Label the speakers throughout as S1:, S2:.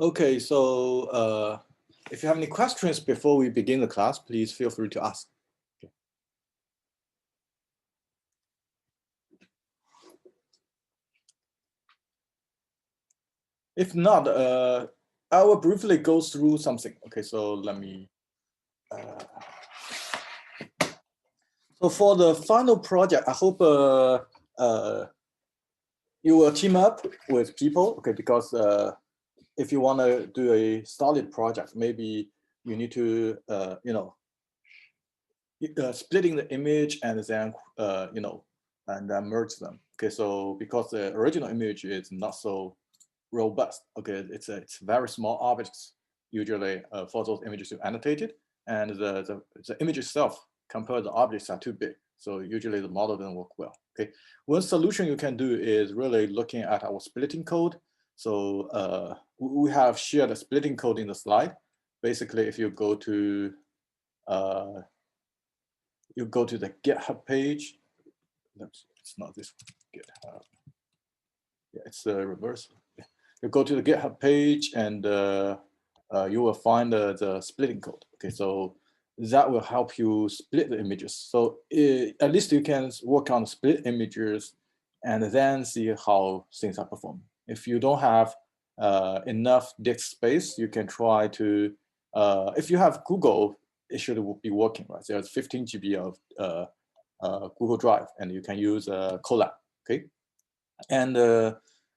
S1: Okay, so if you have any questions before we begin the class, please feel free to ask. Okay. If not, I will briefly go through something. Okay, so let me. So for the final project, I hope you will team up with people. Okay, because if you want to do a solid project, maybe you need to splitting the image and then and then merge them. Okay, so because the original image is not so robust. Okay, it's very small objects usually for those images you annotated, and the image itself compared to the objects are too big. So usually the model doesn't work well. Okay, one solution you can do is really looking at our splitting code. So we have shared a splitting code in the slide. Basically, if you go to the GitHub page. It's not this one, GitHub. Yeah, it's the reverse. You go to the GitHub page and you will find the splitting code. Okay, so that will help you split the images. So at least you can work on split images and then see how things are performing. If you don't have enough disk space, you can try to, if you have Google, it should be working, right? There's 15 GB of Google Drive, and you can use Colab, okay? And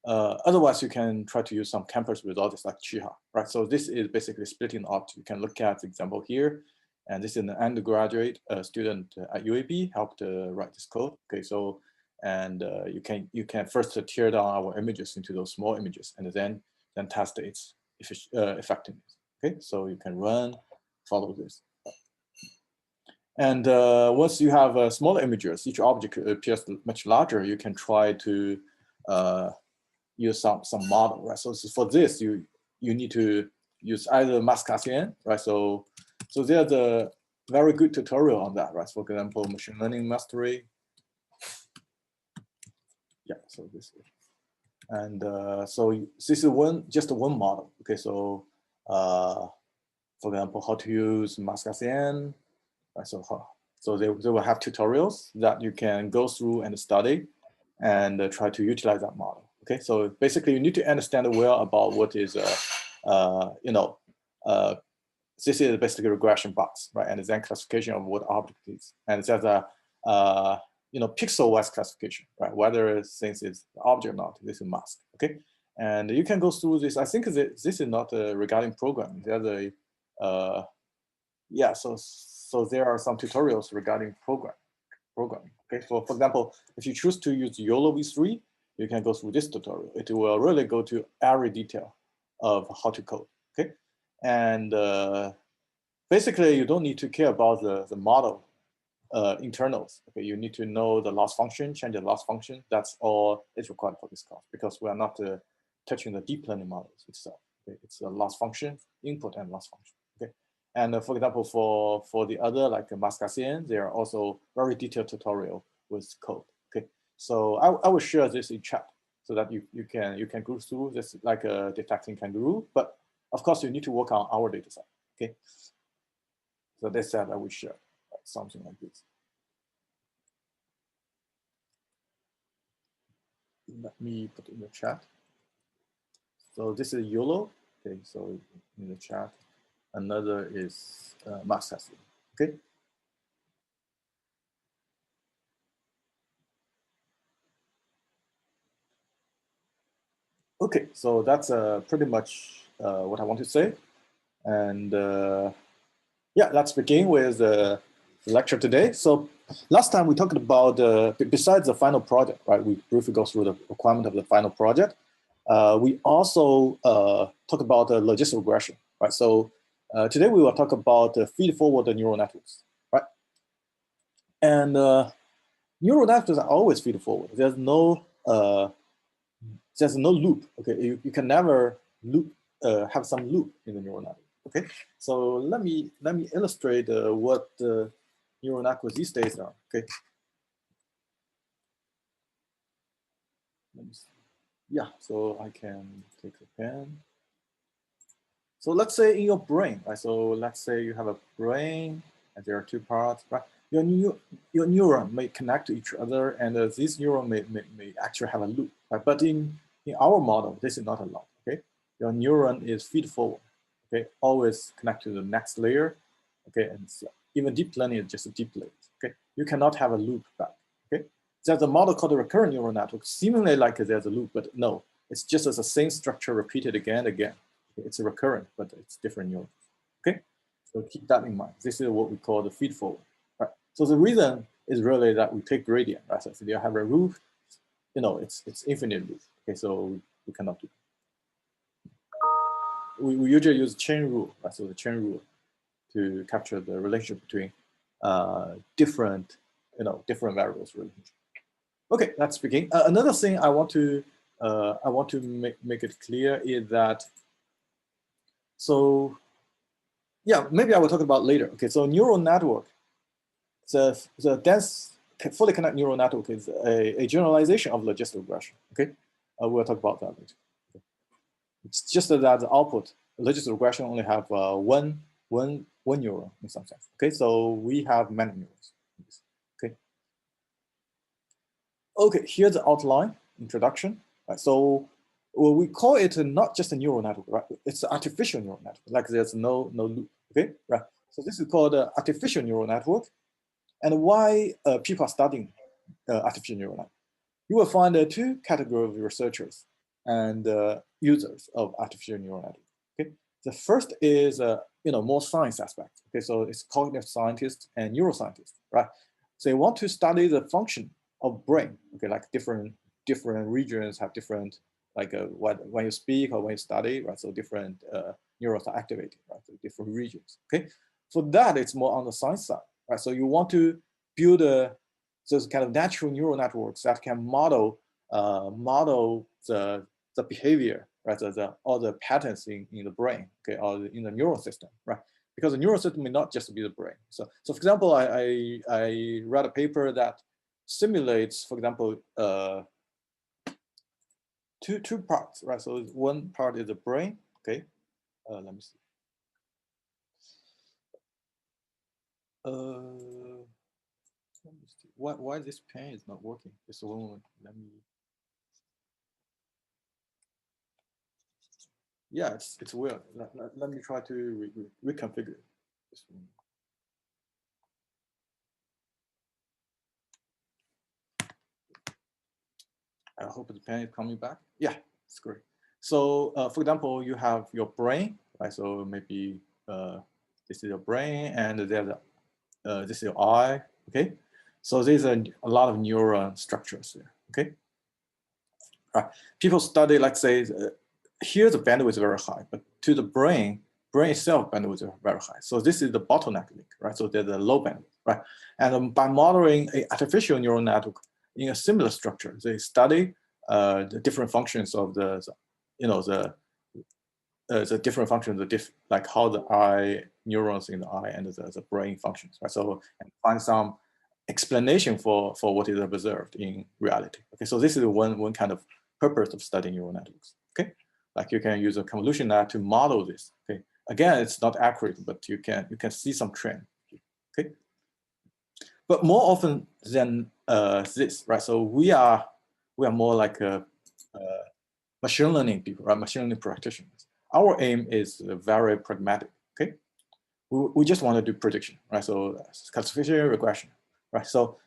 S1: otherwise, you can try to use some campus resources like Chiha, right? So this is basically splitting the object. You can look at the example here, and this is an undergraduate student at UAB helped write this code. Okay, so and you can first tear down our images into those small images, and then test its effectiveness. Okay, so you can follow this. And once you have smaller images, each object appears much larger. You can try to use some model, right? So for this, you need to use either Mascasian, right? So there's a very good tutorial on that, right? For example, machine learning mastery. Yeah, so this is, and so this is just one model. Okay, so for example, how to use Mascasian, right? So they will have tutorials that you can go through and study and try to utilize that model. Okay, so basically you need to understand well about what is, this is basically regression box, right? And then classification of what object is. And there's a, pixel-wise classification, right? Whether since it's object or not, this is mask, okay? And you can go through this. I think this is not regarding programming. There's a, yeah, so there are some tutorials regarding programming. Okay, so for example, if you choose to use YOLO v3, you can go through this tutorial. It will really go to every detail of how to code. Okay, and basically you don't need to care about the model internals. Okay, you need to know the loss function, change the loss function. That's all is required for this class because we are not touching the deep learning models itself. Okay? It's a loss function, input and loss function. Okay. And for example, for the other like Mascasian, there are also very detailed tutorial with code. Okay, so I will share this in chat so that you can go through this like detecting kangaroo. But of course, you need to work on our data set. Okay, so that's that I will share something like this. Let me put it in the chat. So this is YOLO. Okay, so in the chat, another is Mascasian. Okay. Okay, so that's pretty much what I want to say. And yeah, let's begin with the lecture today. So last time we talked about, besides the final project, right? We briefly go through the requirement of the final project. We also talk about logistic regression, right? So today we will talk about feed-forward neural networks, right? And neural networks are always feed-forward. There's no loop. Okay, you can never loop have some loop in the neural network. Okay, so let me illustrate what neural networks these days are. Okay, let me see. Yeah, so I can take a pen. So let's say in your brain, right? So let's say you have a brain and there are two parts, right? Your neuron may connect to each other, and this neuron may actually have a loop, right? But in our model, this is not allowed, okay? Your neuron is feed forward, okay? Always connect to the next layer, okay? And so even deep learning is just a deep layer, okay? You cannot have a loop back, okay? There's a model called a recurrent neural network, seemingly like there's a loop, but no, it's just as the same structure repeated again and again. It's a recurrent, but it's different neurons, okay? So keep that in mind. This is what we call the feed forward, right? So the reason is really that we take gradient, right? So if you have a loop, you know, it's infinite loop, okay? So we cannot do it. We usually use chain rule, right? So the chain rule to capture the relationship between different variables relationship. Okay, let's begin. Another thing I want to make it clear is that, so yeah, maybe I will talk about later. Okay, so neural network, the dense fully connected neural network is a generalization of logistic regression. Okay, we'll talk about that later. Okay. It's just that the output logistic regression only have one neuron in some sense. Okay, so we have many neurons. Okay. Okay, here's the outline introduction. Right, so we call it not just a neural network, right? It's an artificial neural network. Like there's no loop. Okay, right. So this is called an artificial neural network. And why people are studying artificial neural network? You will find two categories of researchers and users of artificial neural network. Okay, the first is more science aspect. Okay, so it's cognitive scientists and neuroscientists, right? So they want to study the function of brain. Okay, like different regions have different, like when you speak or when you study, right? So different neurons are activated, right? So different regions. Okay, for that it's more on the science side, right? So you want to build those kind of natural neural networks that can model the behavior, right? All the patterns in the brain, okay, or in the neural system, right? Because the neural system may not just be the brain. So for example, I read a paper that simulates, for example, two parts, right? So one part is the brain, okay. Let me see. Let me see. Why this pen is not working? Just one moment. Let me. Yeah, it's weird. Let me try to reconfigure this one. I hope the pen is coming back. Yeah, it's great. So for example, you have your brain, right? So maybe this is your brain, and there's this is your eye. Okay, so there's a lot of neuron structures there. Okay, right. People study, like say, here the bandwidth is very high, but to the brain itself bandwidth is very high. So this is the bottleneck link, right? So there's a low bandwidth, right? And by modeling an artificial neural network in a similar structure, they study the different functions of the different functions, like how the eye neurons in the eye and the brain functions, right? So and find some explanation for what is observed in reality. Okay, so this is one kind of purpose of studying neural networks. Okay, like you can use a convolution net to model this. Okay, again, it's not accurate, but you can see some trend. Okay, but more often than this, right? So we are more like machine learning people, right? Machine learning practitioners. Our aim is very pragmatic. Okay, we just want to do prediction, right? So classification, regression, right? So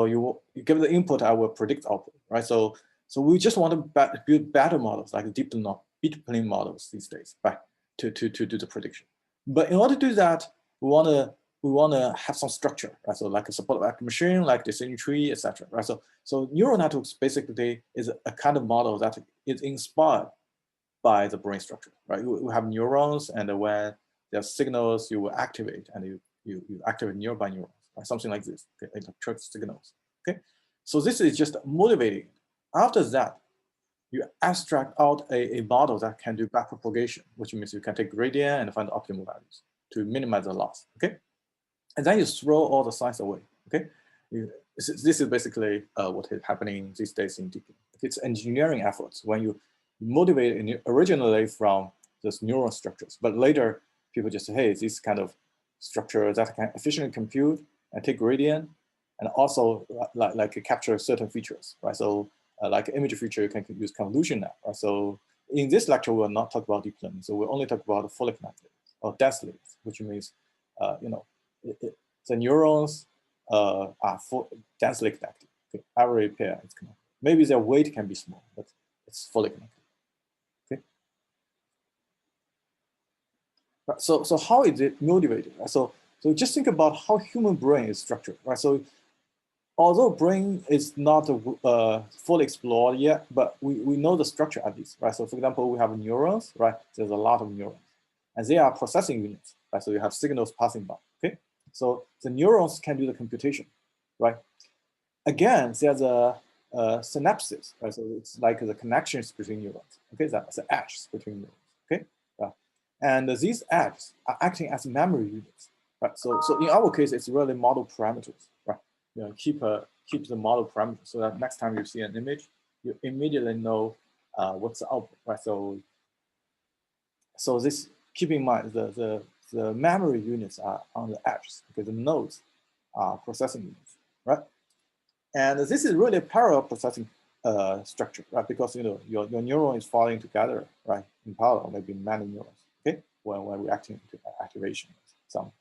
S1: you give the input, I will predict output, right? So we just want to build better models, like deep learning models these days, right? To do the prediction. But in order to do that, we want to have some structure, right? So like a support vector machine, like decision tree, etc. Right? So neural networks basically is a kind of model that is inspired by the brain structure, right? You have neurons, and when there are signals, you will activate, and you activate nearby neurons, right? Something like this, okay? Electric signals. Okay, so this is just motivating. After that, you abstract out a model that can do backpropagation, which means you can take gradient and find the optimal values to minimize the loss. Okay, and then you throw all the science away. Okay, this is basically what is happening these days in deep learning. It's engineering efforts when you motivate originally from those neuron structures. But later, people just say, hey, this kind of structure that can efficiently compute and take gradient, and also like capture certain features, right? So like image feature, you can use convolution now, right? So in this lecture, we'll not talk about deep learning. So we'll only talk about fully connected or dense layers, which means, the neurons are densely connected. Okay? Every pair is connected. Maybe their weight can be small, but it's fully connected. Okay. Right. So how is it motivated? Right? So just think about how human brain is structured, right? So although brain is not fully explored yet, but we know the structure at least, right? So for example, we have neurons, right? There's a lot of neurons, and they are processing units, right? So you have signals passing by, okay? So the neurons can do the computation, right? Again, there's a synapses, right? So it's like the connections between neurons, okay? That's the edges between neurons, okay? And these edges are acting as memory units, right? So in our case, it's really model parameters, right? Keep the model parameter so that next time you see an image, you immediately know what's the output, right? So this, keep in mind the memory units are on the edges because the nodes are processing units, right? And this is really a parallel processing structure, right? Because your neuron is falling together, right, in parallel, maybe many neurons, okay, when we're reacting to activation, something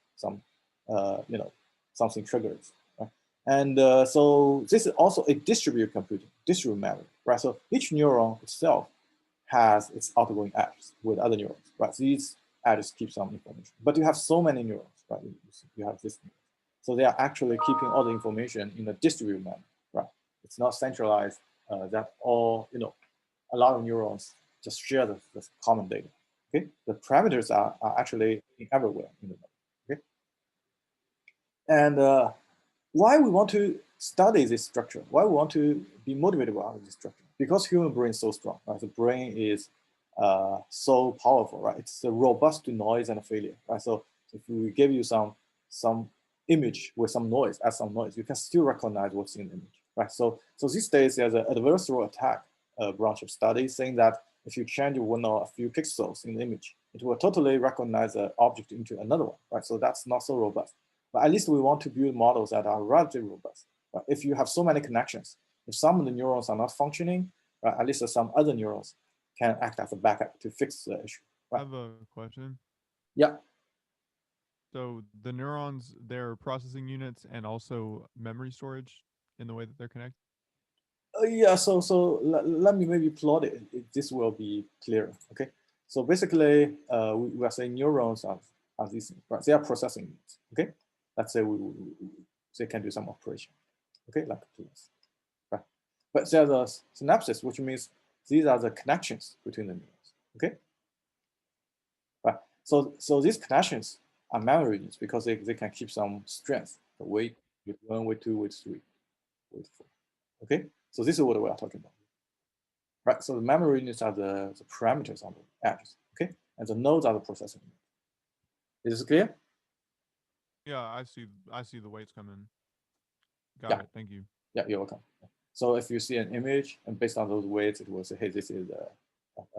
S1: triggers, right? And so this is also a distributed computing, distributed memory, right? So each neuron itself has its outgoing edges with other neurons, right? So these edges keep some information, but you have so many neurons, right? You have this, so they are actually keeping all the information in a distributed manner, right? It's not centralized. That all a lot of neurons just share the common data. Okay, the parameters are actually everywhere in the network. Okay, and why we want to study this structure? Why we want to be motivated by this structure? Because human brain is so strong, right? The brain is so powerful, right? It's robust to noise and failure, right? So if we give you some image with some noise, add some noise, you can still recognize what's in the image, right? So these days there's an adversarial attack branch of study saying that if you change one or a few pixels in the image, it will totally recognize an object into another one, right? So that's not so robust. But at least we want to build models that are relatively robust. Right? If you have so many connections, if some of the neurons are not functioning, right, at least some other neurons can act as a backup to fix the issue. Right?
S2: I have a question.
S1: Yeah.
S2: So the neurons, they're processing units and also memory storage in the way that they're connected.
S1: Yeah. So let me maybe plot it. This will be clearer. Okay. So basically, we are saying neurons are these things, right? They are processing units. Okay. Let's say they can do some operation. Okay, like this. Right. But there's a synapses, which means these are the connections between the neurons. Okay. Right. So these connections are memory units because they can keep some strength. The weight, weight 1, weight 2, weight 3, weight 4. Okay. So this is what we are talking about. Right. So the memory units are the parameters on the edges. Okay. And the nodes are the processing units. Is this clear?
S2: Yeah, I see the weights come in. Got
S1: Yeah.
S2: it. Thank you.
S1: Yeah, you're welcome. So if you see an image and based on those weights, it will say, hey, this is a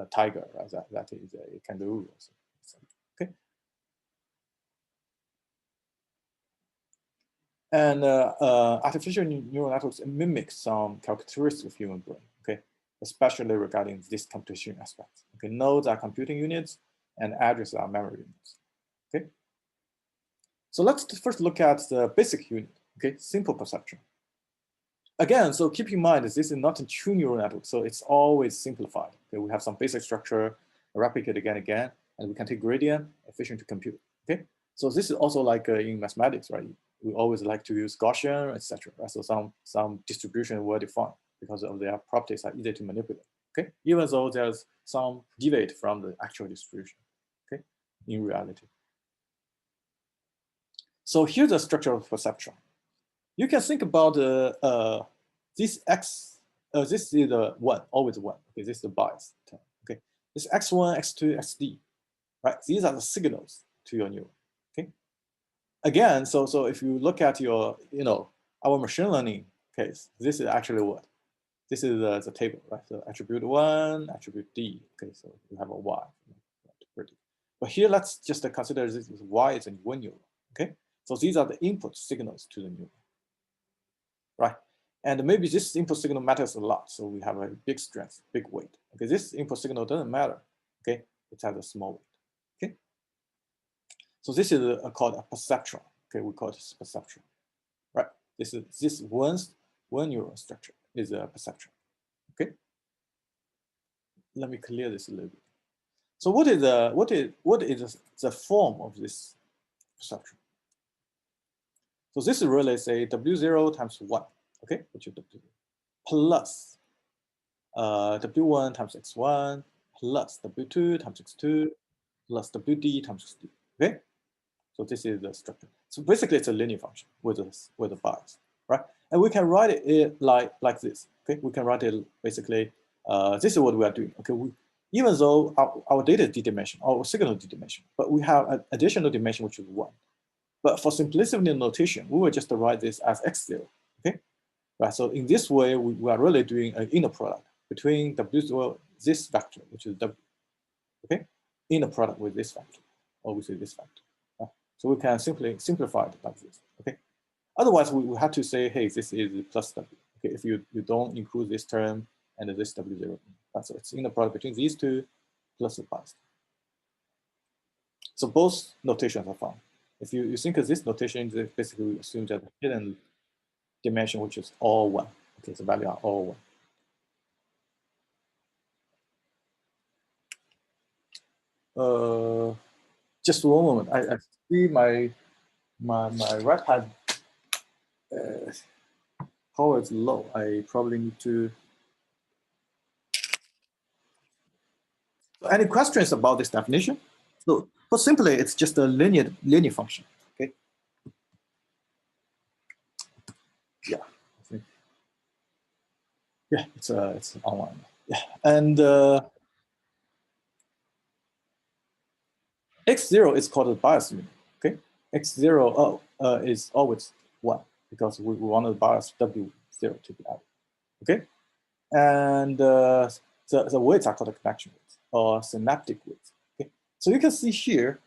S1: tiger, right? That is a kangaroo. Okay. And artificial neural networks mimic some characteristics of human brain, okay? Especially regarding this computation aspect. Okay, nodes are computing units and addresses are memory units, okay? So let's first look at the basic unit, okay? Simple perception. Again, so keep in mind, this is not a true neural network, so it's always simplified. Okay, we have some basic structure, replicate again and again, and we can take gradient, efficient to compute, okay? So this is also like in mathematics, right? We always like to use Gaussian, etc. Right? So some distribution well defined because of their properties are easy to manipulate, okay? Even though there's some deviate from the actual distribution, okay, in reality. So here's the structure of perception. You can think about this x, this is the one, always one. Okay, this is the bias term. Okay, this x1, x2, xd, right? These are the signals to your neuron. Okay, again, so if you look at your, our machine learning case, this is actually what? This is the table, right? So attribute 1, attribute d. Okay, so you have a y. predict. But here, let's just consider this is Y is a one neuron. Okay, so these are the input signals to the neuron, right? And maybe this input signal matters a lot, so we have a big strength, big weight. Okay, this input signal doesn't matter. Okay, it has a small weight. Okay, so this is called a perceptron. Okay, we call this perceptron, right? This one neuron structure is a perceptron. Okay, let me clear this a little bit. So what is the form of this perceptron? So this is really say W0 times 1, okay, which is W0, plus W1 times X1 plus W2 times X2 plus WD times XD, okay? So this is the structure. So basically it's a linear function with a bias, right? And we can write it like this, okay? We can write it basically, this is what we are doing, okay? Even though our data is d-dimensional, our signal is d-dimensional, but we have an additional dimension, which is 1. But for simplicity notation, we will just write this as x0, okay? Right, so in this way, we are really doing an inner product between W0, this vector, which is W, okay? Inner product with this vector, or with this vector. So we can simply simplify it like this, okay? Otherwise, we have to say, hey, this is plus W, okay? If you don't include this term and this W0, so it's inner product between these two plus the bias. So both notations are fine. If you think of this notation, basically we assume that the hidden dimension, which is all 1. Okay, the value are all 1. Just one moment. I see my right hand power is low. I probably need to. So any questions about this definition? So, but simply, it's just a linear function. Okay. Yeah. Yeah, it's online. Yeah, and x0 is called a bias unit. Okay, x0 is always 1 because we want the bias W0 to be added. Okay, and the weights are called connection weights or synaptic weights. Okay, so you can see here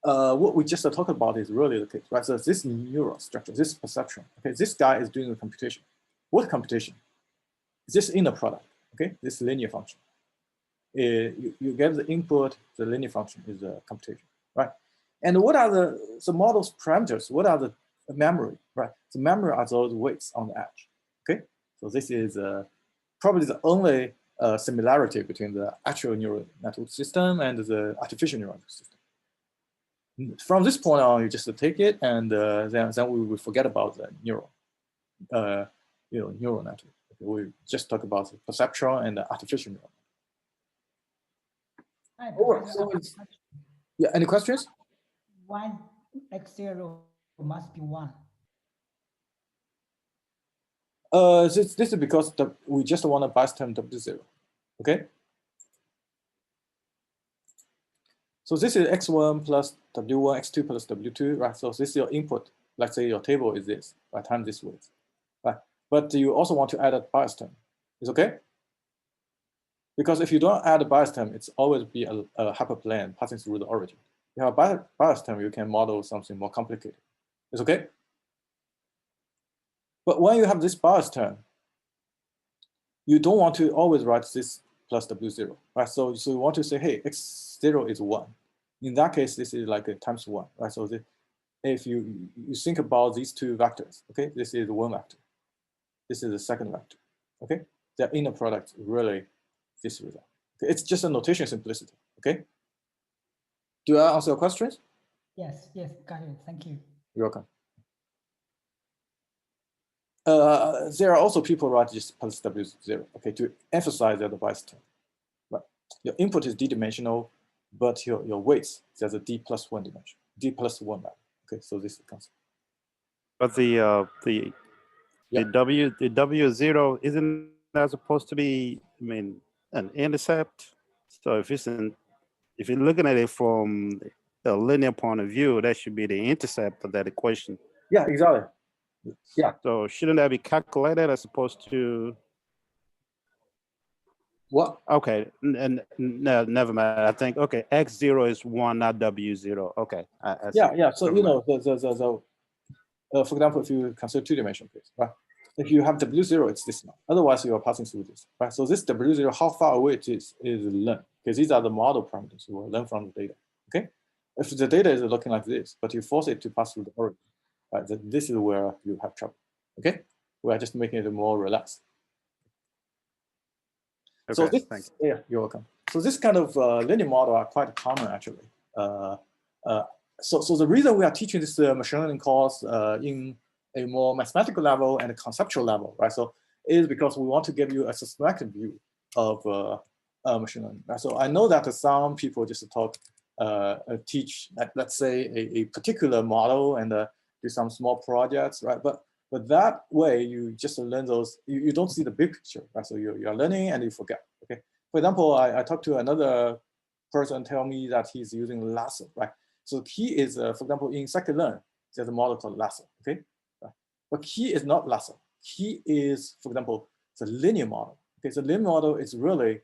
S1: what we just talked about is really the case, right? So this neural structure, this perceptron. Okay, this guy is doing a computation. What computation? This inner product. Okay, this linear function. You get the input, the linear function is a computation, right? And what are the model's parameters? What are the memory, right? The memory are those weights on the edge, okay? So this is probably the only similarity between the actual neural network system and the artificial neural network system. From this point on, you just take it, and then we will forget about the neural network. Okay, we just talk about the perceptron and the artificial neural. So yeah, any questions?
S3: Why x0 must be 1?
S1: This is because we just want a bias term W0, okay? So this is x1 plus W1, x2 plus W2, right? So this is your input. Let's say your table is this, right? Times this width, right? But you also want to add a bias term. It's okay? Because if you don't add a bias term, it's always be a hyperplane passing through the origin. You have a bias term, you can model something more complicated. It's okay? But when you have this bias term, you don't want to always write this plus W0, right? So you want to say, hey, x0 is 1. In that case, this is like a times 1, right? So if you think about these two vectors, okay, this is one vector. This is the second vector, okay? The inner product really this result. Okay? It's just a notation simplicity, okay? Do I answer your questions?
S3: Yes, got it. Thank you.
S1: You're welcome. There are also people write just plus W0, okay, to emphasize the bias term. Right. Your input is d-dimensional, but your weights, there's a d plus 1 dimension, d plus 1 value. Okay, so this is the concept.
S4: But the W0 isn't that supposed to be, I mean, an intercept? So if you're looking at it from a linear point of view, that should be the intercept of that equation.
S1: Yeah, exactly. Yeah.
S4: So shouldn't that be calculated as opposed to?
S1: What?
S4: Okay, no, never mind. I think okay, x0 is 1, not w0. Okay, I see.
S1: Yeah. So
S4: Never mind.
S1: for example, if you consider two-dimensional case, right? If you have w0, it's this now. Otherwise, you are passing through this, right? So this w0, how far away it is learn, because these are the model parameters you will learn from the data. Okay, if the data is looking like this, but you force it to pass through the origin, right? Then this is where you have trouble. Okay, we are just making it more relaxed.
S4: Okay,
S1: So this,
S4: thank you.
S1: yeah, you're welcome. So this kind of linear model are quite common actually. So the reason we are teaching this machine learning course in a more mathematical level and a conceptual level, right? So is because we want to give you a systematic view of machine learning. Right? So I know that some people just teach, let's say, a particular model and do some small projects, right? But that way you just learn those, you don't see the big picture, right? So you're learning and you forget, okay? For example, I talked to another person tell me that he's using lasso, right? So he is, for example, in scikit-learn, there's a model called lasso, okay? But he is not lasso. He is, for example, the linear model. Okay, so linear model is really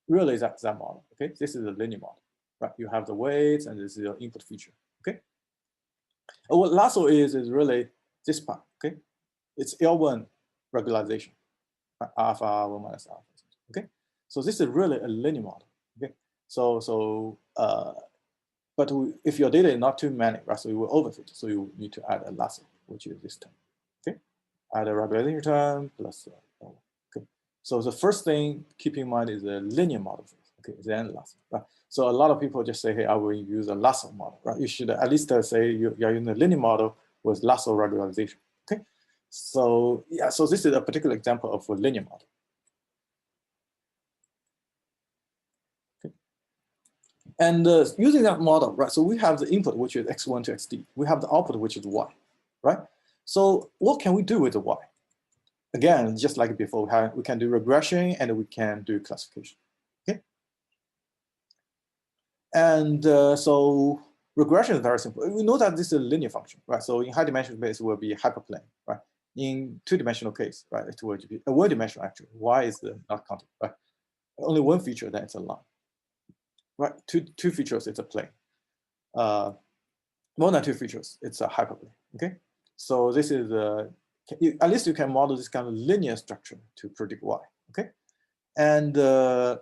S1: that model, okay? This is a linear model, right? You have the weights and this is your input feature, okay? And what lasso is really this part, okay? It's L1 regularization, right? Alpha 1 minus alpha, okay? So this is really a linear model, okay? But if your data is not too many, right, so you will overfit. So you need to add a lasso, which is this term, okay? Add a regularization term plus, okay? So the first thing keep in mind is a linear model, okay, then lasso, right? So a lot of people just say, hey, I will use a lasso model, right? You should at least say you're using a linear model with lasso regularization, okay? So yeah, so this is a particular example of a linear model. And using that model, right? So we have the input, which is x1 to xd. We have the output, which is y, right? So what can we do with the y? Again, just like before, we can do regression and we can do classification, okay? And so regression is very simple. We know that this is a linear function, right? So in high dimensional space, it will be hyperplane, right? In two-dimensional case, right, it will be a one-dimensional actually. Y is not counted, right? Only one feature, then it's a line. Right, two features, it's a plane. More than two features, it's a hyperplane, okay? So this is, at least you can model this kind of linear structure to predict y, okay? And the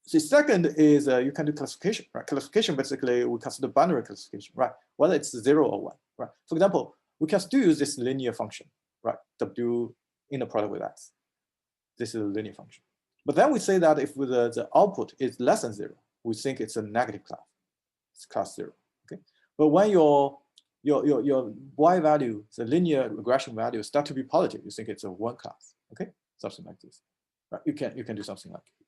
S1: second is you can do classification, right? Classification, basically, we consider binary classification, right? Whether it's 0 or 1, right? For example, we can still use this linear function, right? W in the product with x. This is a linear function. But then we say that if the output is less than 0, we think it's a negative class. It's class 0. Okay. But when your y value, the linear regression value, start to be positive, you think it's a 1 class. Okay, something like this. Right. You can do something like it.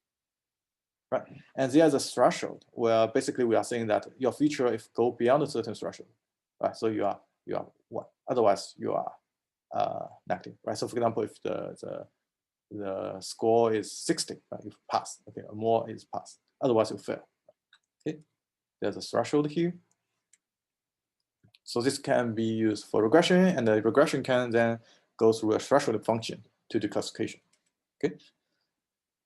S1: Right. And there's a threshold where basically we are saying that your feature if go beyond a certain threshold, right? So you are 1. Otherwise you are negative. Right. So for example, if the score is 60, right? You pass. Okay, or more is pass. Otherwise, you fail. Okay, there's a threshold here. So this can be used for regression, and the regression can then go through a threshold function to do classification. Okay,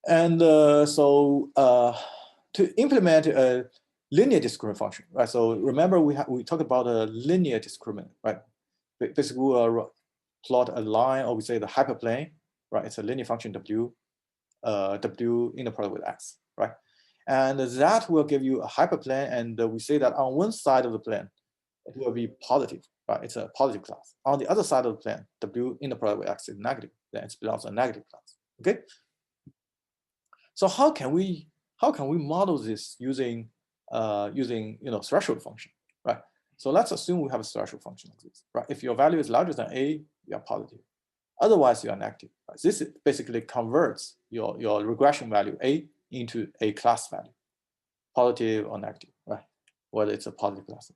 S1: and to implement a linear discriminant function, right? So remember we talked about a linear discriminant, right? Basically, we'll plot a line, or we say the hyperplane, right? It's a linear function W. W in the product with x, right? And that will give you a hyperplane, and we say that on one side of the plane, it will be positive, right? It's a positive class. On the other side of the plane, W in the product with x is negative, then it belongs to a negative class, okay? So how can we model this using threshold function, right? So let's assume we have a threshold function like this, right? If your value is larger than A, you are positive. Otherwise, you are negative. Right? This basically converts your regression value A into a class value, positive or negative, right? Whether it's a positive class.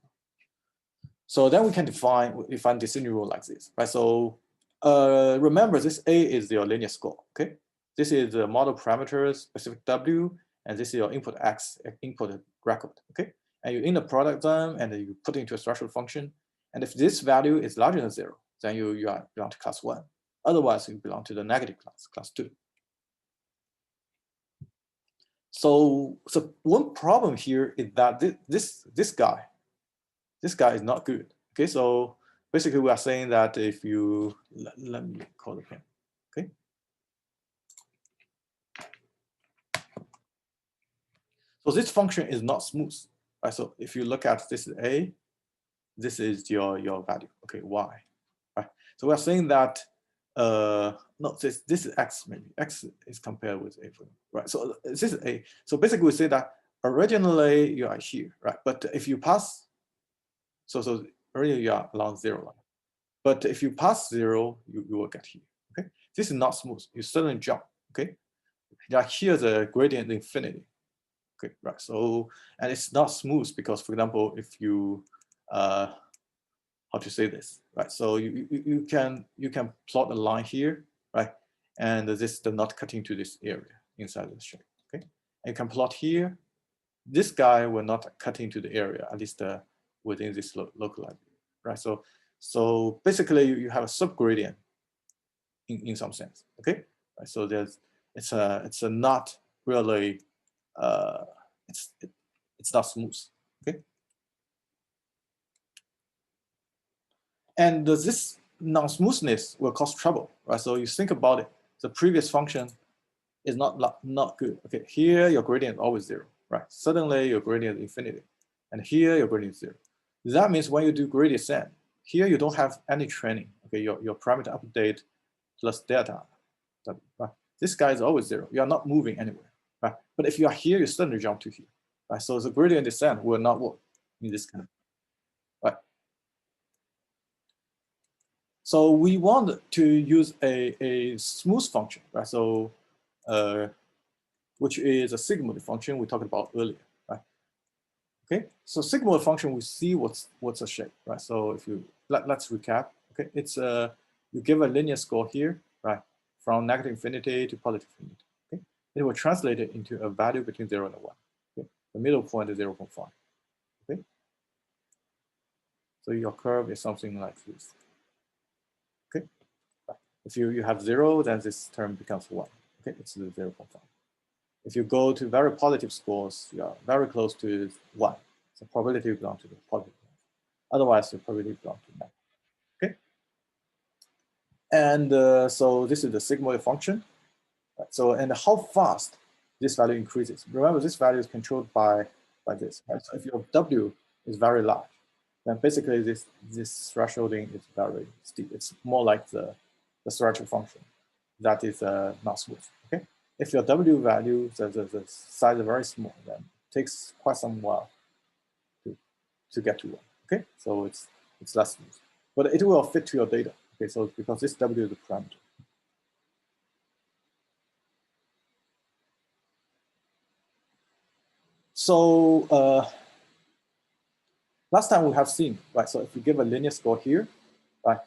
S1: So then we can define decision rule like this, right? So remember, this A is your linear score, okay? This is the model parameters, specific W, and this is your input X, input record, okay? And you in the product them, and you put it into a threshold function. And if this value is larger than 0, then you belong to class 1. Otherwise, you belong to the negative class, class 2. So one problem here is that this guy is not good. Okay, so basically we are saying that if you let me call the pen. Okay. So this function is not smooth. Right? So if you look at this is A, this is your value. Okay, Y. Right. So we are saying that no, this is X, maybe X is compared with A for them. Right. So this is A. So basically we say that originally you are here, right? But if you pass, so originally you are along 0 line. But if you pass 0, you will get here. Okay. This is not smooth. You suddenly jump. Okay. Now here's a gradient infinity. Okay, right. So, and it's not smooth because, for example, if you how to say this, right? So you can plot a line here, right? And this does not cut into this area inside the shape. Okay, and you can plot here. This guy will not cut into the area, at least within this local area, right? So basically, you have a subgradient in some sense. Okay, right? So it's a not really it's not smooth. Okay. And this non-smoothness will cause trouble, right? So you think about it. The previous function is not good. Okay, here your gradient is always 0, right? Suddenly your gradient is infinity, and here your gradient is 0. That means when you do gradient descent, here you don't have any training. Okay, your parameter update plus delta, right? This guy is always 0. You are not moving anywhere, right? But if you are here, you suddenly jump to here, right? So the gradient descent will not work in this kind of, right? So we want to use a smooth function, right? So, which is a sigmoid function we talked about earlier, right? Okay, so sigmoid function, we see what's a shape, right? So if you let's recap. Okay, it's you give a linear score here, right, from negative infinity to positive infinity. Okay, it will translate it into a value between 0 and 1. Okay, the middle point is 0.5. Okay, so your curve is something like this. Okay. If you have 0, then this term becomes 1. Okay, it's 0.5. If you go to very positive scores, you are very close to 1. So probability belongs to the positive. Otherwise, the probability belongs to negative. Okay. And so this is the sigmoid function. Right. So, and how fast this value increases. Remember, this value is controlled by this. Right? So if your W is very large, then basically this thresholding is very steep. It's more like the threshold function that is not smooth. Okay, if your W value, the size is very small, then it takes quite some while to get to 1. Okay, so it's less smooth, but it will fit to your data. Okay, so because this W is a parameter. So last time we have seen, right? So if you give a linear score here, right,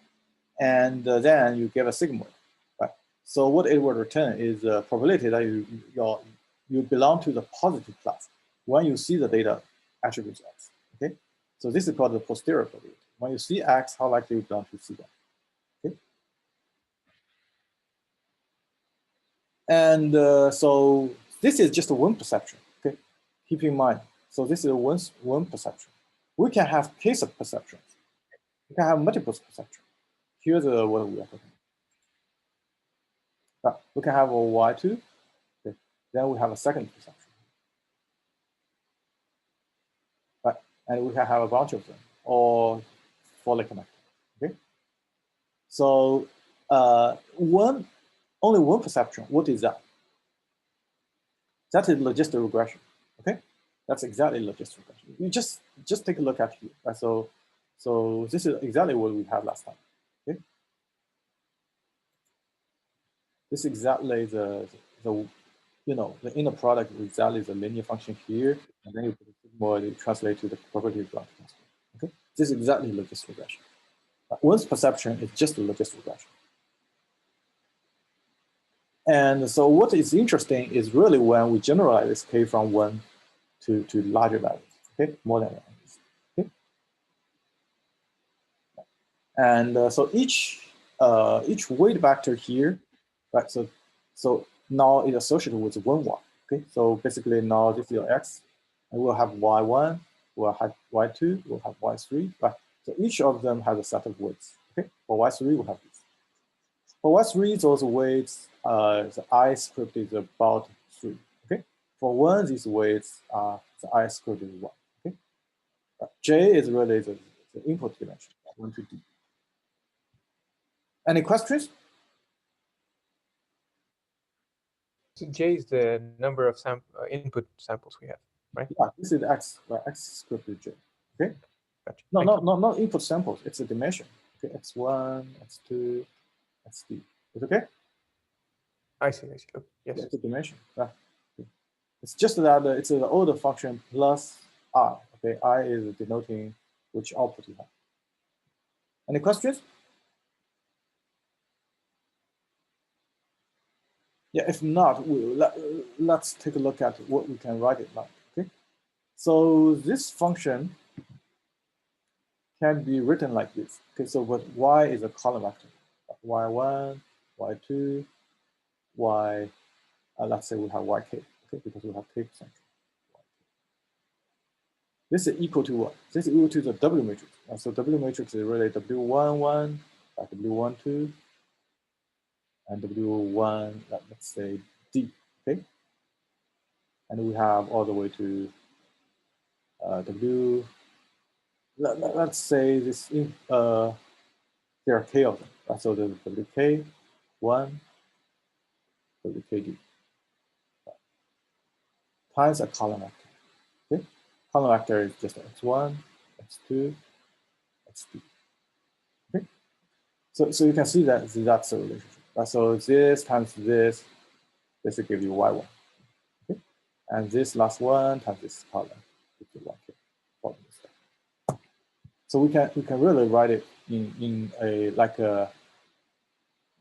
S1: and then you give a sigmoid, right? So what it will return is a probability that you belong to the positive class when you see the data attributes X. Okay, so this is called the posterior probability. When you see X, how likely you belong to C1. Okay, and so this is just one perception. Okay, keep in mind. So this is one perception. We can have case of perceptions. We can have multiple perceptions. Here's what we are talking about. We can have a Y2. Okay. Then we have a second perception. Right? And we can have a bunch of them, all fully connected. Okay. So only one perception. What is that? That is logistic regression. Okay. That's exactly logistic regression. You just take a look at here. Right? So this is exactly what we had last time. Okay. This is exactly the the inner product is exactly the linear function here, and then you put it more, you translate to the property graph. Okay, this is exactly logistic regression. One's perception is just a logistic regression. And so what is interesting is really when we generalize this K from 1 to larger values, okay, more than 1. Okay? And so each weight vector here, right? So now it's associated with 1 Y. Okay, so basically now this is your x, and we'll have y1, we'll have y2, we'll have y3, right? So each of them has a set of weights. Okay, for y3 we have this. For y3, those weights, the I script is about 3. Okay, for 1, these weights are the I script is 1. Okay, J is really the input dimension, 1 to D. Any questions?
S5: So J is the number of input samples we have, right?
S1: Yeah, this is X, right? X script is J. Okay.
S5: Gotcha.
S1: No,
S5: Thank
S1: not input samples. It's a dimension. Okay, X1, X2, XD. Is it okay?
S5: I see. Okay. Yes.
S1: Yeah, it's a dimension. Right. Okay. It's just that it's an order function plus I. Okay, I is denoting which output you have. Any questions? Yeah, if not, let's take a look at what we can write it like. Okay, so this function can be written like this. Okay, so what y is a column vector. Y1, Y2, Y, let's say we have YK, okay, because we have k percent. This is equal to what? This is equal to the W matrix. So W matrix is really W11, W12, and W1, let's say D, okay? And we have all the way to W, let's say this, there are K of them, right? So there's WK1, WKD, times a column vector, okay? Column vector is just X1, X2, XD, okay? So you can see that that's a relationship, right? So this times this will give you Y1, okay? And this last one times this column gives you YK. So we can really write it in a like a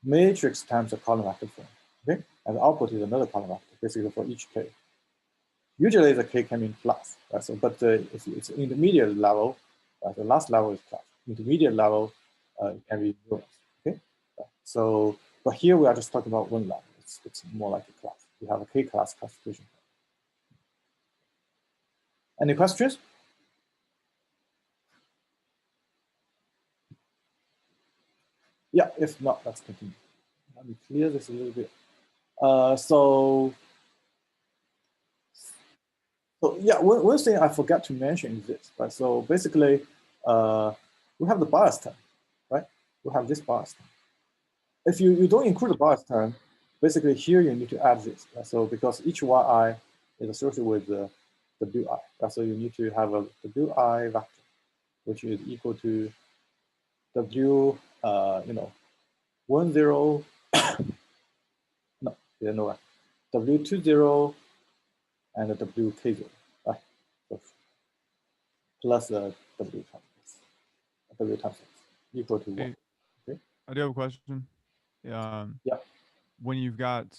S1: matrix times a column vector form, okay? And the output is another column vector, basically for each K. Usually the K can be in class, right? So, but if it's intermediate level, right, the last level is class. Intermediate level can be zeros, okay? So, but here we are just talking about one level. It's more like a class. We have a K class classification. Any questions? Yeah, if not, let's continue. Let me clear this a little bit. So yeah, one thing I forgot to mention is this, right? So basically, we have the bias term, right? We have this bias term. If you don't include the bias term, basically here you need to add this, right? So because each yi is associated with the wi, right? So you need to have a wi vector, which is equal to w, 10, no, there's no way, w20 and the wk0, right? So plus the w times x equal to 1.
S2: Hey,
S1: okay?
S2: I do have a question.
S1: Yeah.
S2: When you've got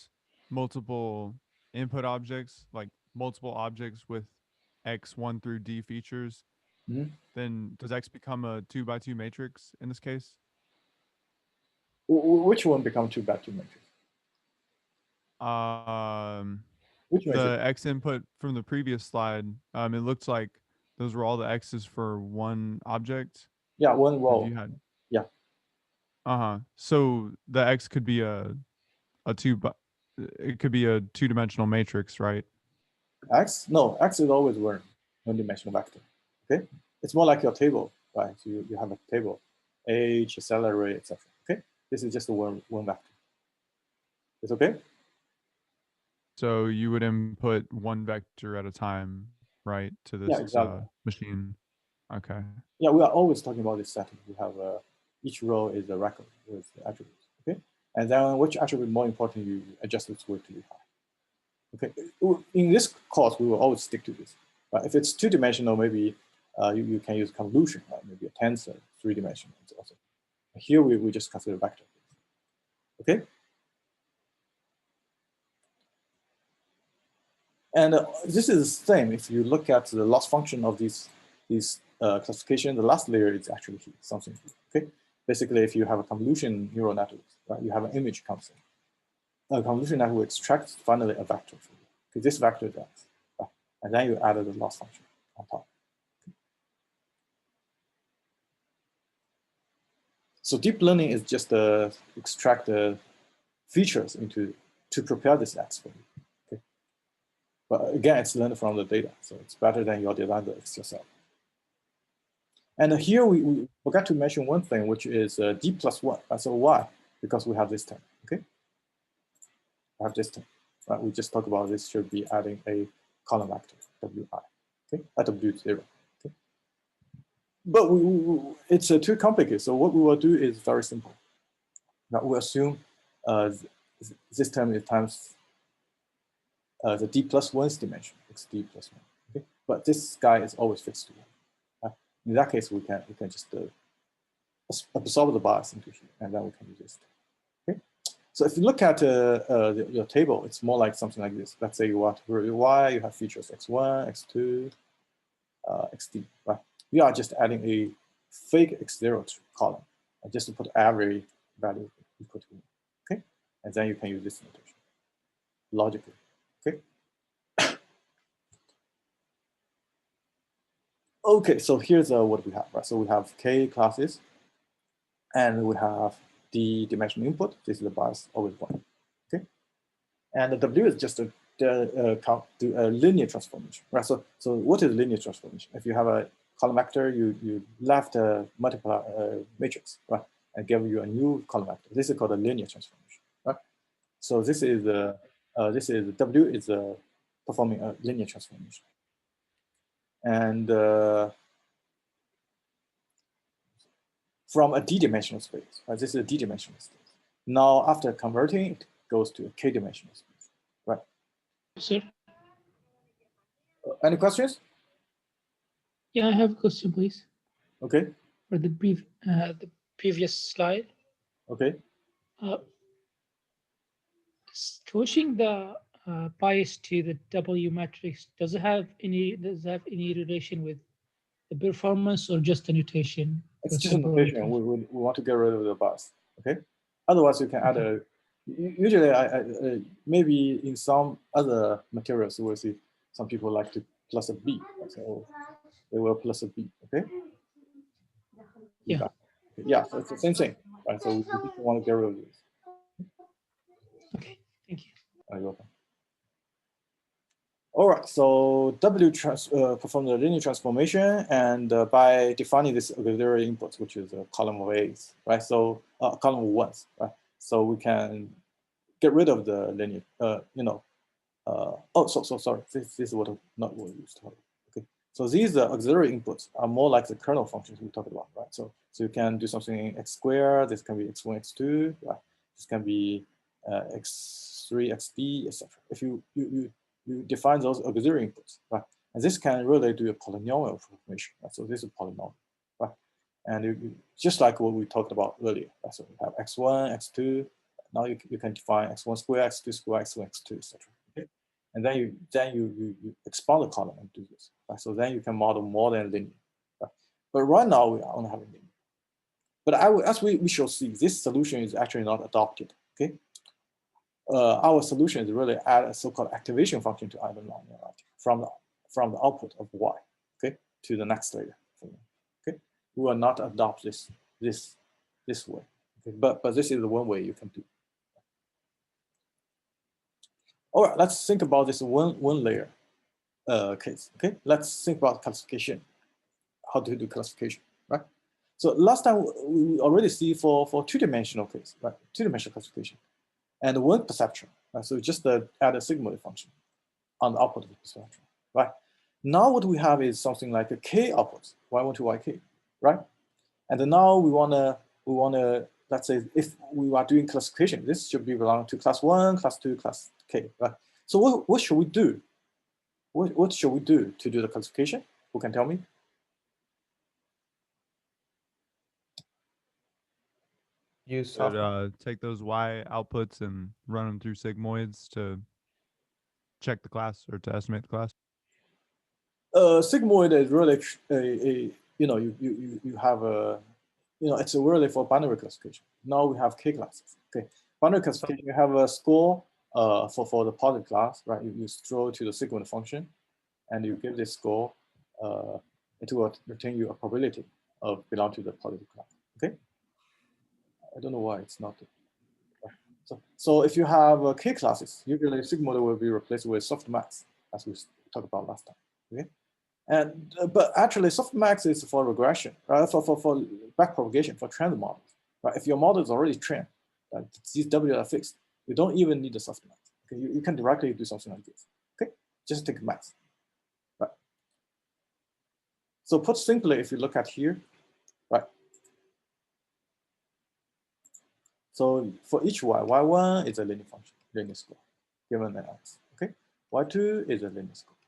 S2: multiple input objects, like multiple objects with X1 through D features, then does X become a 2x2 matrix in this case?
S1: Which one become 2x2 matrix? Which matrix?
S2: The X input from the previous slide, it looks like those were all the X's for one object.
S1: Yeah, one row.
S2: You had.
S1: Yeah.
S2: So the X could be it could be a two-dimensional matrix, right?
S1: X? No, X is always one-dimensional vector. Okay, it's more like your table, right? So you have a table, age, salary, etc. Okay, this is just one vector. It's okay.
S2: So you would input one vector at a time, right, to this
S1: exactly.
S2: Machine. Okay.
S1: Yeah, we are always talking about this setting. We have each row is a record with attributes. Okay, and then which attribute more important, you adjust its weight to be high. Okay, in this course, we will always stick to this. If it's two-dimensional, maybe you can use convolution, right? Maybe a tensor, three-dimensional. Also. Here we just consider vector. Okay. And this is the same. If you look at the loss function of these classification, the last layer is actually something. Okay. Basically, if you have a convolution neural network, right, you have an image comes in. A convolution network extracts finally a vector for you. Okay, this vector does. And then you add the loss function on top. So deep learning is just extract the features to prepare this X for you. Okay? But again, it's learned from the data, so it's better than your design the X yourself. And here we forgot to mention one thing, which is D plus 1. So why? Because we have this term. Okay, we have this term. Right? We just talked about this should be adding a column vector Wi. Okay, at W0. Okay, but it's too complicated. So what we will do is very simple. Now we assume this term is times the D plus 1's dimension, XD plus 1. Okay, but this guy is always fixed to 1. In that case, we can just absorb the bias into here, and then we can use this. Okay, so if you look at your table, it's more like something like this. Let's say you want y, you have features x1, x2, xd. Right? We are just adding a fake x0 column, and just to put every value equal to 1. Okay, and then you can use this notation logically. Okay. Okay, so here's what we have, right? So we have K classes, and we have the dimensional input. This is the bias, always 1. Okay, and the W is just a linear transformation, right? So what is linear transformation? If you have a column vector, you left multiply matrix, right, and give you a new column vector. This is called a linear transformation, right? So this is W is performing a linear transformation. And from a d-dimensional space, right? This is a d-dimensional space. Now, after converting, it goes to a k-dimensional space, right?
S6: Sir?
S1: Any questions?
S6: Yeah, I have a question, please.
S1: Okay.
S6: For the previous slide.
S1: Okay.
S6: Switching the bias to the W matrix, does it have any relation with the performance or just a notation?
S1: It's just a notation. We want to get rid of the bias. Okay. Otherwise, you can add a. Usually, maybe in some other materials, you will see some people like to plus a B. So they will plus a B. Okay.
S6: Yeah.
S1: Yeah. So it's the same thing, right? So we just want to get rid of this.
S6: Okay. Thank you.
S1: You're welcome. All right, so W performs the linear transformation, and by defining this auxiliary input, which is a column of A's, right? So column of 1s, right? So we can get rid of the linear, sorry. This is not what we used to. Okay, so these auxiliary inputs are more like the kernel functions we talked about, right? So you can do something in x squared. This can be x1, x2, right? This can be x3, xd, etc. If you define those auxiliary inputs, right? And this can really do a polynomial formation, right? So this is polynomial, right? And just like what we talked about earlier, right? So we have x1, x2. Now you can define x1 square, x2 square, x1, x2, etc. Okay? And then you expand the column and do this, right? So then you can model more than linear, right? But right now we only have a linear. But as we shall see, this solution is actually not adopted. Okay. Our solution is really add a so-called activation function to either nonlinearity from the output of y, okay, to the next layer. Okay, we will not adopt this way. Okay? But this is the one way you can do. All right, let's think about this one layer case. Okay, let's think about classification. How to do classification, right? So last time we already see for two-dimensional case, right? Two-dimensional classification. And one perceptron, right? So just add a sigmoid function on the output of the perceptron, right? Now what we have is something like a k output, y1 to yk, right? And now we wanna, let's say if we are doing classification, this should be belong to class 1, class 2, class k, right? So what should we do? What should we do to do the classification? Who can tell me?
S5: Use
S2: Should
S5: software.
S2: take those Y outputs and run them through sigmoids to check the class or to estimate the class?
S1: Sigmoid is really you have a it's really for binary classification. Now we have k classes. Okay, binary classification you have a score for the positive class, right? You throw to the Sigmoid function, and you give this score. It will return you a probability of belong to the positive class. Okay. I don't know why it's not. So if you have K classes, usually Sigmoid will be replaced with softmax, as we talked about last time. Okay. And but actually, softmax is for regression, right? For backpropagation, for trend models, right? If your model is already trained, these W are fixed, you don't even need the softmax. Okay, you can directly do something like this. Okay, just take max, right? So put simply, if you look at here, right? So for each y, y1 is a linear function, linear score, given that x. Okay, y2 is a linear score,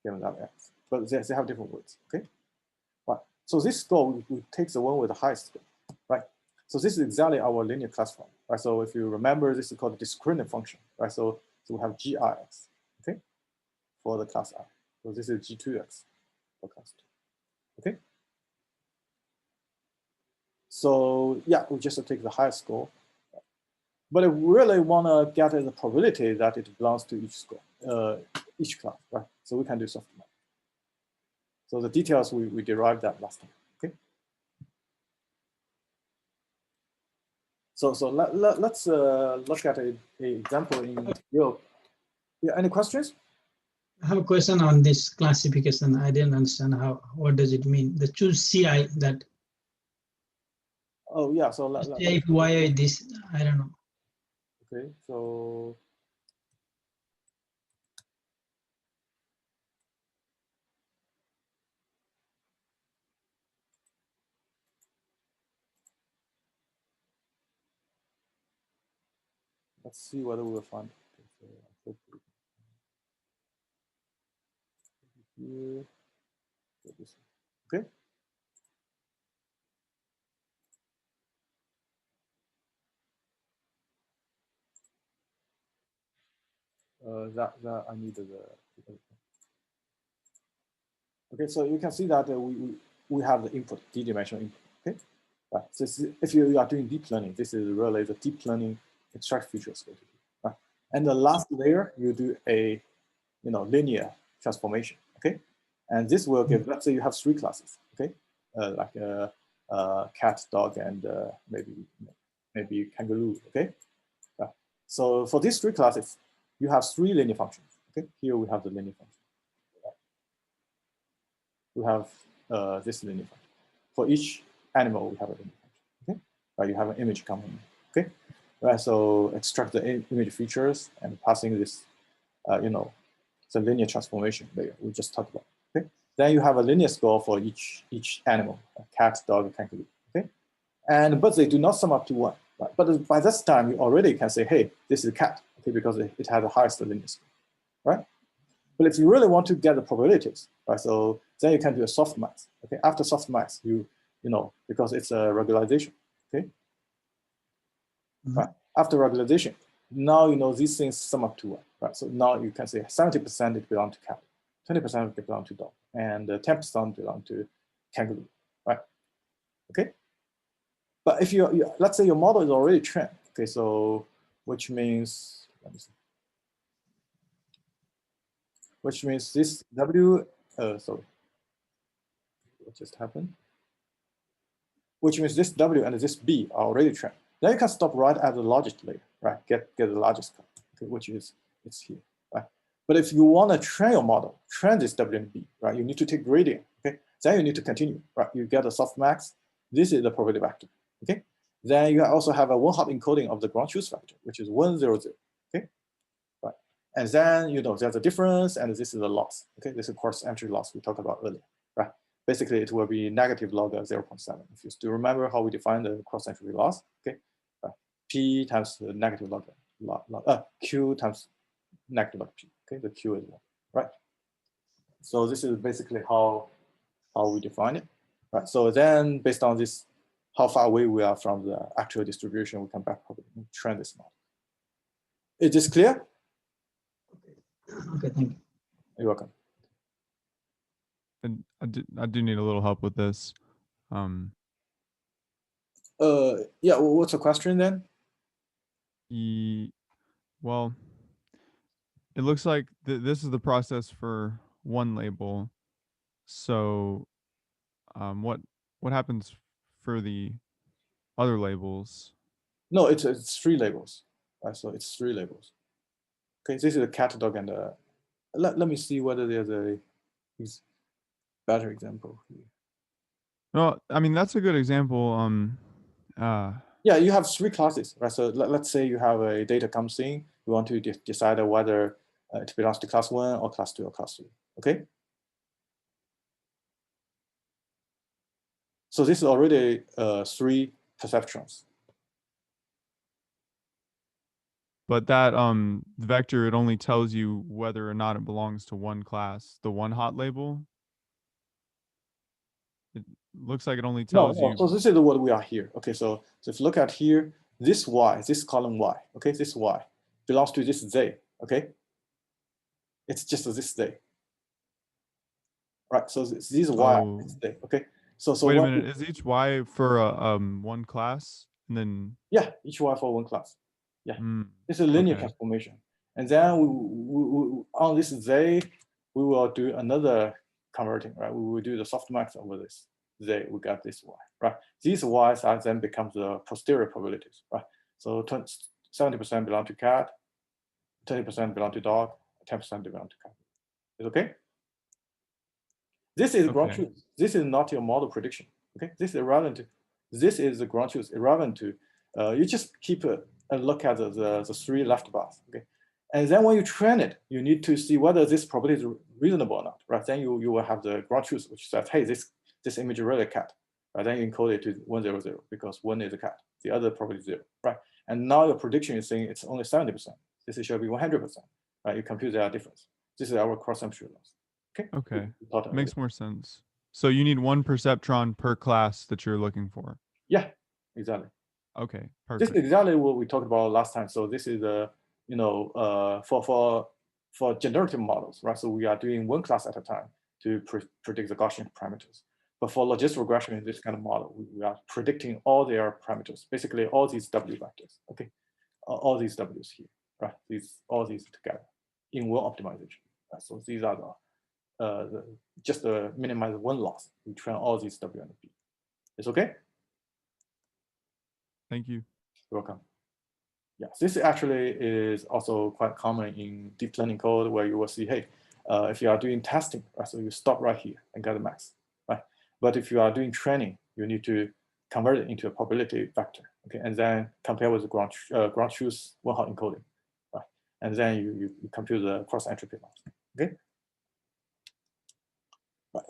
S1: given that x. But they have different weights. Okay. Right. So this score, we take the one with the highest score, right? So this is exactly our linear classifier, right? So if you remember, this is called a discriminant function, right? So we have GIX, okay, for the class I. So this is G2X for class 2, okay? So yeah, we just take the highest score. But if we really want to get the probability that it belongs to each score, each class, right? So we can do softmax. So the details, we derived that last time, okay? So let's look at an example in real. Yeah, any questions?
S7: I have a question on this classification. I didn't understand what does it mean. The choose CI that.
S1: Oh yeah, so
S7: CI why this? I don't know.
S1: Okay, so let's see whether we'll find it. Okay. That I needed the. Okay, so you can see that we have the input, d-dimensional input. Okay, right. So if you are doing deep learning, this is really the deep learning extract features. Right? And the last layer, you do a linear transformation. Okay, and this will give. Let's say you have 3 classes. Okay, like cat, dog, and maybe kangaroo. Okay, right. So for these 3 classes, you have 3 linear functions. Okay, here we have the linear function. We have this linear function. For each animal, we have a linear function. Okay, right? You have an image component. Okay, right? So extract the image features and passing this, the linear transformation layer we just talked about. Okay, then you have a linear score for each animal, cat, dog, kangaroo. Okay, but they do not sum up to 1. Right? But by this time, you already can say, hey, this is a cat. Okay, because it has the highest linear score, right? But if you really want to get the probabilities, right? So then you can do a softmax. Okay, after softmax, because it's a regularization. Okay, right? After regularization, now these things sum up to 1. Right? So now you can say 70% it belongs to cat, 20% it belongs to dog, and 10% belong to kangaroo. Right? Okay. But if let's say your model is already trained. Okay, so which means let me see. Which means this W, sorry, what just happened? Which means this W and this B are already trained. Then you can stop right at the largest layer, right? Get the largest count, okay, which is it's here, right? But if you want to train your model, train this W and B, right? You need to take gradient, okay? Then you need to continue, right? You get a softmax. This is the probability vector, okay? Then you also have a one-hot encoding of the ground truth vector, which is 1, 0, 0, okay? Right. And then there's a difference, and this is a loss, okay? This is cross entry loss we talked about earlier, right? Basically, it will be negative log 0.7. If you still remember how we define the cross entry loss, okay? P times the negative log Q times negative log P, okay? The Q is 1, right? So this is basically how we define it, right? So then based on this, how far away we are from the actual distribution, we can train this model. Is this clear?
S7: Okay, thank you.
S1: You're welcome.
S2: And I do need a little help with this.
S1: Yeah, what's the question then?
S2: Well, it looks like this is the process for one label. So, what happens for the other labels?
S1: No, it's 3 labels. Right, so it's 3 labels. Okay, this is a cat, dog, and let me see whether there's a better example here.
S2: No, I mean that's a good example.
S1: Yeah, you have 3 classes, right? So let's say you have a data comes in, you want to decide whether it belongs to class 1 or class 2 or class 3. Okay. So this is already 3 perceptrons.
S2: But that vector, it only tells you whether or not it belongs to one class. The one hot label, it looks like it only tells you.
S1: So this is what we are here. Okay, so if you look at here, this Y, this column Y, okay, this Y belongs to this Z, okay? It's just this Z. Right, so these Y, this Z, okay? So
S2: wait a minute, is each Y for one class? And then
S1: yeah, each Y for one class. Yeah, it's a linear transformation. And then we on this Z, we will do another converting, right? We will do the softmax over this Z, we got this Y, right? These Y's are then becomes the posterior probabilities, right? So 70% belong to cat, 20% belong to dog, 10% belong to cat. Is okay? This is ground truth. This is not your model prediction. Okay, this is irrelevant to. This is the ground truth irrelevant to. You just keep a look at the 3 left bars. Okay, and then when you train it, you need to see whether this probability is reasonable or not. Right? Then you will have the ground truth, which says, hey, this image is really a cat. Right? Then you encode it to 100 because 1 is a cat. The other probably 0. Right? And now your prediction is saying it's only 70%. This should be 100%. Right? You compute their difference. This is our cross-assumption loss.
S2: Okay, makes more sense. So you need 1 perceptron per class that you're looking for.
S1: Yeah, exactly.
S2: Okay, perfect.
S1: This is exactly what we talked about last time. So this is for generative models, right? So we are doing 1 class at a time to predict the Gaussian parameters. But for logistic regression in this kind of model, we are predicting all their parameters, basically all these W vectors. Okay, all these W's here, right? All these together in 1 optimization. Right? So these are just to minimize 1 loss. We train all these W and B. It's okay?
S2: Thank you.
S1: You're welcome. Yeah, this actually is also quite common in deep learning code where you will see, hey, if you are doing testing, right, so you stop right here and get the max, right? But if you are doing training, you need to convert it into a probability vector, okay, and then compare with the ground truth 1 hot encoding, right? And then you compute the cross entropy loss, okay?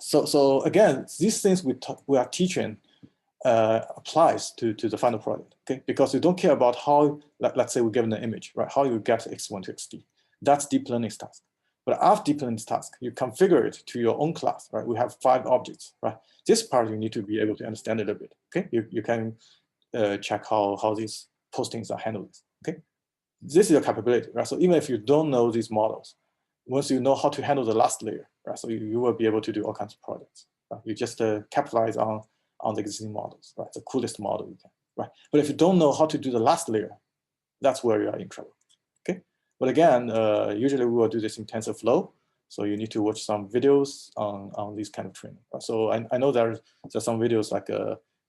S1: So again, these things we are teaching applies to the final product, okay? Because you don't care about how, let's say we're given an image, right? How you get x1 to xd. That's deep learning's task. But after deep learning's task, you configure it to your own class, right? We have 5 objects, right? This part you need to be able to understand a little bit, okay? You can check how these postings are handled, okay? This is your capability, right? So even if you don't know these models, once you know how to handle the last layer, right? So you will be able to do all kinds of projects. Right? You just capitalize on the existing models, right? The coolest model you can, right? But if you don't know how to do the last layer, that's where you are in trouble, okay? But again, usually we will do this in TensorFlow. So you need to watch some videos on this kind of training. Right? So I know there's some videos like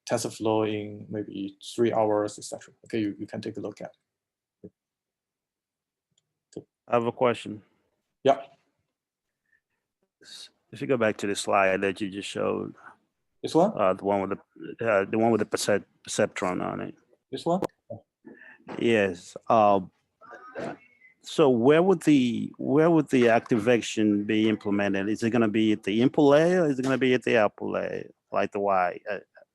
S1: TensorFlow in maybe 3 hours, etc. Okay, you can take a look at.
S4: I have a question.
S1: Yeah.
S4: If you go back to the slide that you just showed,
S1: this one,
S4: the one with the perceptron on it.
S1: This one.
S4: Yes. So where would the activation be implemented? Is it going to be at the input layer, or is it going to be at the output layer, like the Y?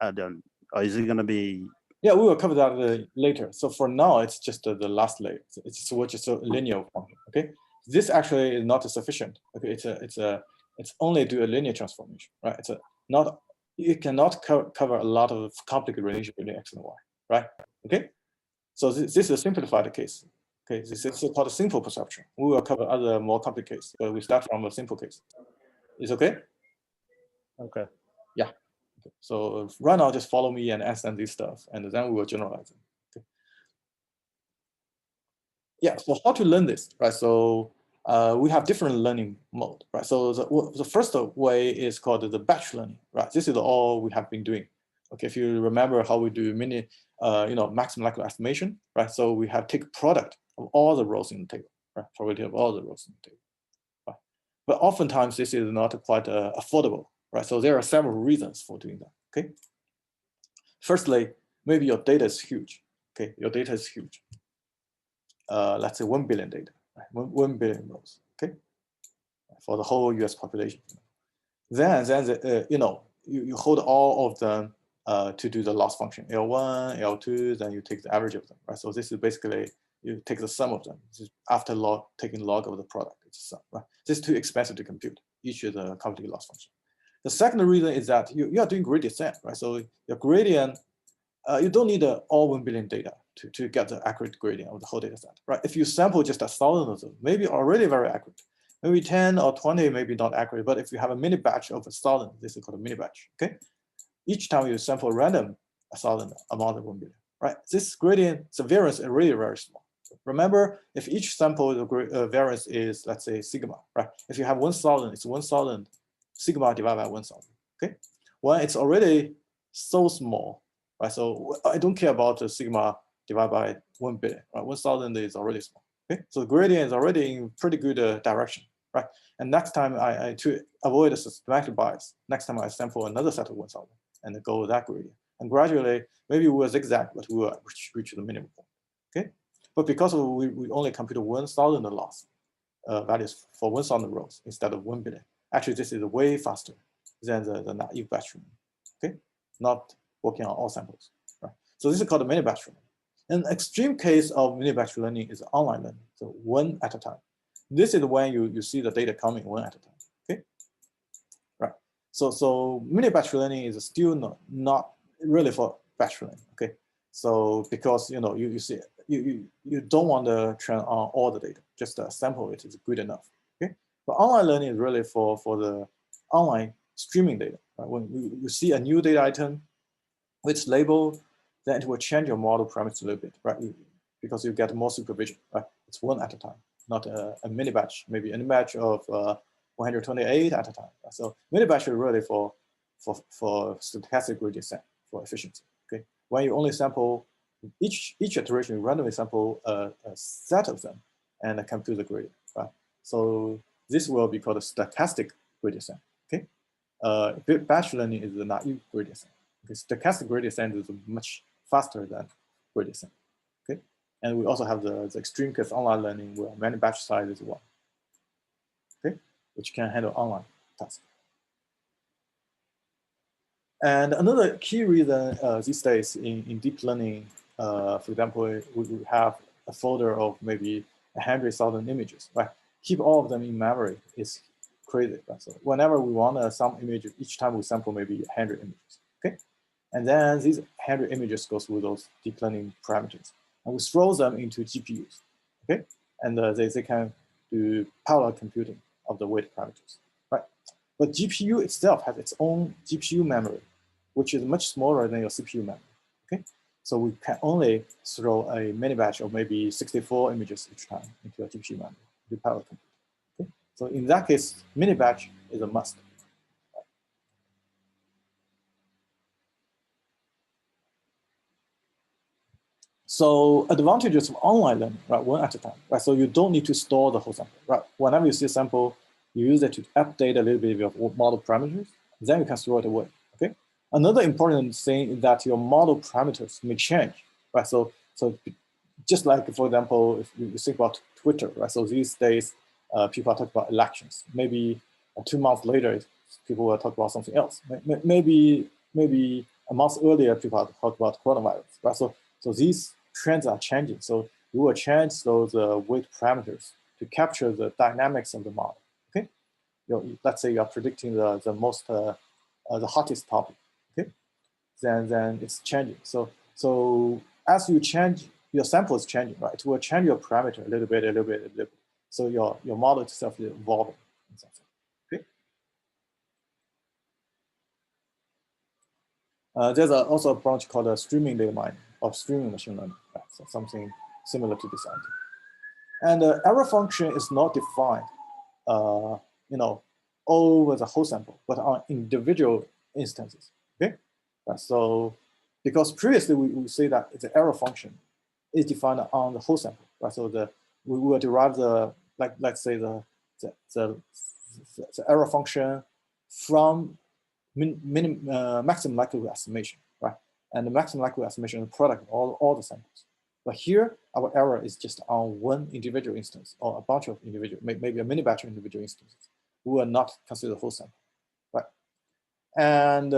S4: I don't. Or is it going to be?
S1: Yeah, we will cover that later. So for now, it's just the last layer. It's just a linear function. Okay, this actually is not sufficient. Okay, it's only do a linear transformation, right? You cannot cover a lot of complicated relationship between x and y, right? Okay, so this is a simplified case. Okay, this is called a simple perception. We will cover other more complicated cases, but we start from a simple case. Is okay?
S4: Okay.
S1: Yeah. Okay. So right now, just follow me and understand this stuff, and then we will generalize it. Okay. yeah, so how to learn this, right? So we have different learning mode, right? So the first way is called the batch learning, right? This is all we have been doing. Okay, if you remember how we do maximum likelihood estimation, right? So we have take product of all the rows in the table, right? Probability of all the rows in the table, right? But oftentimes this is not quite affordable, right? So there are several reasons for doing that, okay? Firstly, maybe your data is huge, okay? Your data is huge. Let's say 1 billion data, right? 1 billion rows, okay? For the whole US population. Then you hold all of them to do the loss function, L1, L2, then you take the average of them, right? So this is basically, you take the sum of them. This is after taking log of the product, it's a sum, right? This is too expensive to compute. Each is a complicated loss function. The second reason is that you are doing gradient descent, right? So your gradient, you don't need all 1 billion data to get the accurate gradient of the whole data set, right? If you sample just 1,000 of them, maybe already very accurate. Maybe 10 or 20, maybe not accurate, but if you have a mini batch of 1,000, this is called a mini batch, okay? Each time you sample random 1,000 among the 1 billion, right? This gradient, the variance is really very small. Remember, if each sample, the variance is, let's say, sigma, right? If you have 1,000, it's 1,000 sigma divided by 1,000, okay? When it's already so small, right? So I don't care about the sigma divided by 1 billion, right? 1,000 is already small, okay? So the gradient is already in pretty good direction, right? And next time to avoid a systematic bias, next time I sample another set of 1,000 and go with that gradient. And gradually, maybe we will zigzag, but we will reach the minimum point, okay? But because we only compute 1,000 loss values for 1,000 rows instead of 1 billion, actually this is way faster than the naive batch learning, okay? Not working on all samples, right? So this is called a mini batch learning. An extreme case of mini batch learning is online learning, so one at a time. This is when you see the data coming one at a time, okay? Right, so mini batch learning is still not really for batch learning, okay? So because you see, you don't want to train on all the data, just a sample it is good enough, okay? But online learning is really for the online streaming data, right? When you see a new data item with its label, then it will change your model parameters a little bit, right? Because you get more supervision, right? It's one at a time, not a mini batch, maybe a mini batch of 128 at a time. So mini batch is really for stochastic gradient descent for efficiency, okay? When you only sample each iteration, you randomly sample a set of them and compute the gradient, right? So this will be called a stochastic gradient descent, okay? Batch learning is the naive gradient descent. Okay, stochastic gradient descent is much faster than gradient descent, okay? And we also have the extreme case online learning where many batch size is 1, okay? Which can handle online tasks. And another key reason these days in deep learning, for example, we have a folder of maybe 100,000 images, right? Keep all of them in memory is crazy, right? So whenever we want some image, each time we sample maybe 100 images, okay? And then these 100 images go through those deep learning parameters. And we throw them into GPUs, okay? And they can do parallel computing of the weight parameters, right? But GPU itself has its own GPU memory, which is much smaller than your CPU memory, okay? So we can only throw a mini batch of maybe 64 images each time into a GPU memory, do parallel computing, okay? So in that case, mini batch is a must. So advantages of online learning, right? One at a time, right? So you don't need to store the whole sample, right? Whenever you see a sample, you use it to update a little bit of your model parameters, then you can throw it away, okay? Another important thing is that your model parameters may change, right? So just like, for example, if you think about Twitter, right? So these days, people are talking about elections. Maybe 2 months later, people will talk about something else. Maybe a month earlier, people are talking about coronavirus, right? So these trends are changing. So you will change those weight parameters to capture the dynamics of the model, okay? Let's say you are predicting the most, the hottest topic, okay? Then it's changing. So as you change, your sample is changing, right? It will change your parameter a little bit. So your model itself is evolving. Okay. There's also a branch called streaming data mining or streaming machine learning, right? So something similar to this idea. And the error function is not defined, you know, over the whole sample, but on individual instances. Okay, so because previously we say that the error function is defined on the whole sample, right? So we will derive the let's say the error function from maximum likelihood estimation, right? And the maximum likelihood estimation is the product of all the samples. But here, our error is just on one individual instance or a bunch of individual, maybe a mini batch of individual instances. We will not consider the whole sample, right? And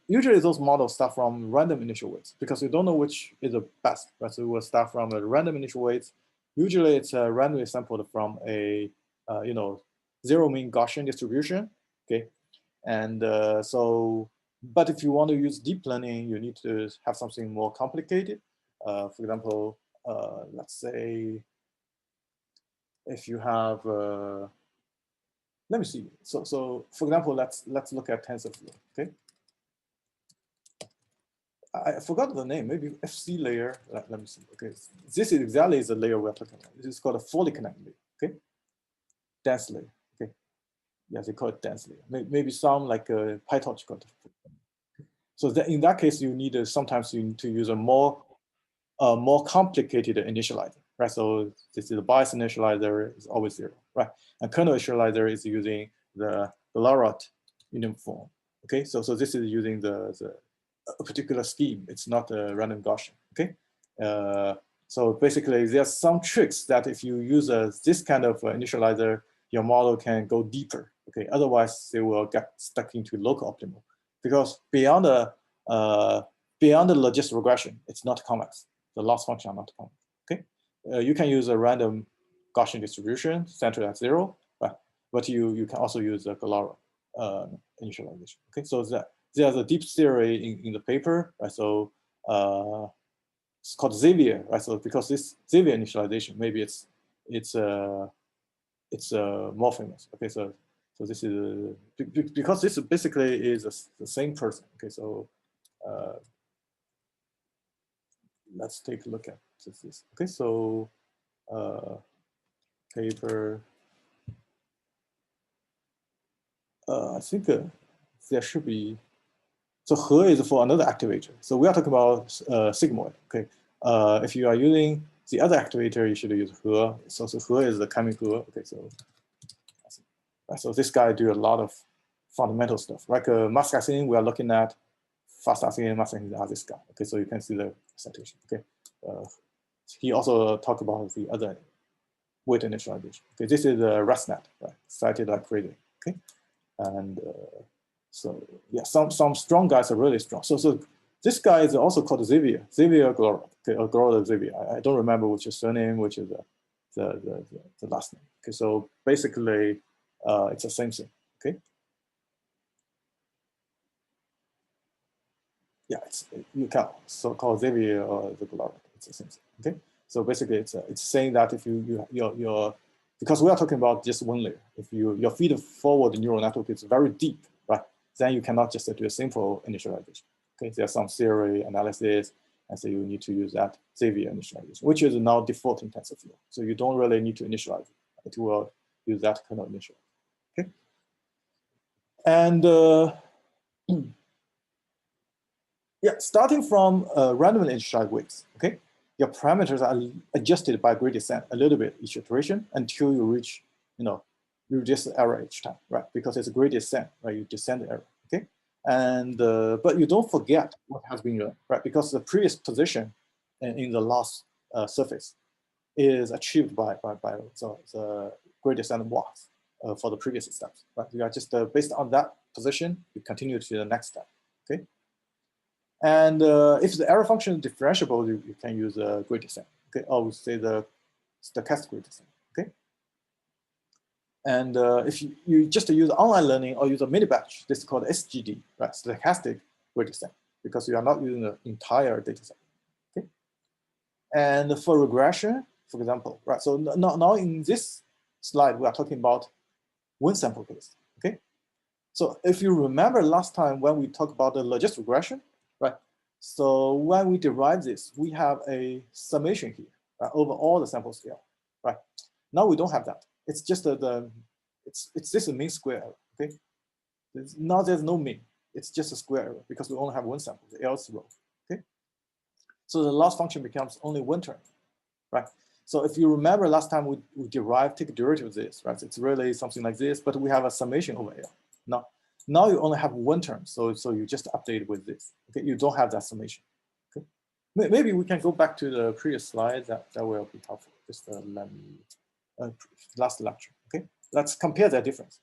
S1: usually those models start from random initial weights because we don't know which is the best, right? So we will start from the random initial weights. Usually it's randomly sampled from a, you know, zero mean Gaussian distribution, okay? And but if you want to use deep learning, you need to have something more complicated. For example, let's say if you have, let me see. So for example, let's look at TensorFlow. Okay, I forgot the name. Maybe FC layer. Let me see. Okay, this is exactly the layer we're talking about. This is called a fully connected layer. Okay, dense layer. Okay, yeah, they call it dense layer. Maybe some like PyTorch called. So that in that case, you need sometimes you need to use a more complicated initializer, right? So this is the bias initializer is always 0, right? And kernel initializer is using the Laurent uniform. Okay, so this is using a particular scheme. It's not a random Gaussian. Okay, so basically there's some tricks that if you use this kind of initializer, your model can go deeper. Okay, otherwise they will get stuck into local optimal because beyond the logistic regression, it's not convex. The loss function are not convex. Okay, you can use a random Gaussian distribution centered at 0, right? But you can also use a Laurent initialization. Okay, so there's a deep theory in the paper, right? So it's called Xavier, right? So because this Xavier initialization, maybe it's more famous. Okay, so this is because this basically is the same person. Okay, so let's take a look at this. Okay, so paper. I think there should be. So He is for another activator. So we are talking about sigmoid. Okay, if you are using the other activator, you should use He. So He is the coming He. Okay, so this guy do a lot of fundamental stuff. Like mask assaying, we are looking at fast assaying, mask assaying are this guy. Okay, so you can see the citation. Okay, he also talked about the other weight initialization. Okay, this is the ResNet, right? Cited like crazy. Okay, and so yeah, some strong guys are really strong. So this guy is also called Xavier Glora, okay, or Glora Xavier. I don't remember which is surname, which is the last name. Okay, so basically it's the same thing. Okay. Yeah, you can so call Xavier or the Glora. It's the same thing. Okay. So basically, it's saying that if you're because we are talking about just one layer. If your feed forward neural network is very deep, right? Then you cannot just do a simple initialization. Okay, there's some theory analysis, and so you need to use that Xavier initialization, which is now default in TensorFlow. So you don't really need to initialize it. It will use that kind of initial. Okay, and yeah, starting from randomly initialized weights. Okay. Your parameters are adjusted by gradient descent a little bit each iteration until you reach, you reduce the error each time, right? Because it's a gradient descent, right? You descend the error, okay? And but you don't forget what has been learned, right? Because the previous position in the loss surface is achieved by the gradient descent walks for the previous steps, right? You are just based on that position, you continue to the next step, okay? And if the error function is differentiable, you can use a gradient descent, okay? Or we say the stochastic gradient descent, okay? And if you just use online learning or use a mini batch, this is called SGD, right? Stochastic gradient descent, because you are not using the entire data set, okay? And for regression, for example, right? So now in this slide, we are talking about one sample case, okay? So if you remember last time when we talked about the logistic regression, right? So when we derive this, we have a summation here over all the sample scale. right? Now we don't have that. It's just it's just a mean square error, okay? Now there's no mean. It's just a square error because we only have one sample, the else row, okay? So the loss function becomes only one term, right? So if you remember last time we take a derivative of this, right? It's really something like this, but we have a summation over L. Now you only have one term, so you just update with this, okay? You don't have that summation, okay? Maybe we can go back to the previous slide, that will be helpful. Just let me, last lecture, okay? Let's compare their difference.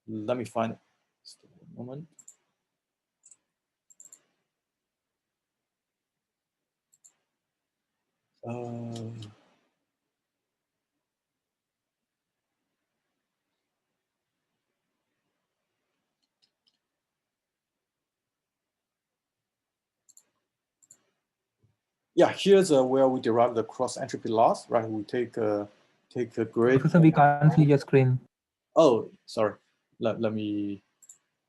S1: Let me find it, just a moment. Yeah, here's where we derive the cross entropy loss, right? We take a grid.
S8: Professor, we can't see your screen.
S1: Oh, sorry. Let me.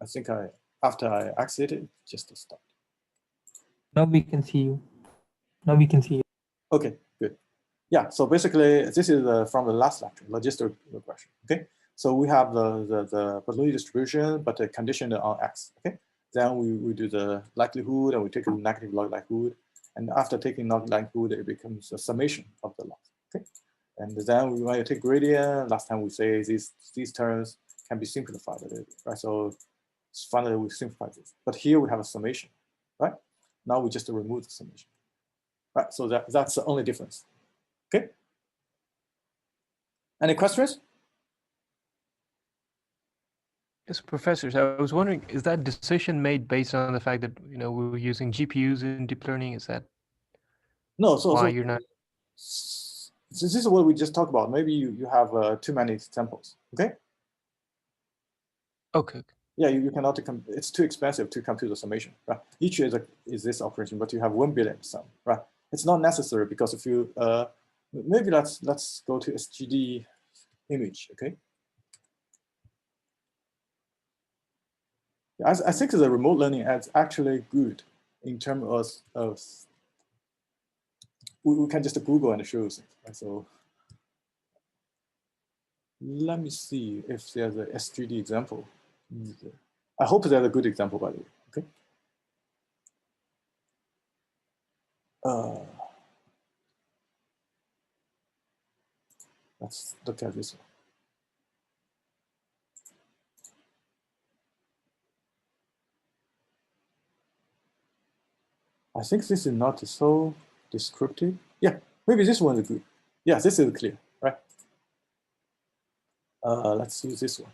S1: I think after I exited, just to stop.
S8: Now we can see you. Now we can see you.
S1: Okay, good. Yeah. So basically, this is from the last lecture, logistic regression. Okay. So we have the Bernoulli distribution, but conditioned on X. Okay. Then we do the likelihood, and we take a negative log likelihood. And after taking log likelihood, it becomes a summation of the loss. Okay. And then when you take gradient, last time we say these terms can be simplified a little bit, right? So finally we simplify this. But here we have a summation, right? Now we just remove the summation, right? So that's the only difference. Okay. Any questions?
S5: Yes, professors. I was wondering, is that decision made based on the fact that we're using GPUs in deep learning? Is that
S1: No?
S5: why you're not?
S1: This is what we just talked about. Maybe you have too many samples. Okay.
S5: Okay.
S1: Yeah, you cannot. It's too expensive to compute the summation, right? Each is this operation, but you have 1 billion sum, right? It's not necessary because if you maybe let's go to SGD image, okay? I think the remote learning is actually good in terms of we can just Google and show things, right? So let me see if there's a SGD example. I hope there's a good example, by the way, okay? Let's look at this one. I think this is not so descriptive. Yeah, maybe this one is good. Yeah, this is clear, right? Let's use this one.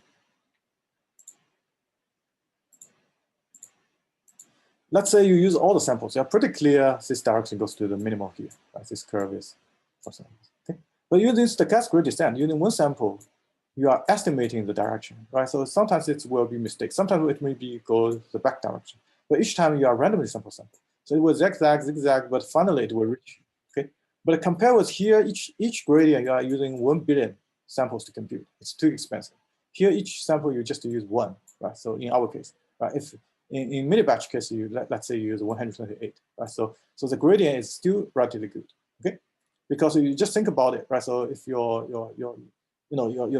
S1: Let's say you use all the samples. Yeah, pretty clear this direction goes to the minimal here. Right? This curve is something like this. Okay? But using stochastic gradient descent, using one sample, you are estimating the direction, right? So sometimes it will be mistake. Sometimes it may be go the back direction. But each time you are randomly sample. So it will zigzag, zigzag, but finally it will reach. Okay. But compare with here, each gradient you are using 1 billion samples to compute. It's too expensive. Here, each sample you just use one, right? So in our case, right? If in mini batch case, let's say you use 128, right? So the gradient is still relatively good, okay? Because you just think about it, right? So if your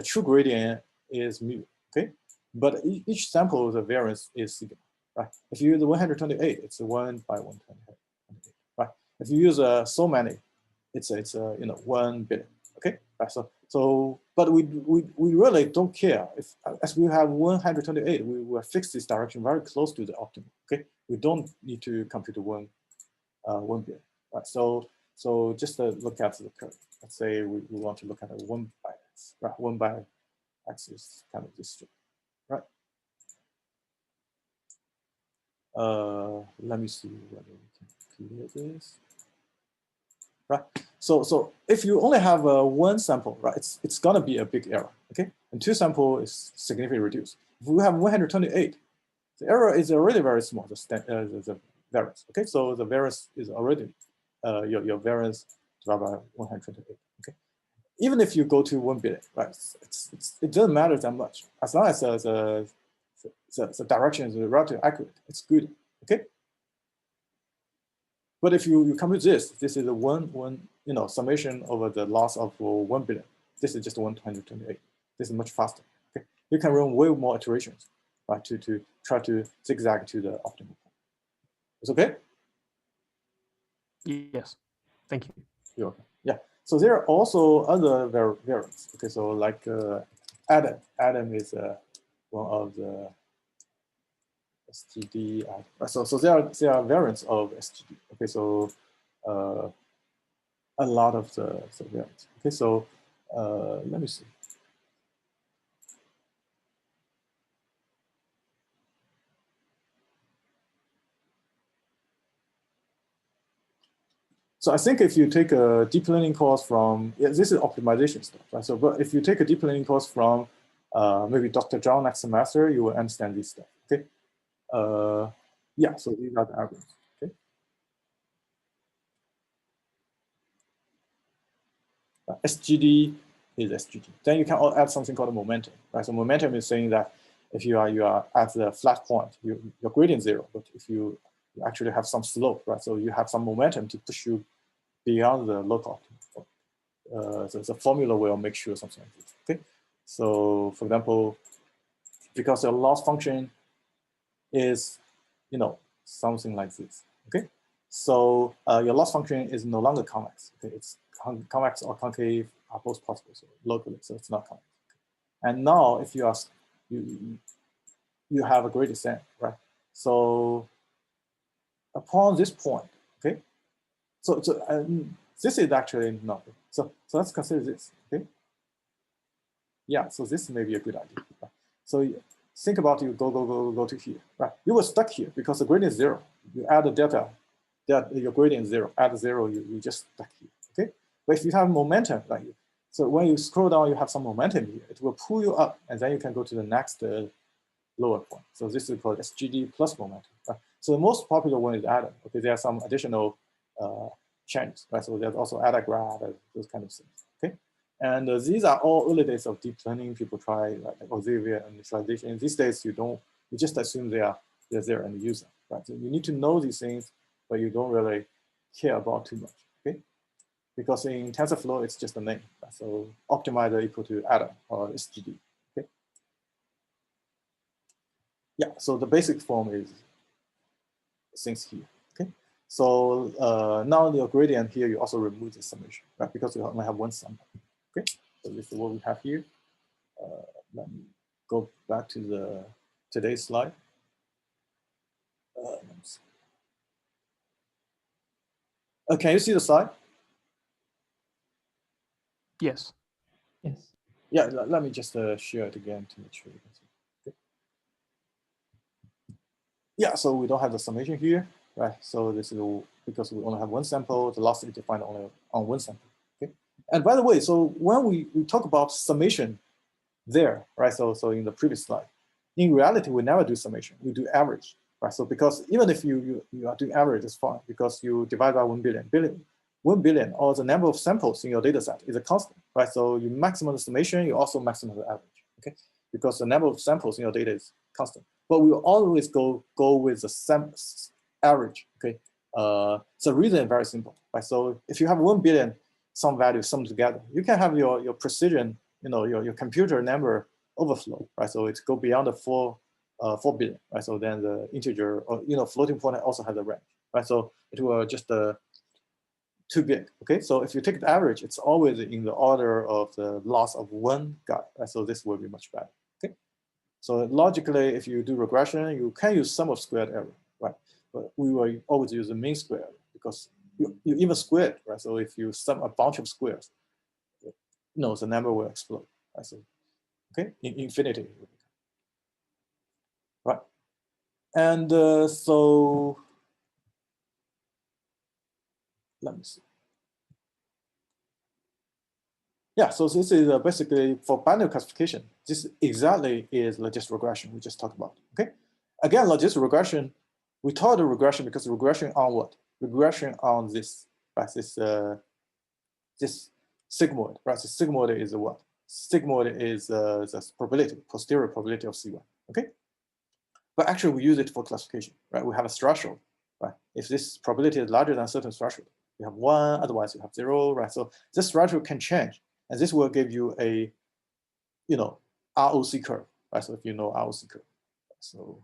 S1: true gradient is mu, okay? But each sample, the variance is sigma, right? If you use 128, it's a 1 by 128, right? If you use so many, it's 1 billion, okay? Right? So but we really don't care if as we have 128, we will fix this direction very close to the optimum, okay? We don't need to compute 1 billion, right? So just look at the curve. Let's say we want to look at a 1 by x, right? 1 by x is kind of this straight, right? Let me see whether we can clear this. Right. So if you only have one sample, right, it's gonna be a big error, okay? And 2 sample is significantly reduced. If we have 128, the error is already very small. The variance, okay? So the variance is already your variance divided by 128, okay? Even if you go to 1 billion, right? It doesn't matter that much as long as the direction is relatively accurate. It's good, okay? But if you compute this is a 1 summation over the loss of 1 billion. This is just 128. This is much faster. Okay, you can run way more iterations, right, to try to zigzag to the optimal point. It's okay?
S5: Yes. Thank you.
S1: You're welcome. Yeah. So there are also other variants. Okay, so like Adam. Adam is one of the SGD. So there are variants of SGD. Okay, so a lot of the variants. Okay, so let me see. So I think if you take a deep learning course from, this is optimization stuff, right? So, but if you take a deep learning course from maybe Dr. John next semester, you will understand this stuff, okay? Yeah, so these are the algorithms, okay? SGD is SGD. Then you can add something called a momentum, right? So momentum is saying that if you are at the flat point, your gradient 0, but if you actually have some slope, right? So you have some momentum to push you beyond the local optimum. So the formula will make sure something like this, okay? So for example, because your loss function is, something like this, okay? So your loss function is no longer convex, okay? It's convex or concave are both possible, so locally, so it's not convex. And now if you are, you have a gradient descent, right? So upon this point, okay? So this is actually nothing. So let's consider this, okay? Yeah, so this may be a good idea. Right? So think about you go to here, right? You were stuck here because the gradient is 0. You add the delta, your gradient is 0. Add 0, you just stuck here, okay? But if you have momentum, like so when you scroll down, you have some momentum here. It will pull you up, and then you can go to the next lower point. So this is called SGD plus momentum. Right? So the most popular one is Adam. Okay, there are some additional chains, right? So there's also AdaGrad, those kind of things. Okay, and these are all early days of deep learning. People try like Olivia and initialization. These days, you just assume they're there and use them, right? So you need to know these things, but you don't really care about too much. Okay, because in TensorFlow it's just a name. Right? So optimizer equal to Adam or SGD. Okay. Yeah. So the basic form is things here. Okay. So now your gradient here, you also remove the summation, right? Because you only have one sample. Okay. So this is what we have here. Let me go back to today's slide. Can you see the slide?
S5: Yes.
S3: Yes.
S1: Yeah, let me just share it again to make sure you can see. Okay. Yeah, so we don't have the summation here, right? So this is because we only have one sample, the loss is defined only on one sample. Okay. And by the way, so when we talk about summation there, right? So in the previous slide, in reality, we never do summation, we do average, right? So because even if you are doing average, it's fine because you divide by 1 billion. 1 billion or the number of samples in your data set is a constant, right? So you maximum the summation, you also maximum the average, okay? Because the number of samples in your data is constant. But we will always go with the average, okay? So the reason is very simple, right? So if you have 1 billion some values summed together, you can have your precision, your computer number overflow, right? So it go beyond the 4 billion, right? So then the integer or floating point also has a range, right? So it will just too big, okay? So if you take the average, it's always in the order of the loss of one guy, right? So this will be much better, okay? So logically, if you do regression, you can use sum of squared error, right? But we will always use the mean square error because you even square it, right? So if you sum a bunch of squares, the number will explode, right? So, okay, in infinity, right? And so let me see. Yeah, so this is basically for binary classification. This exactly is logistic regression we just talked about, okay? Again, logistic regression, we call it regression because regression on what? Regression on this, right? This sigmoid, right? So sigmoid is what? Sigmoid is the probability, posterior probability of C1, okay? But actually we use it for classification, right? We have a threshold, right? If this probability is larger than a certain threshold, You have 1, otherwise you have 0, right? So this threshold can change, and this will give you a, ROC curve, right? So if you know ROC curve, so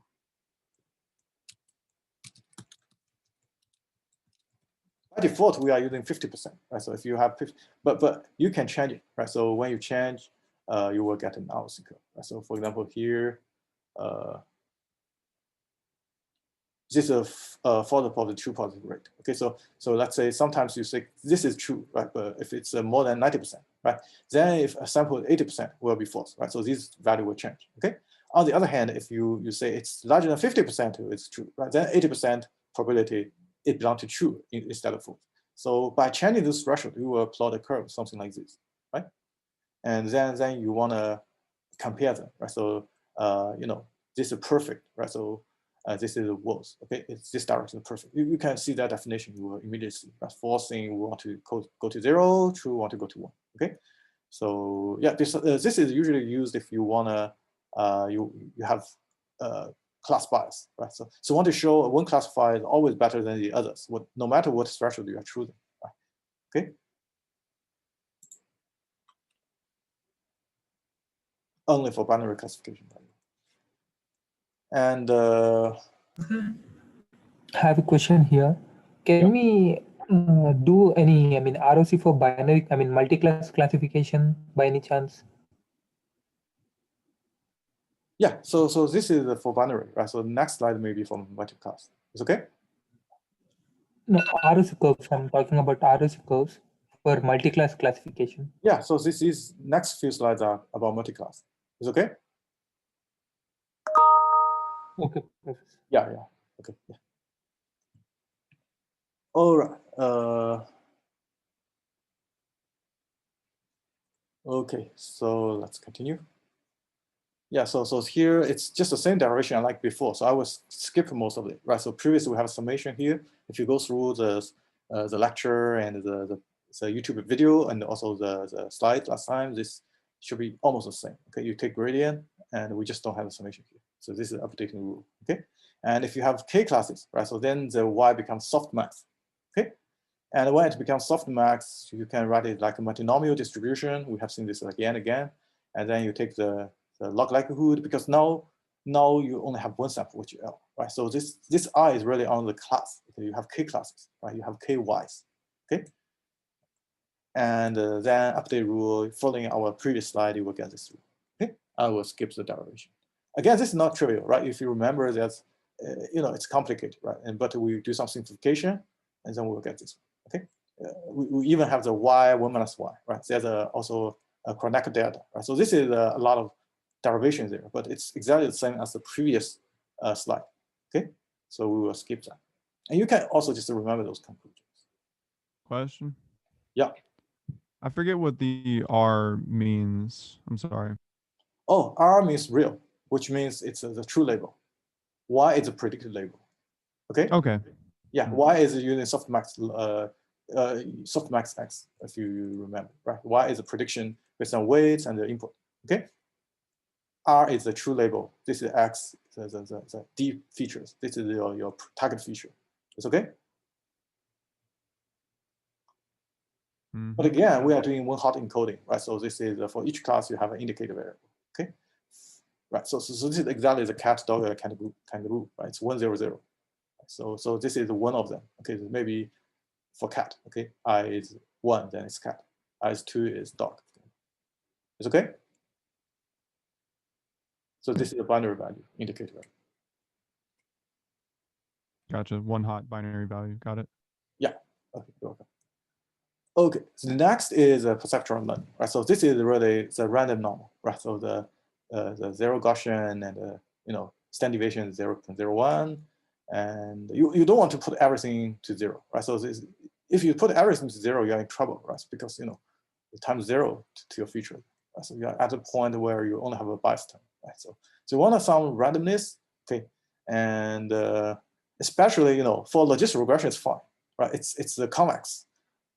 S1: by default we are using 50%, right? So if you have 50, but you can change it, right? So when you change, you will get an ROC curve, right? So for example here, this is for the true positive rate. Okay, so let's say sometimes you say this is true, right? But if it's more than 90%, right? Then if a sample 80% will be false, right? So this value will change. Okay. On the other hand, if you say it's larger than 50%, it's true, right? Then 80% probability it belongs to true instead of false. So by changing this threshold, you will plot a curve, something like this, right? And then you want to compare them, right? So this is perfect, right? So this is worse. Okay, it's this direction perfect. You can see that definition. You will immediately see. Right? False thing we want to go to 0. True want to go to 1. Okay, so yeah, this is usually used if you wanna you have class bias, right? So want to show one classifier is always better than the others, no matter what threshold you are choosing. Right? Okay. Only for binary classification value. And
S8: I have a question here. Can we do any, ROC for binary, multi-class classification by any chance?
S1: Yeah, so this is for binary, right? So the next slide may be from multi-class. It's okay?
S8: No, ROC curves. I'm talking about ROC curves for multi-class classification.
S1: Yeah, so these next few slides are about multi-class. It's okay?
S8: Okay.
S1: Yeah. Okay. Yeah. All right. Okay, so let's continue. Yeah, so here it's just the same derivation like before. So I will skip most of it, right? So previously we have a summation here. If you go through the lecture and the YouTube video and also the slide last time, this should be almost the same. Okay, you take gradient and we just don't have a summation here. So this is updating rule. Okay, and if you have k classes, right? So then the y becomes softmax. Okay. And when it becomes softmax, you can write it like a multinomial distribution. We have seen this again and again. And then you take the log likelihood, because now you only have one sample, which is L, right? So this I is really on the class. Okay? You have k classes, right? You have k y's, okay? And then update rule, following our previous slide, you will get this rule, okay? I will skip the derivation. Again, this is not trivial, right? If you remember that, it's complicated, right? But we do some simplification, and then we will get this one. Okay, we even have the y 1 minus y, right? There's also a Kronecker delta, right? So this is a lot of derivations there, but it's exactly the same as the previous slide. Okay, so we will skip that, and you can also just remember those conclusions.
S2: Question?
S1: Yeah.
S2: I forget what the R means. I'm sorry.
S1: Oh, R means real, which means it's the true label. Y is a predicted label. Okay.
S2: Okay.
S1: Yeah, Y is using softmax softmax X, if you remember, right? Y is a prediction based on weights and the input. Okay. R is the true label. This is X, the D features. This is your target feature. It's okay. Mm-hmm. But again, we are doing one hot encoding, right? So this is for each class you have an indicator variable. Okay. Right. So this is exactly the cat, dog, kangaroo, right? It's 100. So this is one of them. Okay, so maybe for cat. Okay, I is 1, then it's cat. I is 2 is dog. It's okay. So this is a binary value indicator value.
S2: Gotcha. One hot binary value. Got it.
S1: Yeah. Okay. You're welcome. Okay. So the next is a perceptron learning, right? So this is really the random normal, right? So the zero Gaussian and standard deviation 0.01. And you don't want to put everything to 0, right? So if you put everything to 0, you're in trouble, right? Because the times 0 to your feature, right? So you're at a point where you only have a bias term, right? So you want some randomness, okay? And especially for logistic regression, it's fine, right? It's the convex,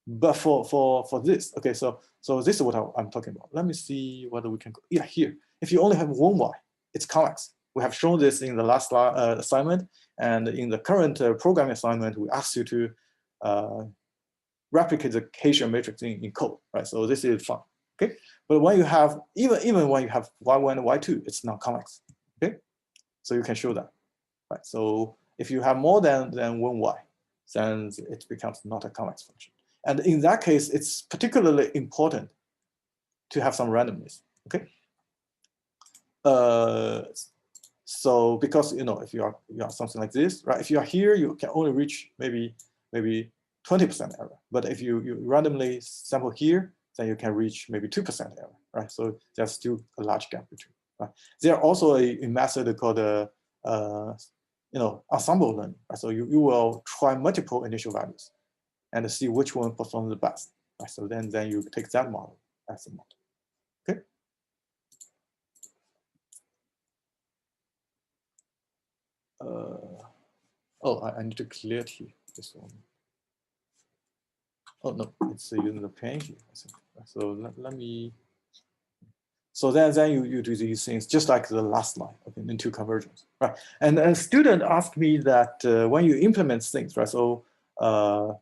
S1: but for this, okay? So this is what I'm talking about. Let me see whether we can go. Yeah, here. If you only have one y, it's convex. We have shown this in the last assignment, and in the current programming assignment, we asked you to replication matrix in code, right? So this is fun, okay? But when you have, even when you have y1 and y2, it's non-convex, okay? So you can show that, right? So if you have more than one y, then it becomes not a convex function. And in that case, it's particularly important to have some randomness, okay? So because, you know, if you are something like this, right? If you are here, you can only reach maybe 20% error. But if you randomly sample here, then you can reach maybe 2% error, right? So there's still a large gap between, right? There's also a method called ensemble learning, right? So you will try multiple initial values and see which one performs the best, right? So then you take that model as a model, okay? I need to clear here this one. Oh no, it's using the pen here, I think. So let me. So then you do these things just like the last line, okay, into convergence, right? And a student asked me that when you implement things, right? So so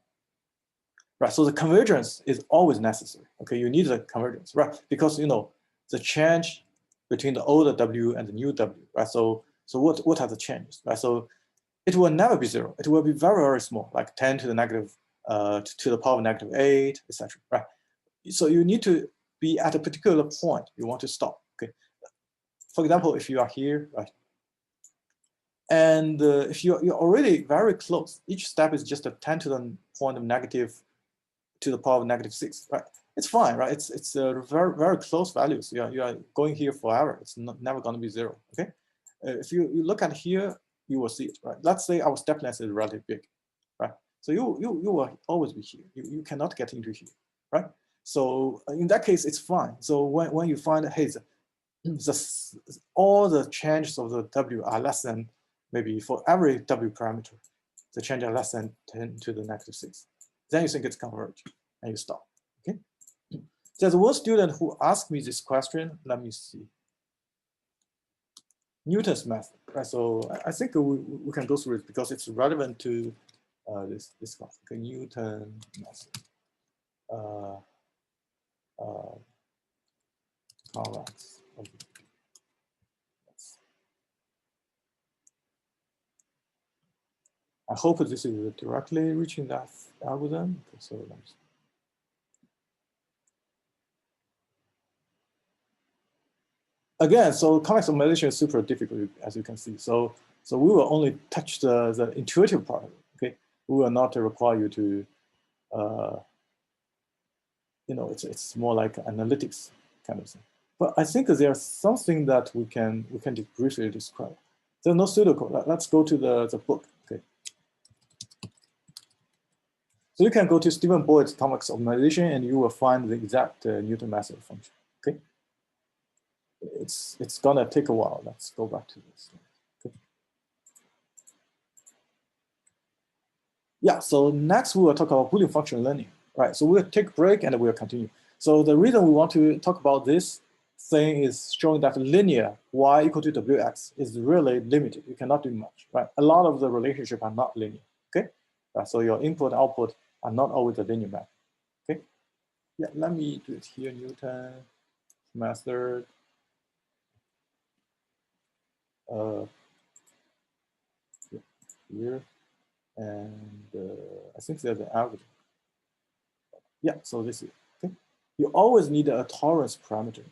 S1: the convergence is always necessary. Okay, you need the convergence, right? Because, you know, the change between the older W and the new W, right? So what are the changes, right? So it will never be 0. It will be very, very small, like 10 to the negative to the power of -8, etc. Right? So you need to be at a particular point. You want to stop. Okay. For example, if you are here, right, and if you're already very close, each step is just a 10 to the point of negative to the power of -6. Right? It's fine, right? It's very, very close values. You are going here forever. It's never going to be 0. Okay. If you look at here, you will see it, right? Let's say our step length is relatively big, right? So you will always be here. You cannot get into here, right? So in that case, it's fine. So when you find, hey, all the changes of the W are less than, maybe for every W parameter, the change are less than 10 to the -6. Then you think it's converged and you stop, okay? There's one student who asked me this question. Let me see. Newton's method, right? So I think we can go through it because it's relevant to this class. Okay, Newton method. Convex. I hope this is directly reaching that algorithm. Okay, so let me see. Again, so convex optimization is super difficult, as you can see. So we will only touch the intuitive part of it, okay? We will not require you to, you know, it's more like analytics kind of thing. But I think there's something that we can briefly describe. There's no pseudocode. Let's go to the book, okay? So you can go to Stephen Boyd's convex optimization and you will find the exact Newton method function, okay? It's gonna take a while. Let's go back to this. Okay. Yeah, so next we will talk about Boolean function learning, right? So we'll take a break and we'll continue. So the reason we want to talk about this thing is showing that linear y equal to wx is really limited. You cannot do much, right? A lot of the relationships are not linear, okay? So your input output are not always a linear map, okay? Yeah, let me do it here, Newton method. Here, and I think there's an algorithm. Yeah, so this is, okay. You always need a tolerance parameter,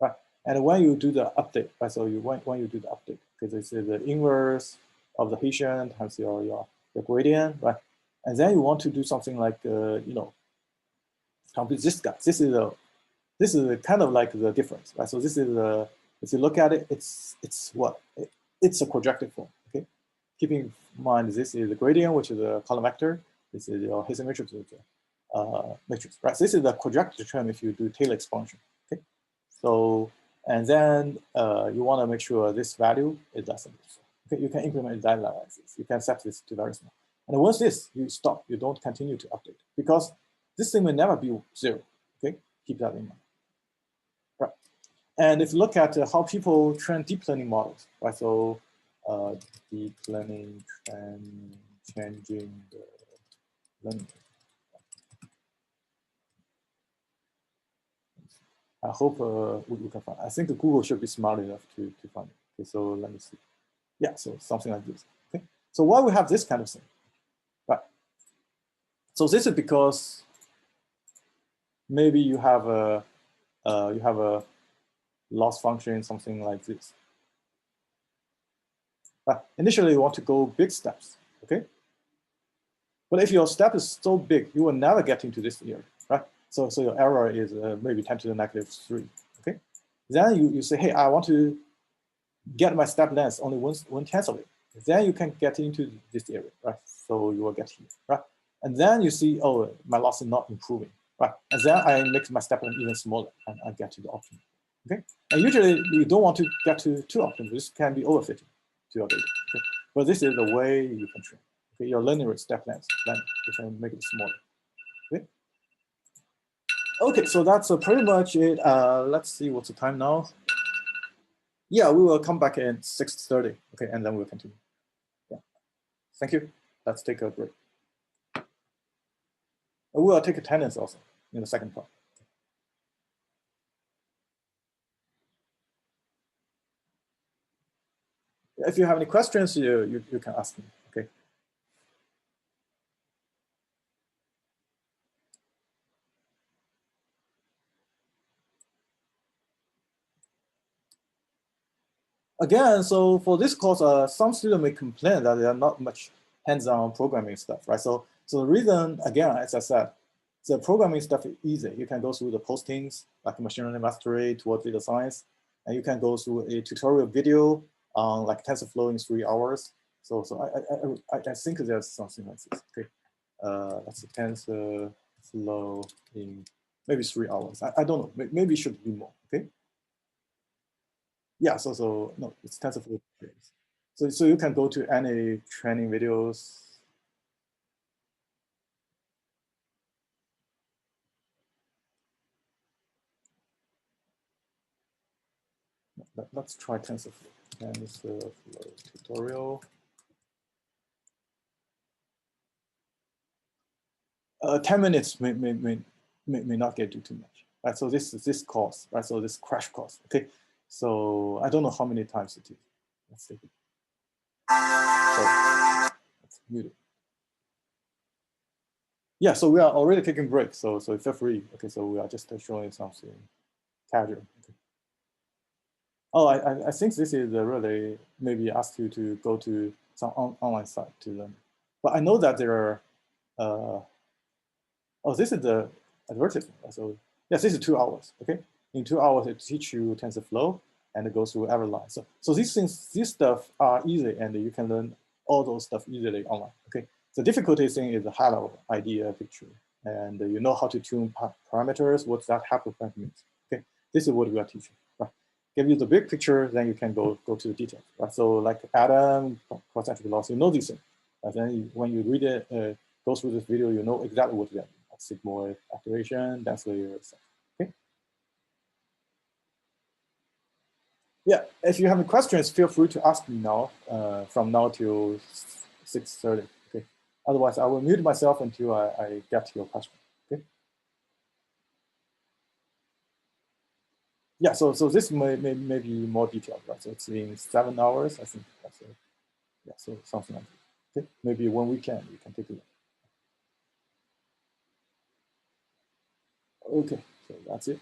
S1: right? And when you do the update, right? So when you do the update, because this is the inverse of the Hessian times your gradient, right? And then you want to do something like you know, compute this guy. This is kind of like the difference, right? So this is if you look at it, it's what? It's a quadratic form, okay? Keeping in mind this is the gradient, which is a column vector. This is your Hessian matrix, matrix, right? So this is the quadratic term if you do Taylor expansion, okay? So, and then you want to make sure this value is less than this. Okay, you can implement that analysis. You can set this to very small. And once this, you stop. You don't continue to update because this thing will never be 0. Okay, keep that in mind. Right. And if you look at how people train deep learning models, right? So deep learning and changing the learning. I hope we can find. I think Google should be smart enough to find it. Okay, so let me see. Yeah, so something like this. Okay, so why we have this kind of thing, right? So this is because maybe you have a loss function, something like this. But initially, you want to go big steps, okay? But if your step is so big, you will never get into this area, right? So your error is maybe 10 to the -3, okay? Then you say, hey, I want to get my step length only one tenth of it. Then you can get into this area, right? So you will get here, right? And then you see, oh, my loss is not improving, right? And then I make my step length even smaller, and I get to the optimal, okay? And usually you don't want to get to too optimal. This can be overfitting to your data, okay? But this is the way you can train. Okay, your learning rate step length, then you can make it smaller. Okay. Okay, so that's pretty much it. Let's see what's the time now. Yeah, we will come back at 6:30. Okay, and then we'll continue. Yeah. Thank you. Let's take a break. We will take attendance also in the second part. If you have any questions, you can ask me. Okay. Again, so for this course, some students may complain that there are not much hands-on programming stuff, right? So the reason, again, as I said, the programming stuff is easy. You can go through the postings, like machine learning mastery towards data science, and you can go through a tutorial video on like TensorFlow in 3 hours. So I think there's something like this. Okay, let's see, TensorFlow in maybe 3 hours. I don't know. Maybe it should be more. Okay. Yeah, so no, it's TensorFlow. So you can go to any training videos. Let's try TensorFlow. TensorFlow tutorial. 10 minutes may not get you too much. Right? So this course, right? So this crash course. Okay. So I don't know how many times it is. Let's see. So let's mute it. Yeah, so we are already taking breaks. So feel free. Okay, so we are just showing something casual. Okay. Oh, I think this is really maybe ask you to go to some online site to learn. But I know that there are, oh, this is the advertisement. So yes, this is 2 hours, okay? In 2 hours, it teach you TensorFlow and it goes through every line. So these things, this stuff are easy and you can learn all those stuff easily online, okay? The difficulty thing is the high level idea picture and you know how to tune parameters, what that hyperparameter means, okay? This is what we are teaching, right? Give you the big picture, then you can go to the details, right? So like Adam, concentric loss, you know these things. And then when you read it, go through this video, you know exactly what they are. Sigmoid activation, density, stuff. Okay. Yeah, if you have any questions, feel free to ask me now, from now till 6:30. Okay. Otherwise, I will mute myself until I get to your question. Okay. Yeah. So this may be more detailed, right? So it's in 7 hours, I think. That's it. Yeah. So something like that. Okay. Maybe one weekend you can take a look. Okay. So that's it.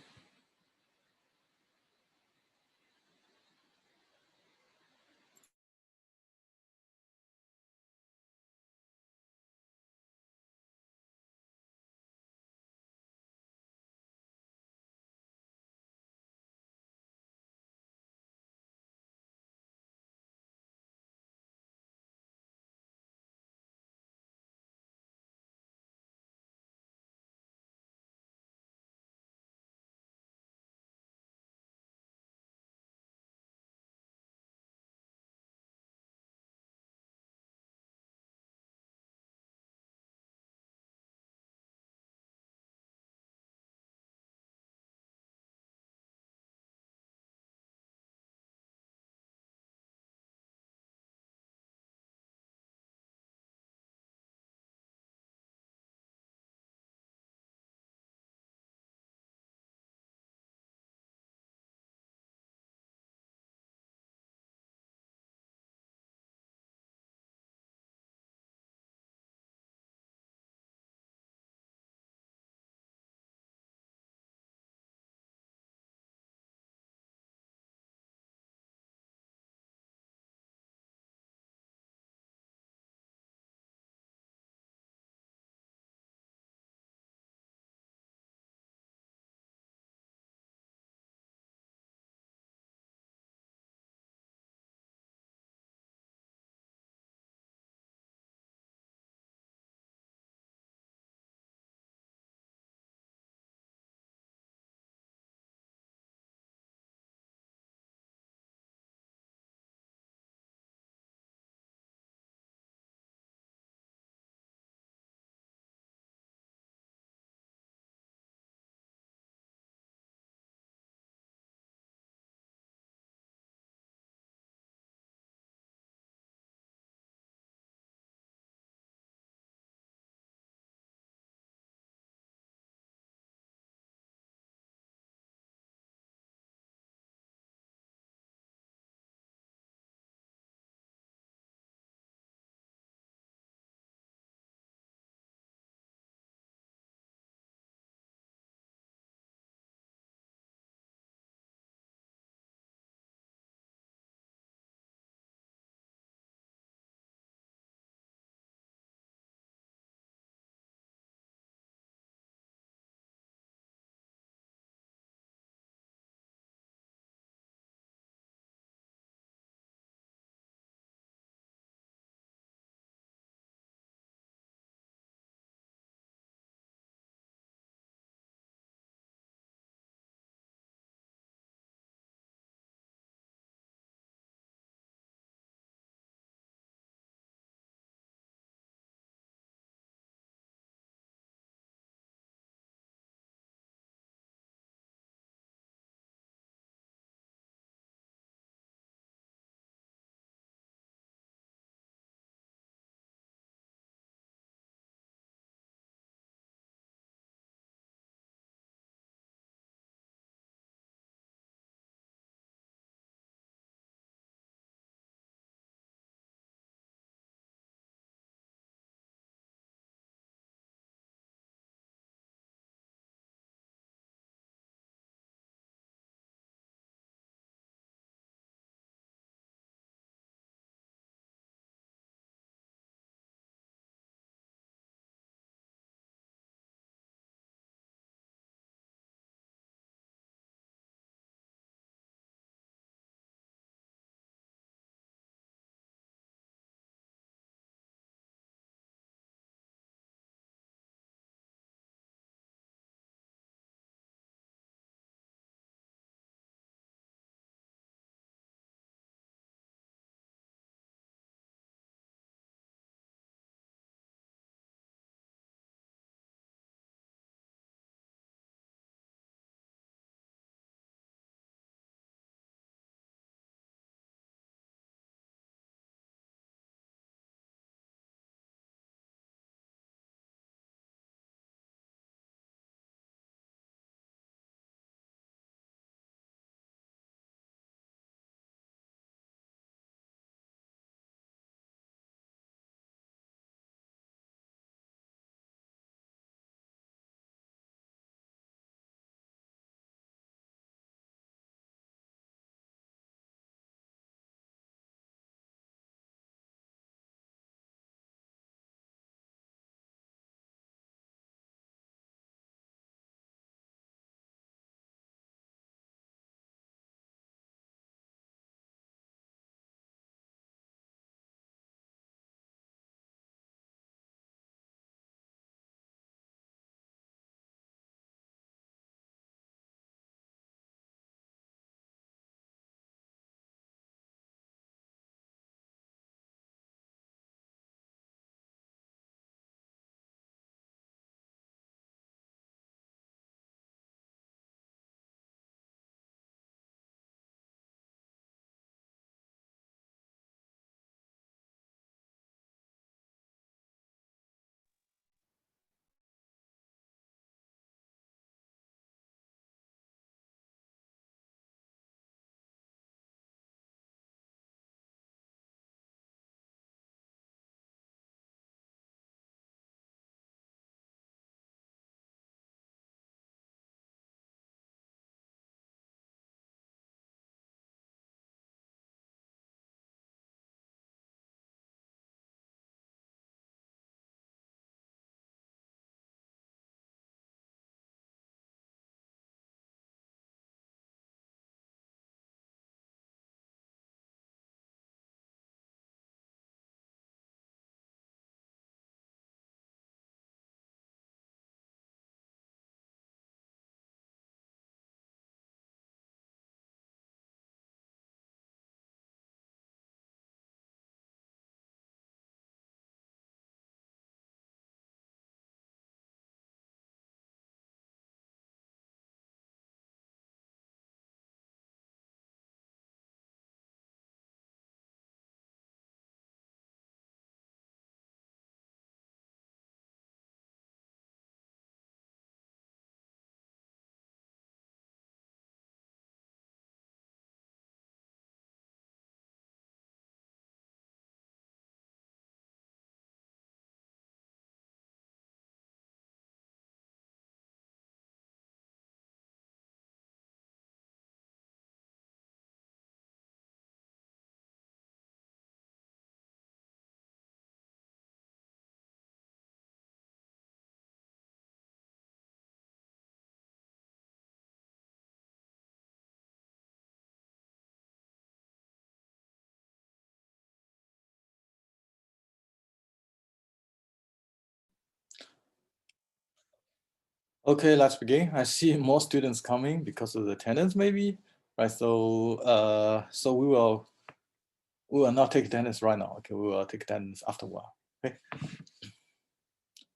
S1: Okay, let's begin. I see more students coming because of the attendance, maybe, right? So, so we will not take attendance right now. Okay, we will take attendance after a while. Okay.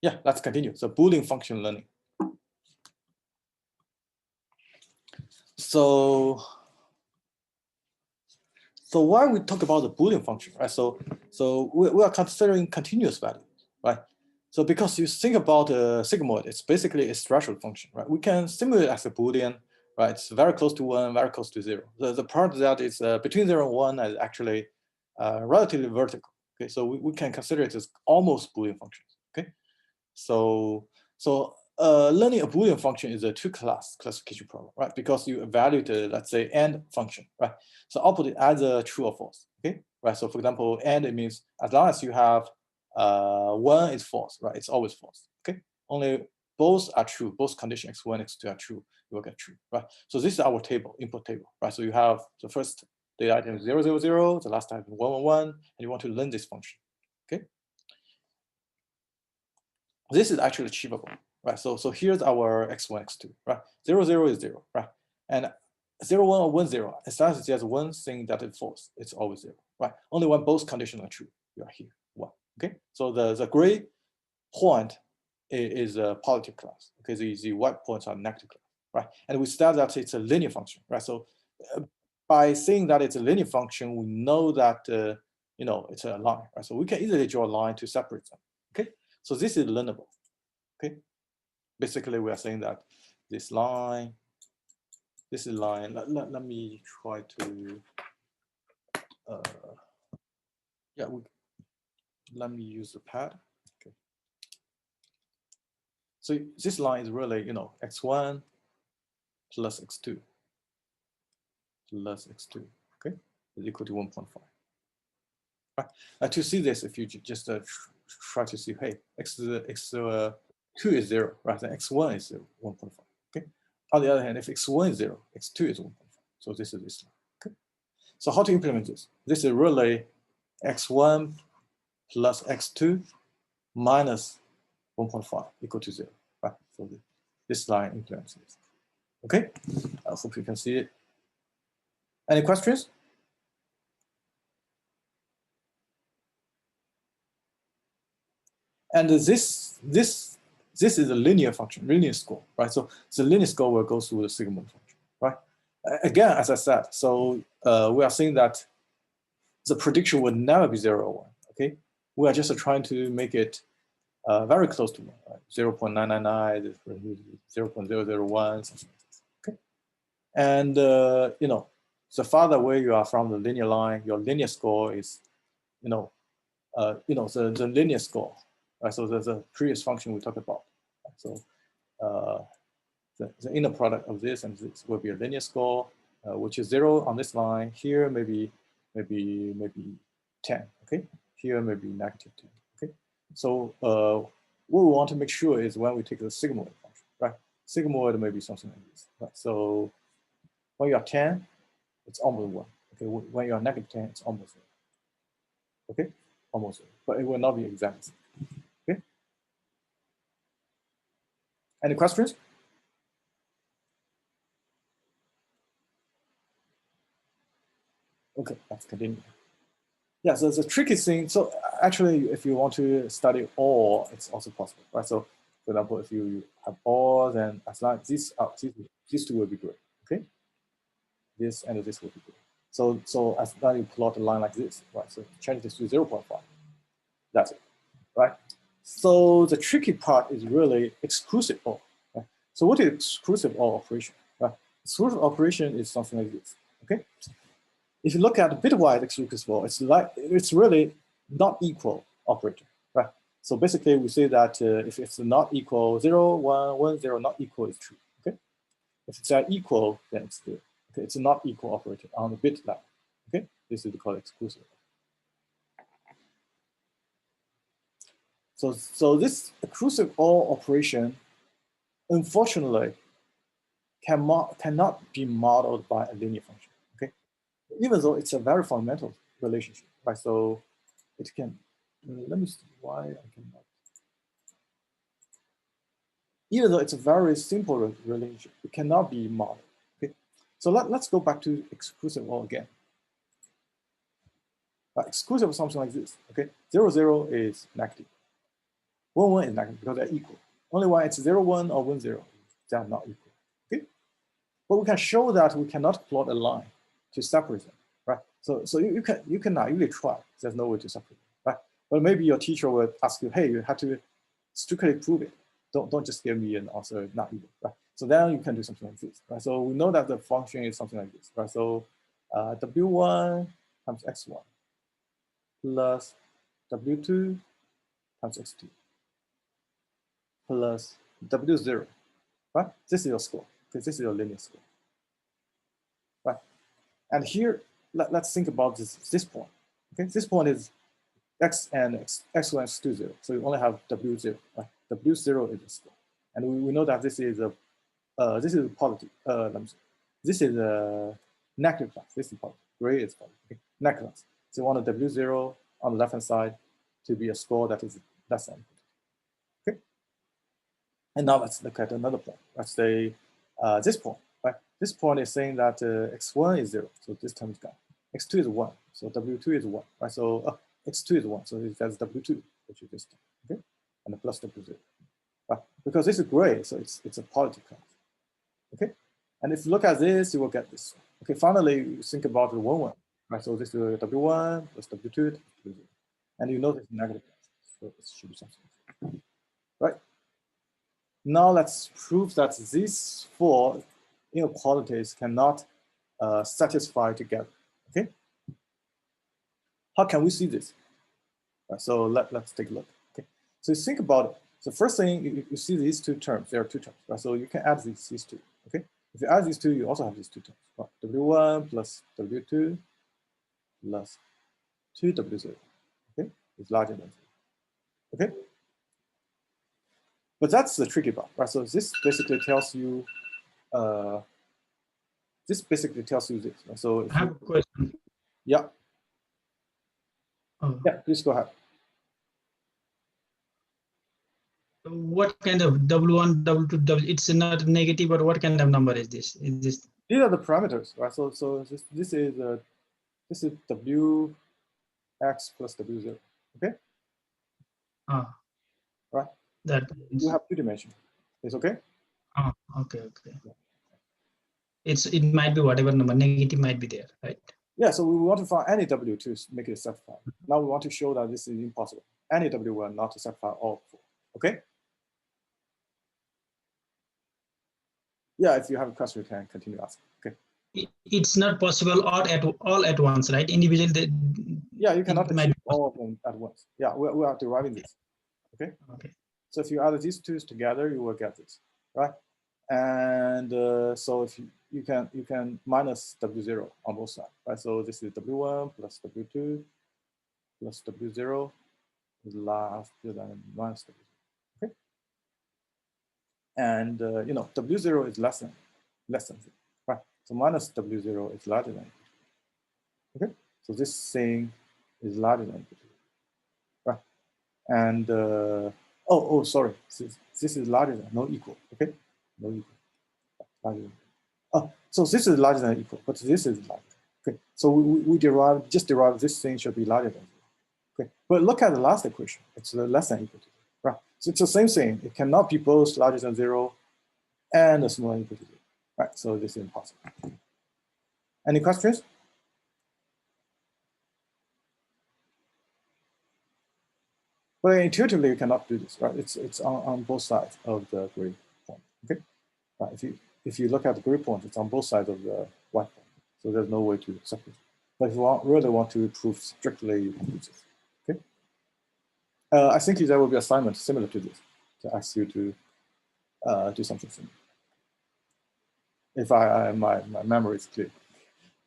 S1: Yeah, let's continue. So, Boolean function learning. So why we talk about the Boolean function, right? So we are considering continuous value, right? So because you think about sigmoid, it's basically a threshold function, right? We can simulate as a Boolean, right? It's very close to 1, very close to 0. The part that is between 0 and 1 is actually relatively vertical. Okay, so we can consider it as almost Boolean functions. Okay, so learning a Boolean function is a two-class classification problem, right? Because you evaluate, let's say, AND function, right? So output it either true or false, okay? Right, so for example, AND, it means as long as you have 1 is false, right? It's always false, okay? Only both are true, both condition x1, x2 are true, you will get true, right? So this is our table, input table, right? So you have the first data item is 0, 0, 0, the last item 1, 1, 1, and you want to learn this function, okay? This is actually achievable, right? So here's our x1, x2, right? 0, 0 is 0, right? And 0, 1 or 1, 0, as long as there's one thing that is false, it's always 0, right? Only when both conditions are true, you are here, 1, okay? So the gray point is a positive class, okay? The white points are negative class, right? And we start that it's a linear function, right? So by saying that it's a linear function, we know that, you know, it's a line, right? So we can easily draw a line to separate them, okay? So this is learnable, okay? Basically, we are saying that this line, this is line. Let me try to, yeah, let me use the pad. Okay. So this line is really, you know, x1 plus x2 plus x2, okay, is equal to 1.5. Right. To see this, if you just try to see, hey, x2 is 0, right? Then x1 is 0, 1.5. Okay. On the other hand, if x1 is 0, x2 is 1.5. So this is this line. Okay. So how to implement this? This is really x1 plus x2 minus 1.5 equal to 0. Right. So this line implements this. Okay. I hope you can see it. Any questions? And this is a linear function, linear score, right? So the linear score will go through the Sigmoid function, right? Again, as I said, so we are saying that the prediction will never be 0 or 1, okay? We are just trying to make it very close to 1, right? 0.999, 0.001, something like this, okay? And, you know, the farther away you are from the linear line, your linear score is, the linear score. Right, so there's a previous function we talked about. So the inner product of this and this will be a linear score, which is 0 on this line. Here maybe 10. Okay, here maybe negative 10. Okay, so what we want to make sure is when we take the sigmoid function, right? Sigmoid may be something like this. Right? So when you are 10, it's almost 1. Okay, when you are negative 10, it's almost 0. Okay, almost 0, but it will not be exact. Okay. Any questions? Okay, let's continue. Yeah, so the tricky thing, so actually, if you want to study all, it's also possible, right? So, for example, if you have all, then as long as these two will be great, okay? This and this will be great. So as long as you plot a line like this, right? So change this to 0.5. That's it, right? So the tricky part is really exclusive OR. Right? So what is exclusive OR operation? Right? Exclusive operation is something like this. Okay. If you look at the bitwise exclusive OR, it's really not equal operator, right? So basically, we say that if it's not equal 0, 1, 1, 0, not equal is true. Okay. If it's equal, then it's good. Okay. It's a not equal operator on the bit level. Okay. This is called exclusive. So this exclusive OR operation, unfortunately, cannot be modeled by a linear function. Okay, even though it's a very fundamental relationship, right? So it can. Let me see why I cannot. even though it's a very simple relationship, it cannot be modeled. Okay, so let's go back to exclusive OR again. Exclusive of something like this. Okay, 0, 0 is negative. 1, 1 is negative because they're equal. Only when it's 0, 1 or 1, 0, they are not equal. Okay, but we can show that we cannot plot a line to separate them, right? So you can naively try. There's no way to separate them, right? But maybe your teacher will ask you, hey, you have to strictly prove it. Don't just give me an answer not equal, right? So then you can do something like this, right? So we know that the function is something like this, right? So w1 times x1 plus w2 times x2 plus w0, right? This is your score, because this is your linear score, right? And here, let's think about this point. Okay, this point is x and x1 is 2, 0. So you only have w0, right? W0 is the score, and we know that this is a positive. This is a negative class. This is positive. Gray is positive. Okay. Negative class. So you want a w0 on the left hand side to be a score that is less than. Okay. And now let's look at another point. Let's say this point. Right. This point is saying that x1 is 0, so this term is gone. X2 is 1, so w2 is 1. Right. So x2 is 1, so that's w2, which is this term. Okay. And the plus w0. Right. Because this is gray, so it's a positive class. Okay, and if you look at this, you will get this. Okay, finally, you think about the 1, 1. Right, so this is w1 plus w2, w0. And you know this negative class, so it should be something. Right. Now let's prove that these 4 inequalities cannot satisfy together. Okay. How can we see this? Right, so let's take a look. Okay. So think about it. So first thing, you see these 2 terms. There are 2 terms. Right? So you can add these 2. Okay. If you add these 2, you also have these 2 terms. Right? W1 plus W2 plus 2W0. Okay, is larger than 0. Okay. But that's the tricky part, right? So this basically tells you this. Right? So if
S7: I have a question.
S1: Yeah.
S7: Oh.
S1: Yeah, please go ahead.
S7: What kind of W1, W2, W? It's not negative, but what kind of number is this? Is this?
S1: These are the parameters, right? So this is W x plus W0. Okay.
S7: Ah.
S1: Right.
S7: That
S1: You have 2 dimensions. It's okay.
S7: Oh, okay. Yeah. It might be whatever number, negative might be there, right?
S1: Yeah, so we want to find any W to make it satisfy. Now we want to show that this is impossible. Any W will not satisfy all 4. Okay? Yeah, if you have a question, you can continue asking. Okay.
S7: It's not possible all at once, right? Individually.
S1: Yeah, you cannot achieve all of them at once. Yeah, we are deriving this. Okay.
S7: Okay.
S1: So if you add these 2's together, you will get this, right? And so if you can minus W0 on both sides, right? So this is W1 plus W2 plus W0 is larger than minus W0. Okay. And W0 is less than 0, right? So minus W0 is larger than 0. Okay. So this thing is larger than 0, right? And sorry, this is larger than, no equal. Okay, no equal. Larger than. Oh, so this is larger than equal, but this is larger. Okay, so we derive this thing should be larger than 0. Okay, but look at the last equation. It's less than equal to 0. Right. So it's the same thing. It cannot be both larger than 0 and smaller than equal to 0. Right. So this is impossible. Any questions? But intuitively, you cannot do this, right? It's on both sides of the gray point. Okay. Right. If you look at the gray point, it's on both sides of the white point. So there's no way to separate. But if you really want to prove strictly, you can use this. Okay. I think there will be assignment similar to this to ask you to do something similar. If my memory is clear,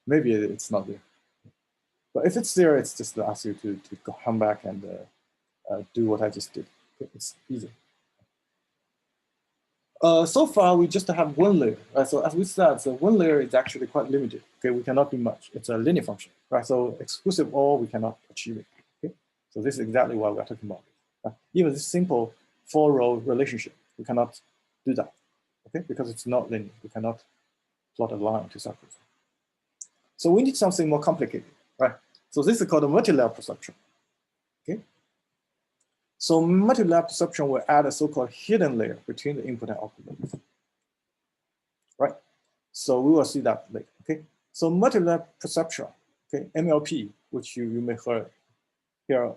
S1: maybe it's not there. But if it's there, it's just to ask you to come back and do what I just did. Okay. It's easy. So far, we just have 1 layer. Right? So as we said, so 1 layer is actually quite limited. Okay, we cannot do much. It's a linear function, right? So exclusive OR, we cannot achieve it. Okay, so this is exactly why we're talking about it. Even this simple 4-row relationship, we cannot do that, okay? Because it's not linear. We cannot plot a line to separate them. So we need something more complicated, right? So this is called a multi-layer perceptron, okay? So multi-layer perceptron will add a so-called hidden layer between the input and output layers, right? So we will see that later, okay? So multi-layer perceptron, okay, MLP, which you may hear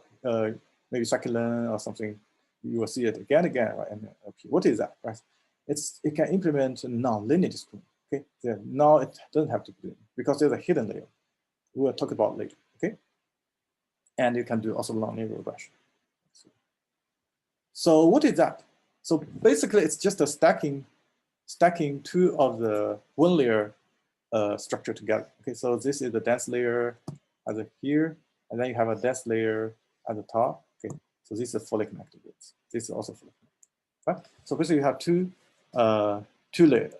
S1: maybe Scikit-learn or something, you will see it again, right? MLP. What is that, right? It can implement non-linear discipline, okay? Now it doesn't have to be linear because there's a hidden layer. We will talk about later, okay? And you can do also non-linear regression. So what is that? So basically, it's just a stacking two of the one layer structure together. Okay, so this is the dense layer as here, and then you have a dense layer at the top. Okay, so this is fully connected. This is also fully connected. Right? So basically, you have two layers.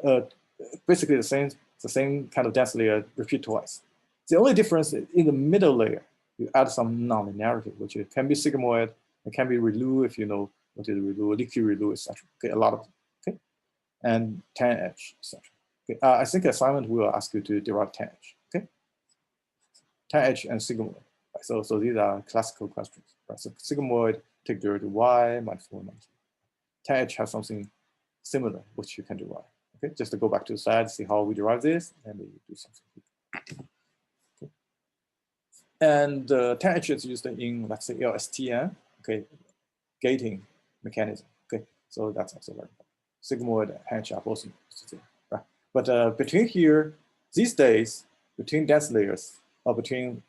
S1: Basically, the same kind of dense layer repeat twice. The only difference is in the middle layer, you add some nonlinearity, which can be sigmoid, it can be ReLU if you know what is ReLU, liquid ReLU, etc. Okay, a lot of them. Okay, and tan edge, etc. Okay, I think assignment will ask you to derive tan edge. Okay, tan edge and sigmoid. Right? So these are classical questions. Right? So sigmoid take derivative y minus 1 minus 1. Tan edge has something similar which you can derive. Okay, just to go back to the slide, see how we derive this, and we do something. Okay. And tan edge is used in, let's say, LSTM. Okay, gating mechanism. Okay, so that's also very important. Sigmoid and tan edge are both used, right? But between here, these days, between dense layers or between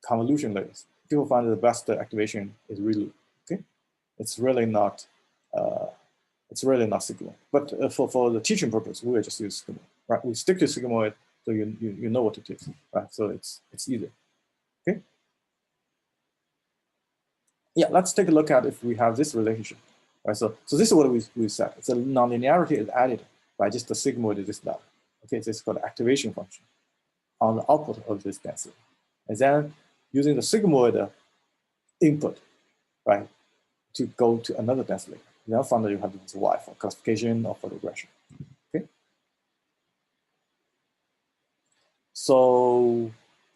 S1: convolution layers, people find the best activation is ReLU. Okay, it's really not sigmoid. But for the teaching purpose, we will just use sigmoid. Right? We stick to sigmoid, so you know what it is. Right? So it's easier. Okay. Yeah, let's take a look at if we have this relationship. Right, so this is what we said. It's a nonlinearity is added by just the sigmoid of this level. Okay, this is called activation function on the output of this density. And then using the sigmoid input, right, to go to another density. Then finally you have this y for classification or for regression. Okay. So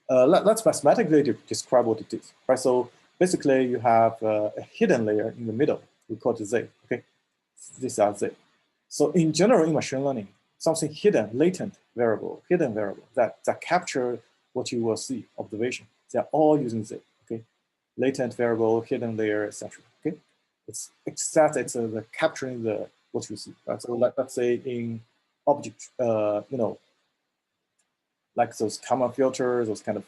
S1: let's mathematically describe what it is. Right. So basically, you have a hidden layer in the middle. We call it Z. Okay, these are Z. So in general, in machine learning, something hidden, latent variable, hidden variable that capture what you will see, observation. They are all using Z. Okay, latent variable, hidden layer, etc. Okay, it's the capturing what you see. Right? So let's say in object, like those common filters, those kind of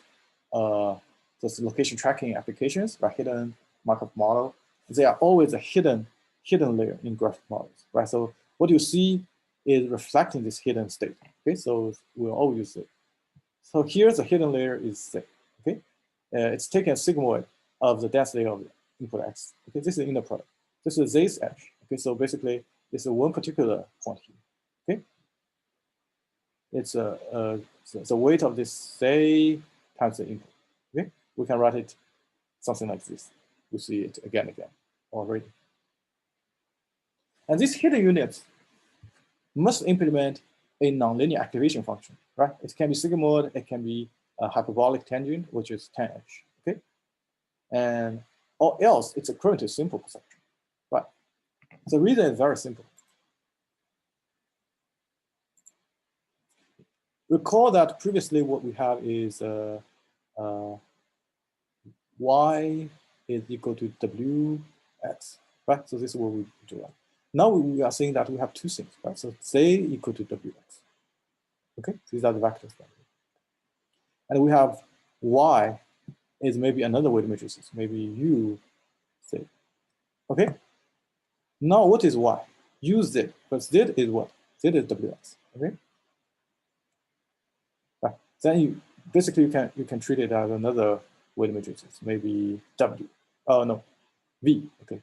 S1: those location tracking applications, right? Hidden Markov model, they are always a hidden layer in graphic models, right? So what you see is reflecting this hidden state. Okay, so we'll always use it. So here's the hidden layer is Z. Okay, it's taking a sigmoid of the density of the input X. Okay, this is the inner product. This is Z's edge. Okay, so basically this is one particular point here. Okay, it's the weight of this Z times the input. Okay, we can write it something like this. We see it again already. And these hidden units must implement a nonlinear activation function, right? It can be sigmoid, it can be a hyperbolic tangent, which is tan edge, okay? And or else it's equivalent to simple perceptron, right? The reason is very simple. Recall that previously what we have is y is equal to wx, right? So this is what we do. Now we are saying that we have two things, right? So z equal to wx. Okay, these are the vectors. And we have y is maybe another weight matrices, maybe u, z. Okay, now what is y? U z, but z is what? Z is wx. Okay, right. Then basically you can treat it as another weight matrices, maybe w. Oh no, v. Okay,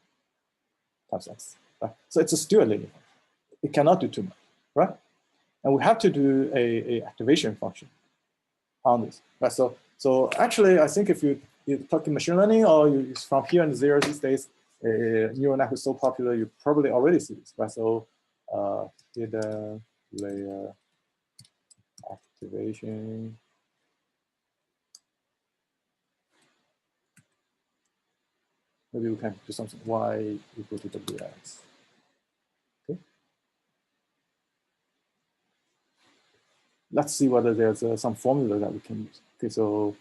S1: times x. Right. So it's still a linear function. It cannot do too much, right? And we have to do a activation function on this, right? So actually, I think if you talk to machine learning or you from here and there these days, neural net is so popular, you probably already see this, right? So hidden layer activation. Maybe we can do something y equal to ws. Okay. Let's see whether there's some formula that we can use. Okay, so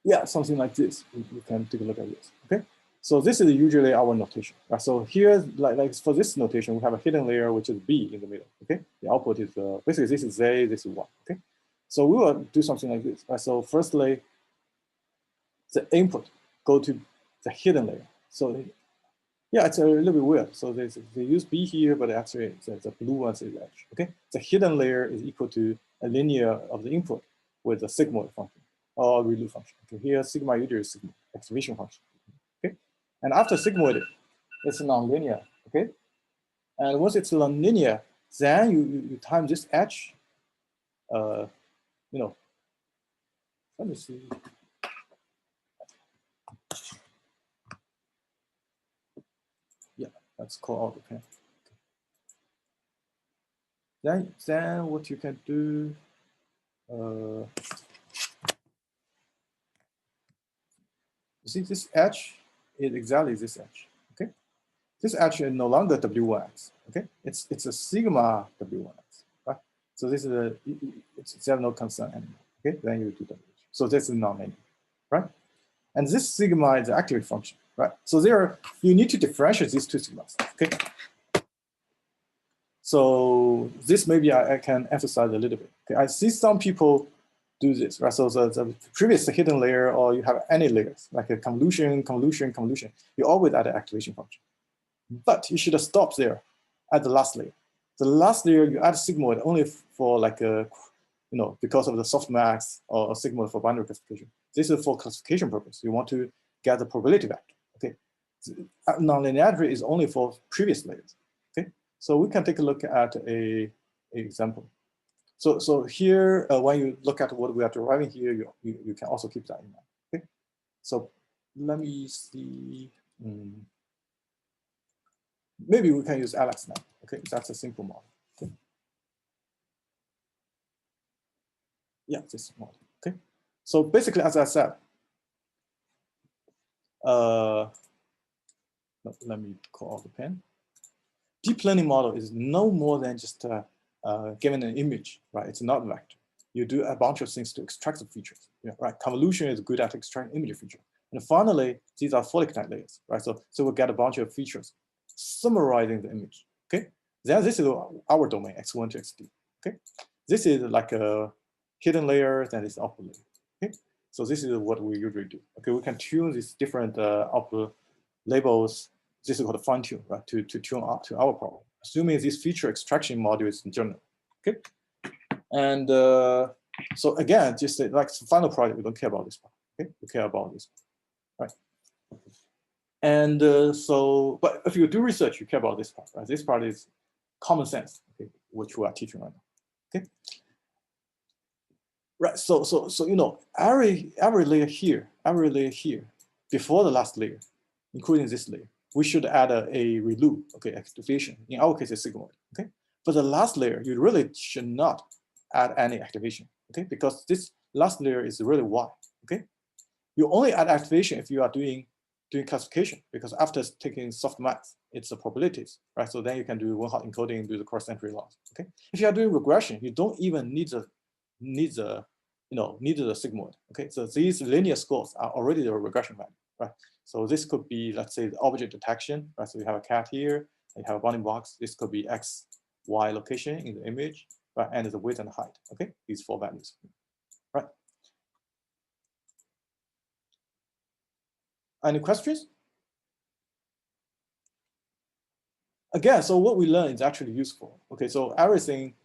S1: yeah, something like this. You can take a look at this. Okay, so this is usually our notation. Right? So here, like for this notation, we have a hidden layer which is b in the middle. Okay, the output is basically this is z, this is y. Okay, so we will do something like this. Right? So firstly, the input go to the hidden layer. So yeah, it's a little bit weird. So they use b here, but actually the blue one is edge. Okay, the hidden layer is equal to a linear of the input with a sigmoid function or ReLU function. Okay, here sigma usually is sigma activation function. Okay, and after sigmoid, it's nonlinear. Okay, and once it's nonlinear, then you time this edge. You know, let me see. Yeah, let's call out the pen. Then what you can do. You see this edge is exactly this edge. Okay, this edge is no longer W1x. Okay, it's a sigma W1x. Right. So this is there's no concern anymore. Okay, then you do W. So this is nonlinear, right? And this sigma is the activate function, right? So there you need to differentiate these two sigmas. Okay. So this maybe I can emphasize a little bit. Okay, I see some people do this, right? So the previous hidden layer, or you have any layers, like a convolution, you always add an activation function. But you should stop there at the last layer. The last layer, you add sigmoid only for like a, because of the softmax or sigmoid for binary classification. This is for classification purpose. You want to get the probability vector, okay? Nonlinearity is only for previous layers, okay? So we can take a look at a example. So here, when you look at what we are deriving here, you can also keep that in mind. Okay. So let me see. Maybe we can use Alex now. Okay, that's a simple model. Okay. Yeah, this model. Okay. So basically, as I said, no, let me call out the pen. Deep learning model is no more than just given an image, right? It's not vector. You do a bunch of things to extract the features, right? Convolution is good at extracting image feature. And finally, these are fully connected layers, right? So we'll get a bunch of features summarizing the image, okay? Then this is our domain, x1 to xd, okay? This is like a hidden layer, then it's output layer, okay? So this is what we usually do, okay? We can tune these different output labels. This is called a fine tune, right? To tune up to our problem, assuming this feature extraction module is in general, okay? And so again, just like the final project, we don't care about this part, okay? We care about this, right? And but if you do research, you care about this part, right? This part is common sense, okay, which we are teaching right now, okay? Right. So every layer here, before the last layer, including this layer, we should add a ReLU, okay, activation. In our case, it's sigmoid, okay? For the last layer, you really should not add any activation, okay? Because this last layer is really wide, okay? You only add activation if you are doing classification, because after taking softmax, it's the probabilities, right? So then you can do one-hot encoding, do the cross-entry loss, okay? If you are doing regression, you don't even need the sigmoid, okay? So these linear scores are already the regression value, right? So this could be, let's say, the object detection, right? So you have a cat here, you have a bounding box. This could be X, Y location in the image, right? And the width and height, okay? These 4 values, right? Any questions? Again, so what we learn is actually useful. Okay, so everything,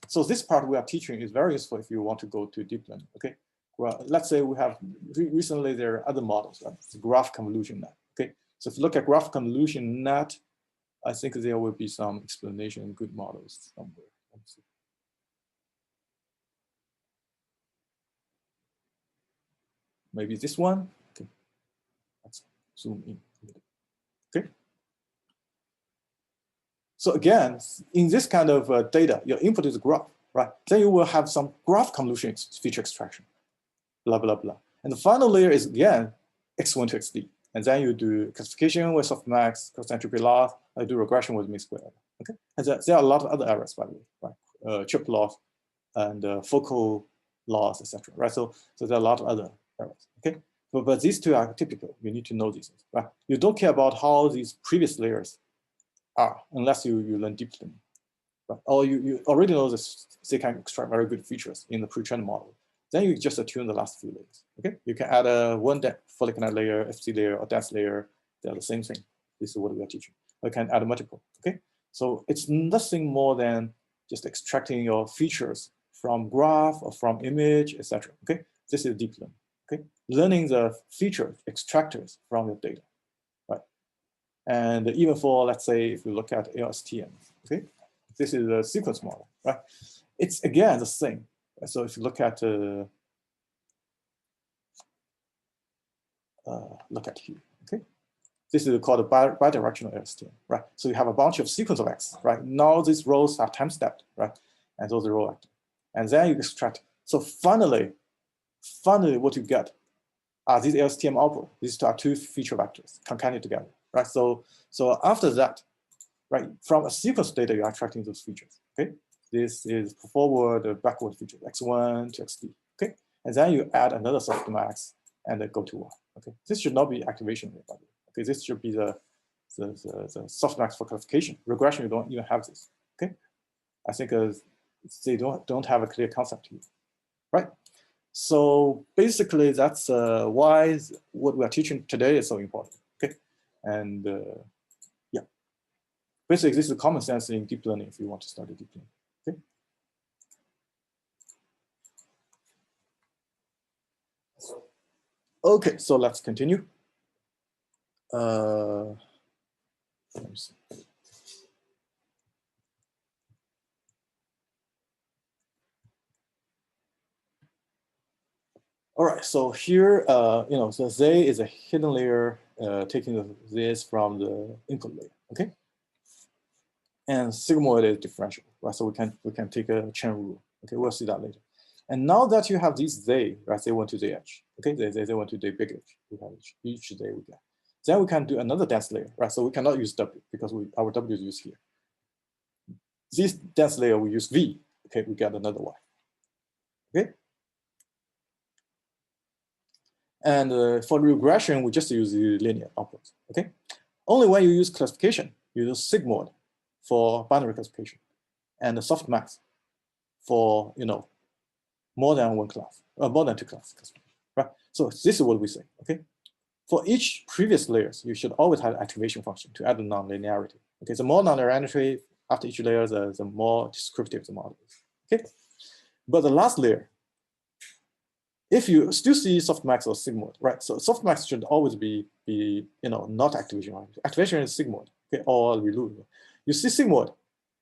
S1: so this part we are teaching is very useful if you want to go to deep learning, okay? Well, let's say we have recently there are other models, right? It's a graph convolution net. Okay, so if you look at graph convolution net, I think there will be some explanation in good models somewhere. Let's see. Maybe this one. Okay, let's zoom in. Okay. So again, in this kind of data, your input is a graph, right? Then you will have some graph convolution feature extraction, blah, blah, blah. And the final layer is, again, x1 to xd. And then you do classification with softmax, cross entropy loss, I do regression with mean square error, okay? And there are a lot of other errors, by the way, right? Chip loss and focal loss, etc. right? So there are a lot of other errors, okay? But these two are typical. You need to know these, right? You don't care about how these previous layers are unless you learn deep learning, right? Or you already know this, they can extract very good features in the pre-trained model. Then you just attune the last few layers, okay? You can add a one fully connected layer, FC layer, or dense layer. They're the same thing. This is what we are teaching. You can add multiple, okay? So it's nothing more than just extracting your features from graph or from image, etc. okay? This is deep learning, okay? Learning the feature extractors from your data, right? And even for, let's say, if you look at LSTM, okay? This is a sequence model, right? It's again the same. So if you look at here, okay? This is called a bidirectional LSTM, right? So you have a bunch of sequence of X, right? Now these rows are time stepped, right? And those are row active. And then you extract. So finally, what you get are these LSTM output. These are two feature vectors concatenated together, right? So after that, right, from a sequence data, you're extracting those features, okay? This is forward or backward feature, x1 to xd, okay? And then you add another softmax and then go to y, okay? This should not be activation rate, by the way, okay? This should be the softmax for classification. Regression, you don't even have this, okay? I think they don't have a clear concept here, right? So basically, that's why what we are teaching today is so important, okay? And yeah, basically, this is common sense in deep learning if you want to study deep learning, okay? Okay, so let's continue. Let me see. All right, so here, so Z is a hidden layer taking this from the input layer, okay? And sigmoid is differential, right? So we can take a chain rule, okay? We'll see that later. And now that you have these Z, right? They went to the edge, okay? They went to the big edge. We have each Z we get. Then we can do another dense layer, right? So we cannot use W because our W is used here. This dense layer we use V, okay? We get another Y, okay? And for regression, we just use the linear outputs, okay? Only when you use classification, you use sigmoid for binary classification and the softmax for, more than one class, more than two classes, right? So this is what we say, okay? For each previous layers, you should always have activation function to add the nonlinearity. Okay, the more nonlinearity after each layer, the more descriptive the model is, okay? But the last layer, if you still see softmax or sigmoid, right? So softmax should always be not activation. Activation is sigmoid, okay, or ReLU. You see sigmoid,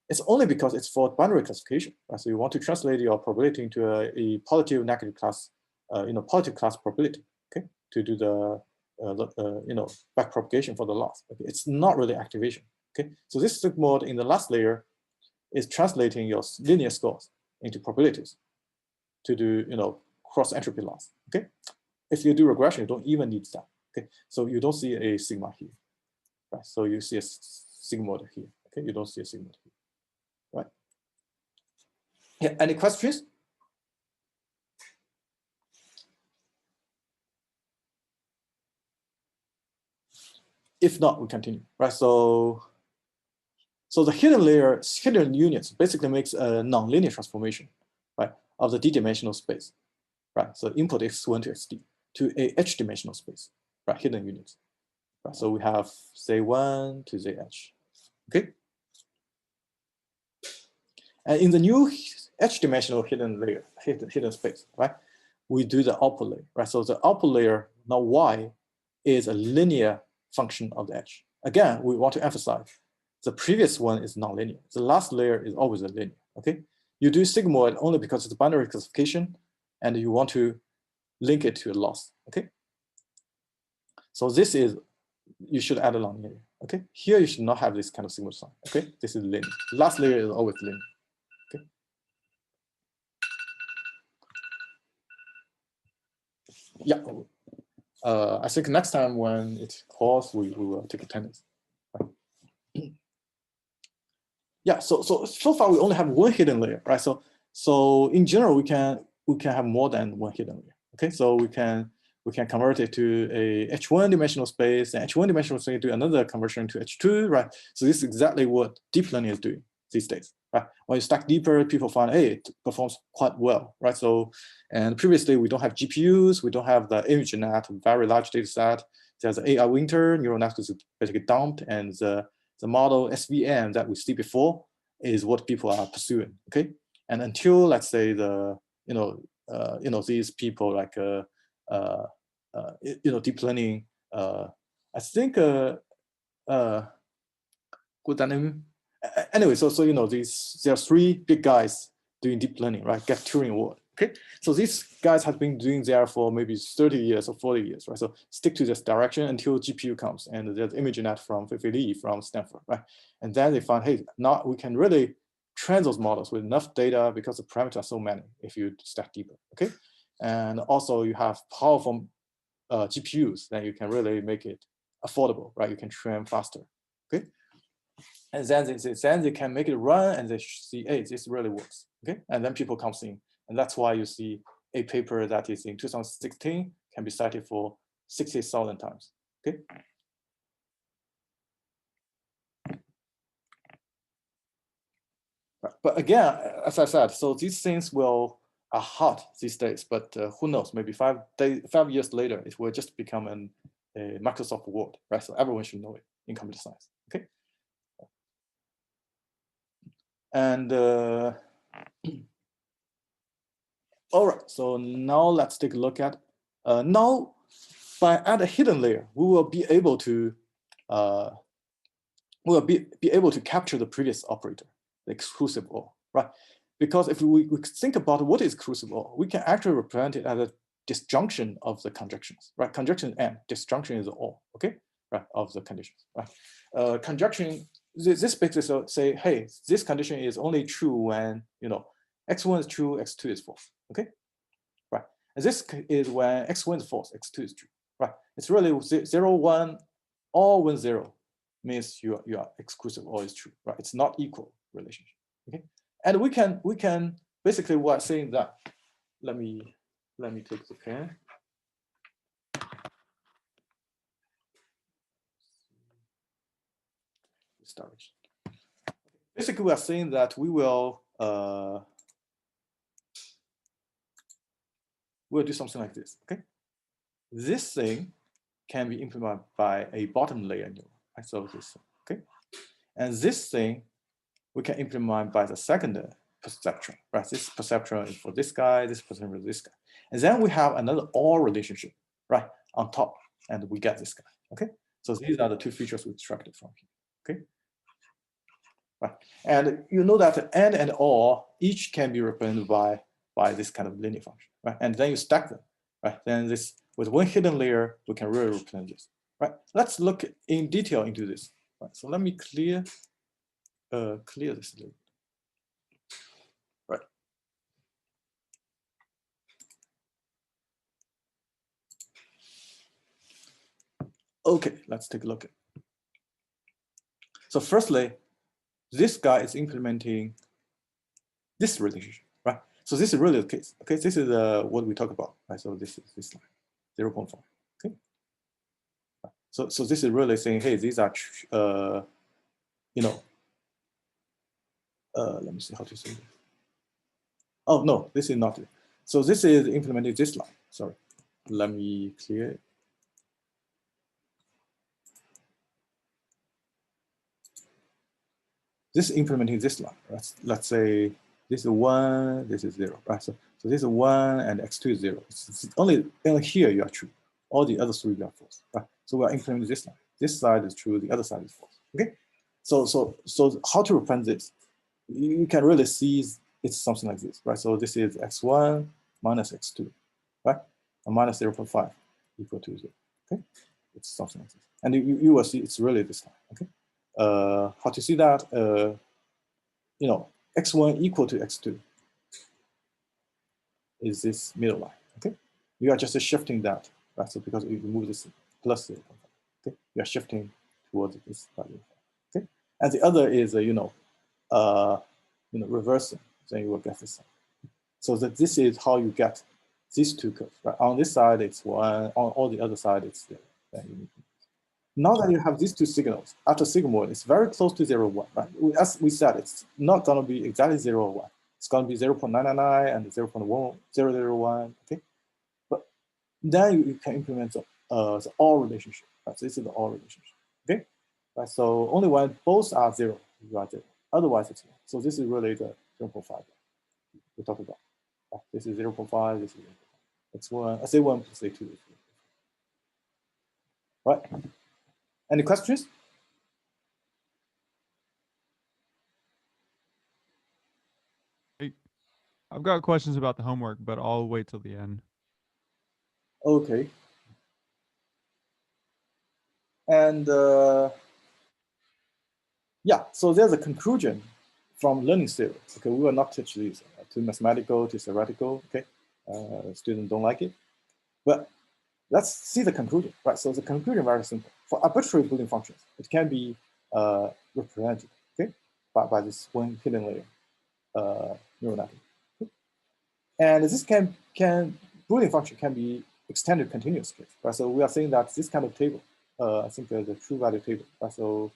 S1: it's only because it's for binary classification, right? So you want to translate your probability into a positive, negative class, positive class probability, okay, to do the back propagation for the loss. Okay? It's not really activation, okay? So this sigmoid in the last layer is translating your linear scores into probabilities to do, cross entropy loss, okay? If you do regression, you don't even need that, okay? So you don't see a sigma here, right? So you see a sigmoid here, okay? You don't see a sigmoid here, right? Yeah, any questions? If not, we continue, right? So the hidden layer, hidden units basically makes a nonlinear transformation, right, of the d-dimensional space, right? So input x1 to xd to a h-dimensional space, right? Hidden units, right? So we have z1 to zh, okay? And in the new h-dimensional hidden layer, hidden space, right? we do the output layer, right? So the output layer, now y, is a linear function of the edge. Again, we want to emphasize the previous one is non-linear. The last layer is always a linear, okay? You do sigmoid only because it's a binary classification and you want to link it to a loss, okay? So this is, you should add a non-linear, okay? Here you should not have this kind of sigmoid sign, okay? This is linear. Last layer is always linear, okay? Yeah, I think next time when it calls, we will take attendance. Right? Yeah, so far we only have one hidden layer, right? So in general we can have more than one hidden layer. Okay, so we can convert it to a H1 dimensional space, and H1 dimensional space do another conversion to H2, right? So this is exactly what deep learning is doing these days, right? When you stack deeper, people find, hey, it performs quite well, right? So, and previously we don't have GPUs, we don't have the ImageNet, very large data set. There's an AI winter, neural network is basically dumped, and the model SVM that we see before is what people are pursuing, okay? And until, let's say, the, these people like, deep learning, I think, good name. Anyway, so there are three big guys doing deep learning, right? Get Turing Award. Okay, so these guys have been doing there for maybe 30 years or 40 years, right? So stick to this direction until GPU comes, and there's ImageNet from Fei Li from Stanford, right? And then they find, hey, now we can really train those models with enough data because the parameters are so many if you stack deeper, okay? And also you have powerful GPUs, then you can really make it affordable, right? You can train faster, okay? And then they can make it run, and they see, hey, this really works, okay? And then people come in, and that's why you see a paper that is in 2016 can be cited for 60,000 times, okay? But again, as I said, so these things are hot these days, but who knows, maybe 5 years later, it will just become a Microsoft Word, right? So everyone should know it in computer science, okay? And all right, so now let's take a look at, now by add a hidden layer, we will be able to capture the previous operator, the exclusive OR, right? Because if we think about what is exclusive OR, we can actually represent it as a disjunction of the conjunctions, right? Conjunction and disjunction is OR, okay, right, of the conditions, right? Conjunction, this basically say, hey, this condition is only true when, x1 is true, x2 is false, okay, right? And this is when x1 is false, x2 is true, right? It's really 0, 1, or 1, 0 means you are exclusive or is true, right? It's not equal relationship, okay? And we can basically, we're saying that, let me take the pen. Basically, we are saying that we will we'll do something like this, okay? This thing can be implemented by a bottom layer neuron, right? So this, okay? And this thing we can implement by the second perceptron, right? This perceptron is for this guy, this perceptron is this guy. And then we have another OR relationship, right, on top, and we get this guy, okay? So these are the two features we extracted from here, okay? Right, and you know that AND and OR each can be represented by this kind of linear function, right? And then you stack them, right? Then this, with one hidden layer, we can really represent this, right? Let's look in detail into this, right? So let me clear this a little. Right. Okay, let's take a look. So firstly, this guy is implementing this relationship, right? So this is really the case. Okay, this is what we talk about, right? So this is this line, 0.5. Okay. So this is really saying, hey, these are let me see how to say this. Oh no, this is not it. So this is implementing this line. Sorry, let me clear it. This is implementing this line. Let's say This is 1, this is 0, right? So this is 1 and x2 is 0. It's only here you are true. All the other 3 you are false, right? So we are implementing this line. This side is true, the other side is false. Okay. So how to represent this? You can really see it's something like this, right? So this is x1 minus x2, right? And minus 0.5 equal to 0. Okay. It's something like this. And you will see it's really this line. Okay. How to see that? You know, x1 equal to x2 is this middle line. Okay. You are just shifting that, right? So because you move this plus 0.5. Okay. You are shifting towards this value. Okay. And the other is reversing. Then you will get this. So that this is how you get these two curves. Right? On this side, it's 1. On all the other side, it's 0. Now that you have these two signals, after sigmoid, it's very close to 0, 1. Right? As we said, it's not going to be exactly 0 or 1. It's going to be 0.999 and 0.001. Okay, but then you can implement the OR relationship. Right? So this is the OR relationship. Okay, right? So only when both are 0, you are 0. Otherwise, it's 1. So this is really the 0.5 we talked about. Right? This is 0.5. This is 0.5. X1, SA1 plus A2. Right? Any questions?
S2: I've got questions about the homework, but I'll wait till the end.
S1: Okay. And yeah, so there's a conclusion from learning theory. Okay, we will not touch these too mathematical, too theoretical. Okay, students don't like it, but let's see the conclusion. Right. So the conclusion is very simple. For arbitrary Boolean functions, it can be represented. Okay, by this one hidden layer neural network. Okay? And this Boolean function can be extended continuous case. Right. So we are saying that this kind of table, I think the true value table. Right. So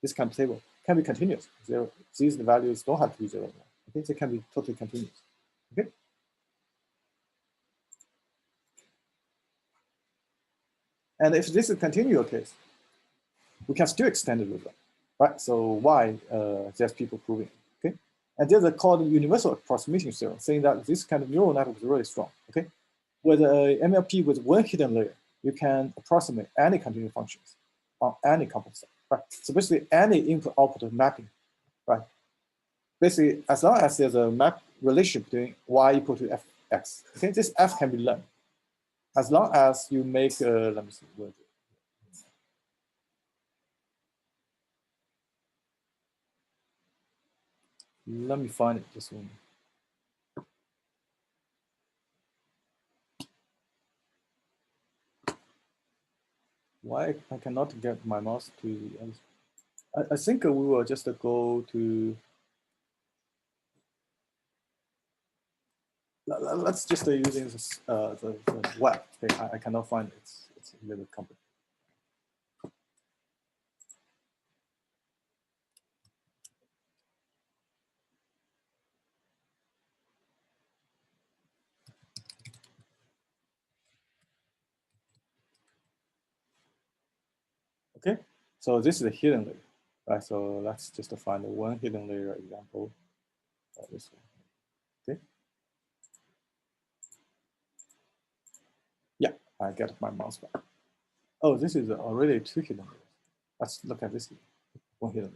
S1: this kind of table can be continuous. These values don't have to be 0, 1. Okay, they can be totally continuous. Okay. And if this is a continuous case, we can still extend it with them, right? So why there's people proving it, okay? And there's a called universal approximation theorem saying that this kind of neural network is really strong, okay? With a MLP with one hidden layer, you can approximate any continuous functions on any complex set, right? So basically any input-output mapping, right? Basically, as long as there's a map relationship between y equal to fx, okay? This f can be learned. As long as you make, let me see, where is it? Let me find it, this one. Why I cannot get my mouse to, I think we will just go to, let's just using this, the web. Okay, I cannot find it. It's a little complicated. Okay, so this is a hidden layer, right? So let's just find the one hidden layer example. This one. Okay. Yeah, I get my mouse back. Oh, this is already 2 hidden layers. Let's look at this one hidden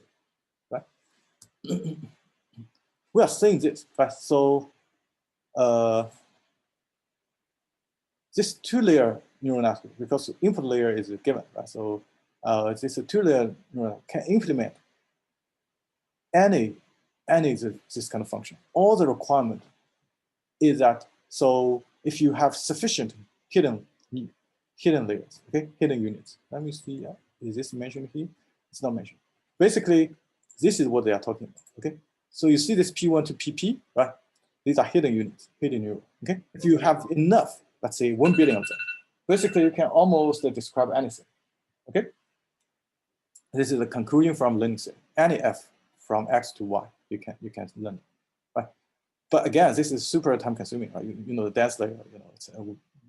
S1: layer, right? We are saying this, right? So this 2-layer neural network, because the input layer is given, right? So this 2-layer neural can implement any this kind of function. All the requirement is that, so if you have sufficient hidden layers, okay, hidden units. Let me see, is this mentioned here? It's not mentioned. Basically, this is what they are talking about, okay? So you see this P1 to PP, right? These are hidden units, hidden neural, okay? If you have enough, let's say 1 billion of them, basically you can almost describe anything, okay? This is the conclusion from learning set. Any f from x to y, you can learn, right? But again, this is super time consuming, right? You know, the dense layer, you know, it's a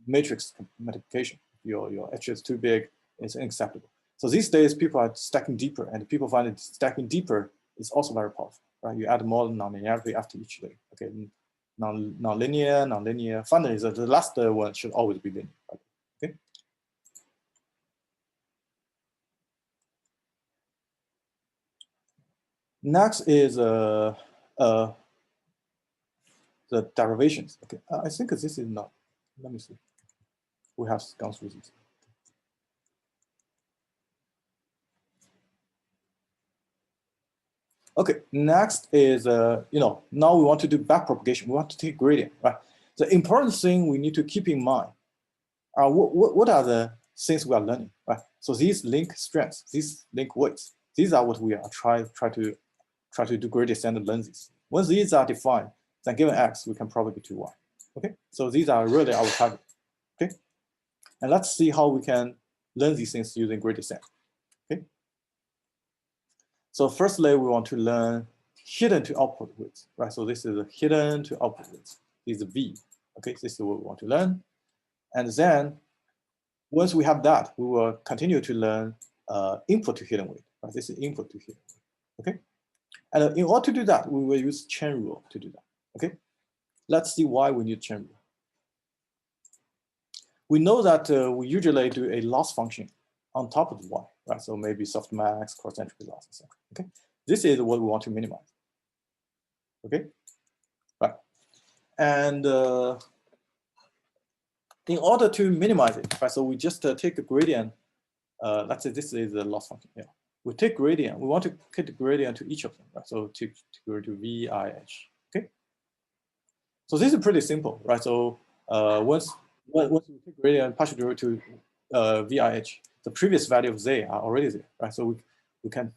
S1: matrix multiplication. Your H is too big, it's unacceptable. So these days people are stacking deeper, and people find that stacking deeper is also very powerful. right? You add more nonlinearity after each layer. Okay, nonlinear. Finally, the last one should always be linear. Okay. Next is the derivations. Okay, I think this is not. Let me see. We have gone through this. Okay, next is now we want to do backpropagation. We want to take gradient, right? The important thing we need to keep in mind are what are the things we are learning, right? So these link strengths, these link weights, these are what we are try to do gradient standard lenses. Once these are defined, then given x, we can propagate to y. Okay, so these are really our target. Okay, and let's see how we can learn these things using gradient standard. Okay, so firstly, we want to learn hidden to output width, right? So this is a hidden to output width. This is V. Okay, this is what we want to learn, and then once we have that, we will continue to learn input to hidden weight. Right? This is input to hidden weight. Okay, and in order to do that, we will use chain rule to do that. Okay, let's see why we need chain rule. We know that we usually do a loss function on top of y, right? So maybe softmax, cross entropy loss, etc. Okay, this is what we want to minimize. Okay, right, and in order to minimize it, right? So we just take a gradient. Let's say this is a loss function. Yeah, we take gradient. We want to take the gradient to each of them, right? So to go to VIH. Okay, so this is pretty simple, right? So once we take gradient partial derivative to VIH, the previous value of Z are already there, right? So we can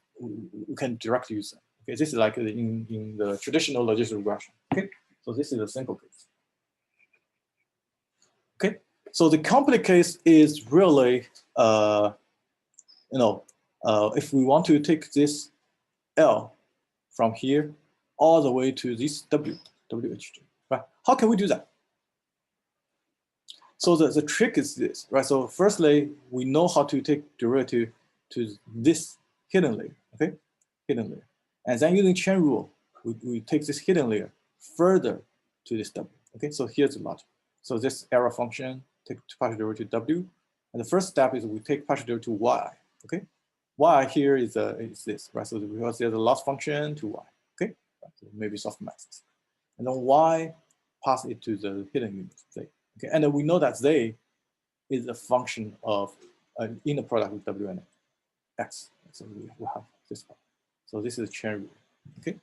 S1: directly use them. Okay, this is like in the traditional logistic regression. Okay, so this is a simple case. Okay, so the complex case is really if we want to take this L from here all the way to this WH2, right? How can we do that? So the trick is this, right? So firstly, we know how to take derivative to this hidden layer, okay? Hidden layer. And then using chain rule, we take this hidden layer further to this W, okay? So here's the logic. So this error function, take partial derivative W. And the first step is we take partial derivative to Y, okay? Y here is this, right? So because there's a loss function to Y, okay? So maybe softmax. And then Y pass it to the hidden unit, Z. Okay, and then we know that Z is a function of an inner product with W and X. So we have this part. So this is chain rule. Okay.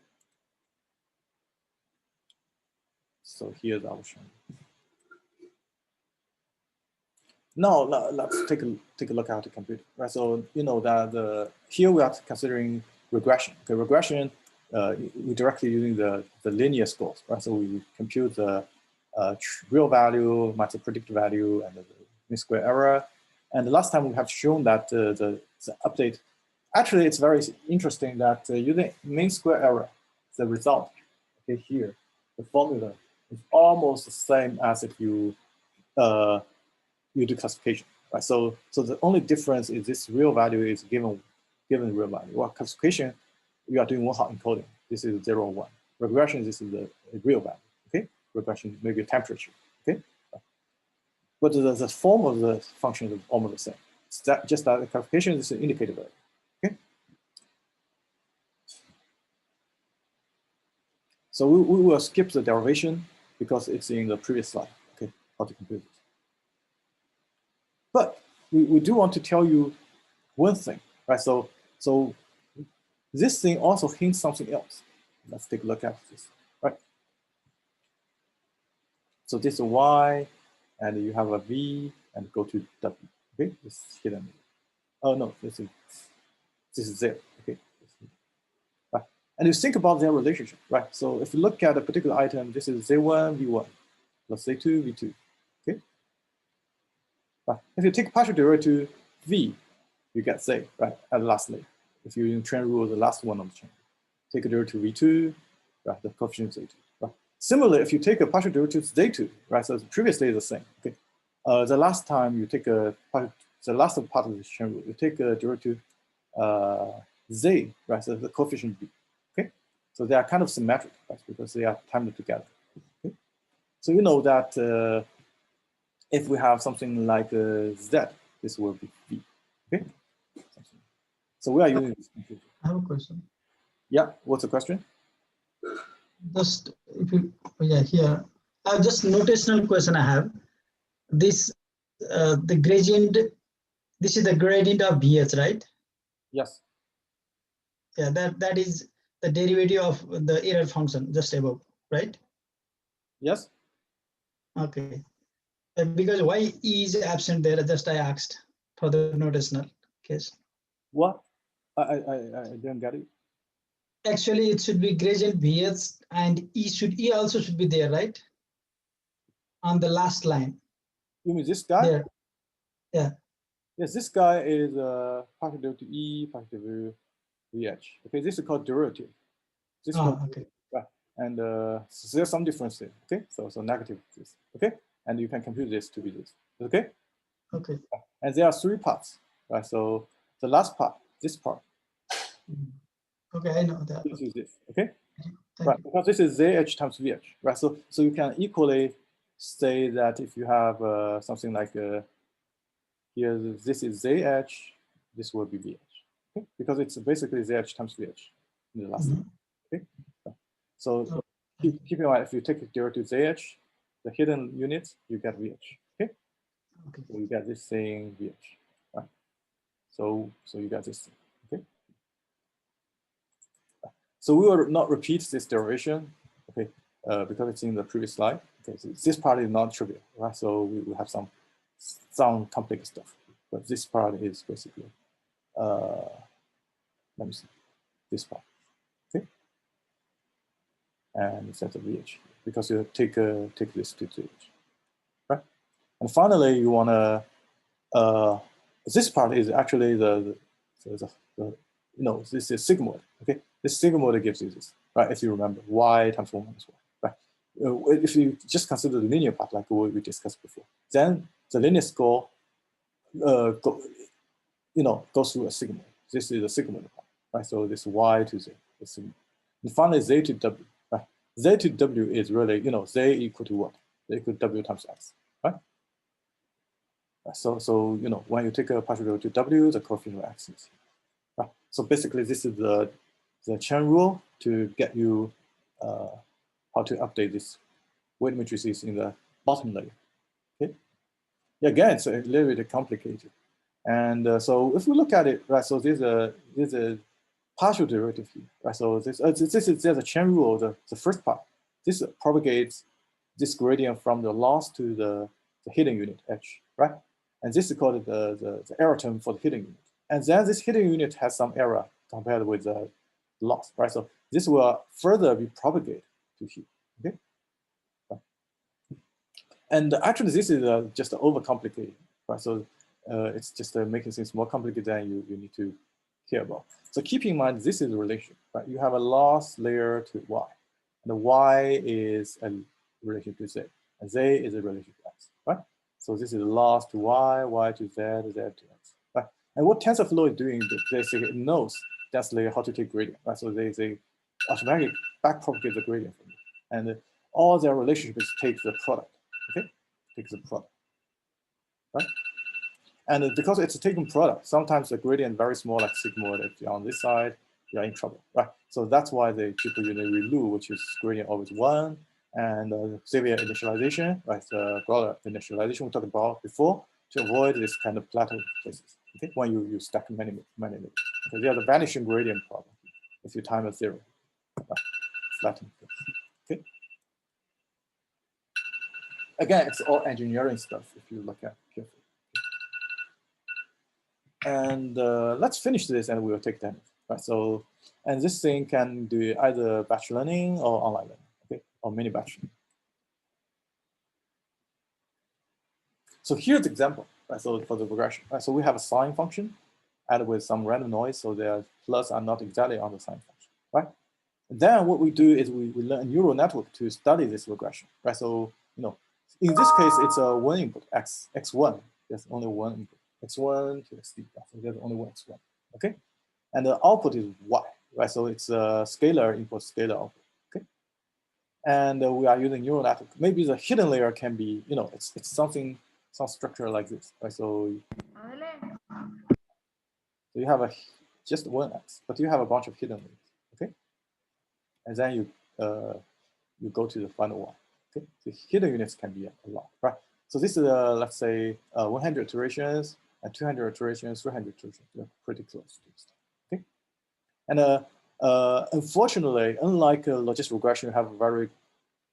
S1: So here's our chain rule. Now let's take a look at how to compute it. Right. So you know that here we are considering regression. Okay, regression we directly using the linear scores. Right. So we compute the real value minus the predicted value and the mean square error. And the last time we have shown that the update, actually it's very interesting that using mean square error, the result, okay, here, the formula is almost the same as if you do classification, right? So the only difference is this real value is given real value. Well, classification, we are doing one-hot encoding. This is 0, 1. Regression, this is the real value, okay? Regression, maybe a temperature, okay? But the form of the function is almost the same. It's just that the classification is an indicator value, okay? So we will skip the derivation because it's in the previous slide, okay? How to compute it. But we do want to tell you one thing, right? So this thing also hints something else. Let's take a look at this, right? So this is Y, and you have a V, and go to W. Okay, this is hidden. Oh no, this is Z. Okay, right. And you think about their relationship, right? So if you look at a particular item, this is Z1, V1, plus Z2, V2. Okay. Right. If you take partial derivative V, you get Z, right? At the last layer. If you use chain rule, the last one on the chain. Take a derivative V2, right? The coefficient Z2. Right. Similarly, if you take a partial derivative Z2, right? So previously is the same. Okay. The last time you take the last part of the chain rule, you take a derivative Z, right? So the coefficient B. Okay. So they are kind of symmetric, right? Because they are timed together. Okay? So you know that if we have something like Z, this will be V. Okay. So we are using this computer.
S7: I have a question.
S1: Yeah. What's the question?
S7: Just if you, yeah, here. Just notational question I have. This the gradient. This is the gradient of Vs, right?
S1: Yes.
S7: Yeah, that is the derivative of the error function just above, right?
S1: Yes.
S7: Okay. Because why E is absent there? Just I asked for the notational case.
S1: What? I didn't get it.
S7: Actually, it should be gradient Vs and E also should be there, right? On the last line.
S1: You mean this guy?
S7: There. Yeah.
S1: Yes, this guy is partial derivative E, partial derivative VH. Okay, this is called derivative. This is called
S7: Okay.
S1: right. And so there's some difference there. Okay, so negative this. Okay, and you can compute this to be this. Okay.
S7: Okay.
S1: And there are three parts. Right. So the last part, this part.
S7: Okay, I know that.
S1: This is this. Okay.
S7: Thank
S1: Right,
S7: you.
S1: because this is ZH times VH. Right. So you can equally say that if you have something like here, this is ZH, this will be VH. Okay? Because it's basically ZH times VH in the last line. Okay. So keep in mind, if you take the derivative ZH, the hidden units, you get VH. Okay.
S7: Okay.
S1: So you get this thing VH. Right. So you get this thing. Okay. So we will not repeat this derivation. Okay. Because it's in the previous slide. Okay. So this part is not trivial. Right. So we will have some complex stuff. But this part is basically, let me see, this part, okay? And set a VH, because you take this to VH, right? And finally, you wanna, this part is actually this is sigmoid, okay? This sigmoid gives you this, right? If you remember, Y times 1 minus Y, right? If you just consider the linear part, like what we discussed before, then the linear score goes through a sigmoid. This is a sigmoid part, right? So this Y to Z is sigmoid. And finally, Z to W, right? Z to W is really, Z equal to what? Z equal to W times X, right? So when you take a partial derivative to W, the coefficient of X is here, right? So basically, this is the chain rule to get you how to update this weight matrices in the bottom layer. Okay. Yeah, again, it's a little bit complicated. And so if we look at it, right, so there's a partial derivative here, right? So there's a chain rule, the first part. This propagates this gradient from the loss to the hidden unit H, right? And this is called the error term for the hidden unit. And then this hidden unit has some error compared with the loss, right? So this will further be propagated to here, okay? And actually, this is just overcomplicated, right? So it's just making things more complicated than you need to care about. So keep in mind, this is a relation, right? You have a loss layer to Y, and the Y is a relation to Z, and Z is a relation to X, right? So this is loss to Y, Y to Z, Z to X, right? And what TensorFlow is doing, basically it knows that layer how to take gradient, right? So they automatically backpropagate the gradient from you, and all their relationships take the product, okay? Takes the product, right? And because it's a taken product, sometimes the gradient very small, like sigmoid. If you're on this side, you're in trouble, right? So that's why the triple unit rule, which is gradient always 1, and Xavier initialization, right? The Gauler initialization we talked about before, to avoid this kind of plateau places. Okay, when you stack many layers. Okay, there's a vanishing gradient problem if you time at 0, right? Flatten. Okay. Again, it's all engineering stuff if you look at carefully. And let's finish this and we will take that. Right? So, and this thing can do either batch learning or online learning, okay, or mini batch learning. So here's the example, right? So for the regression, right? So we have a sine function added with some random noise, so the plus are not exactly on the sine function, right? And then what we do is we learn a neural network to study this regression, right? So in this case, it's a one input x1. There's only one input x1 to xd. So there's only one x1, okay? And the output is y, right? So it's a scalar input, scalar output, okay? And we are using neural network. Maybe the hidden layer can be, it's something, some structure like this, right? So you have just one X, but you have a bunch of hidden layers, okay? And then you go to the final one, okay? The hidden units can be a lot, right? So this is, let's say, 100 iterations, and 200 iterations, 300 iterations. They're pretty close to this, okay? And unfortunately, unlike logistic regression, you have a very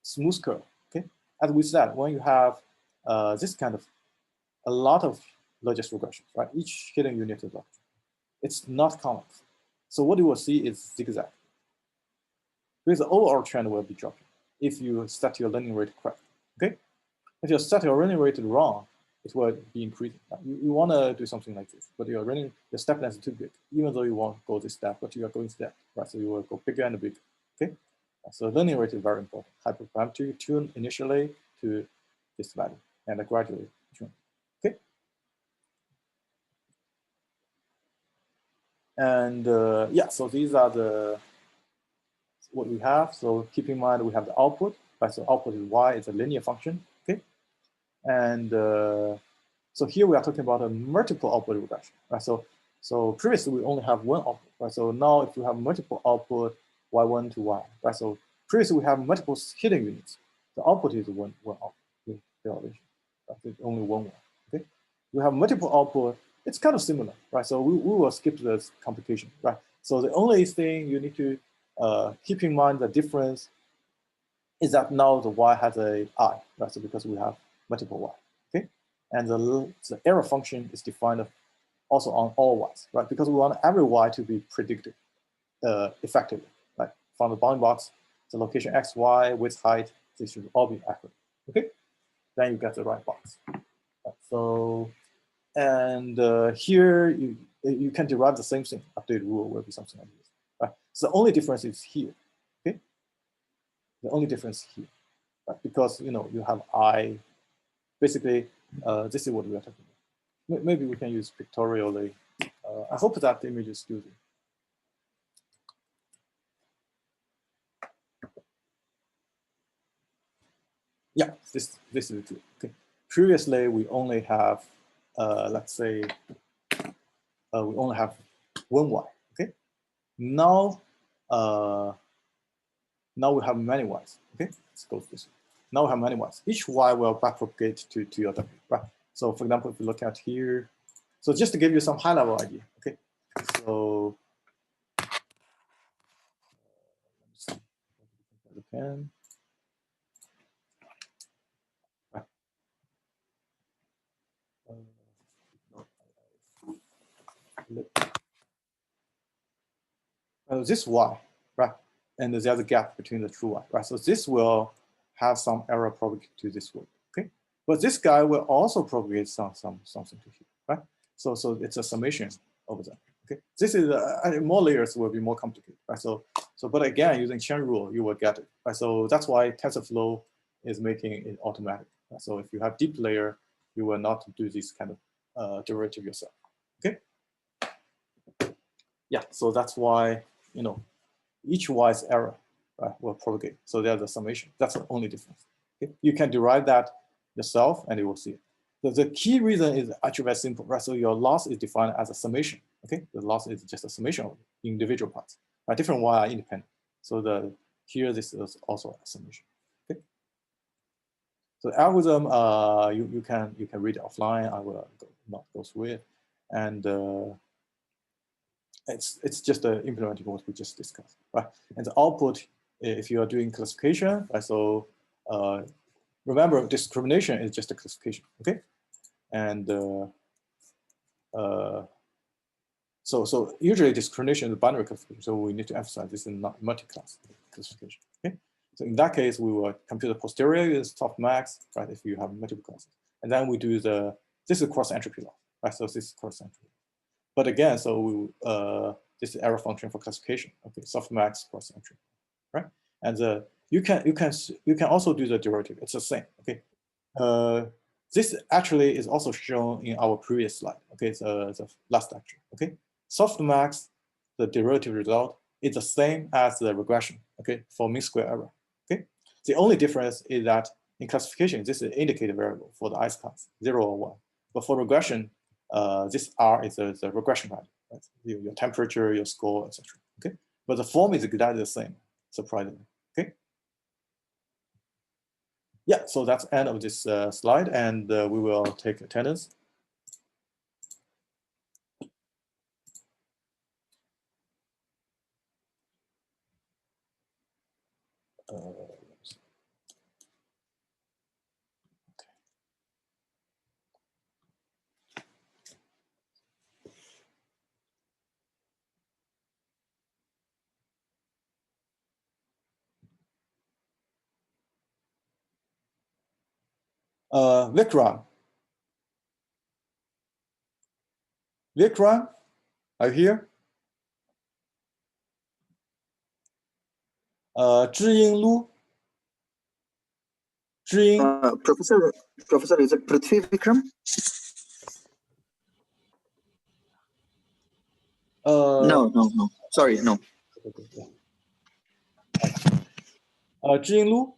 S1: smooth curve, okay? As we said, when you have this kind of, a lot of logistic regressions, right? Each hidden unit is large. It's not convex. So what you will see is zigzag. Because the overall trend will be dropping if you set your learning rate correct, okay? If you set your learning rate wrong, it will be increasing. You want to do something like this, but your step length is too big, even though you want to go this step, but you are going step, right? So you will go bigger and bigger, okay? So learning rate is very important. Hyperparameter tune initially to this value and gradually tune, okay? And yeah, so these are what we have. So keep in mind we have the output, right? So output is y, it's a linear function, okay? And so here we are talking about a multiple output regression, right? So previously we only have one output, right? So now if you have multiple output, y1 to y, right? So previously we have multiple hidden units. The output is one output, right? It's only one, okay? We have multiple output. It's kind of similar, right? So we will skip this complication, right? So the only thing you need to keep in mind, the difference is that now the y has a I, right? So because we have multiple y, okay? And the error function is defined also on all y's, right? Because we want every y to be predicted effectively, right? From the bounding box, the location x, y, width, height, they should all be accurate, okay? Then you get the right box. Right, so, and here you can derive the same thing. Updated rule will be something like this, right? So the only difference is here, okay? The only difference here, right? Because you have I. Basically, this is what we are talking about. Maybe we can use pictorially. I hope that image is useful. Yeah, this is true. Okay. Previously, we only have, let's say, we only have one y. Okay. Now, now we have many y's. Okay. Let's go this way. Now we have many y's. Each y will backpropagate to your w. Right. So, for example, if you look at here, so just to give you some high-level idea. Okay. So, let me see. The pen. This y, right? And there's a gap between the true y, right? So this will have some error propagate to this way, okay? But this guy will also propagate something to here, right? So it's a summation over there, okay? This is more layers will be more complicated, right? So but again, using chain rule, you will get it, right? So that's why TensorFlow is making it automatic. Right? So if you have deep layer, you will not do this kind of derivative yourself, okay? Yeah, so that's why each y's error, right, will propagate. So there's a summation. That's the only difference. Okay? You can derive that yourself, and you will see it. So the key reason is actually very simple, right? So your loss is defined as a summation. Okay, the loss is just a summation of individual parts. Right? Different y are independent. So here this is also a summation. Okay. So the algorithm, you can read it offline. I will not go through it, and it's just implementing what we just discussed, right? And the output, if you are doing classification, right? So remember, discrimination is just a classification, okay? And so usually discrimination is a binary classification, so we need to emphasize this is not multi-class classification, okay? So in that case, we will compute the posterior is softmax, right? If you have multiple classes, and then we do this is cross entropy loss, right? So this is cross entropy. But again, so we, this is error function for classification. Okay, softmax cross entropy, right? And you can also do the derivative. It's the same. Okay, this actually is also shown in our previous slide. Okay, so the last lecture. Okay, softmax, the derivative result is the same as the regression, okay, for mean square error, okay? The only difference is that in classification, this is an indicator variable for the ice class, 0 or 1. But for regression, this R is the regression value, right? Your temperature, your score, etc. Okay, but the form is exactly the same, surprisingly. Okay. Yeah, so that's the end of this slide, and we will take attendance. Vikram. Vikram, are you here? Zhiying Lu. Zhiying.
S9: Professor, is it Prithvi Vikram? No. Sorry, no.
S1: Zhiying Lu.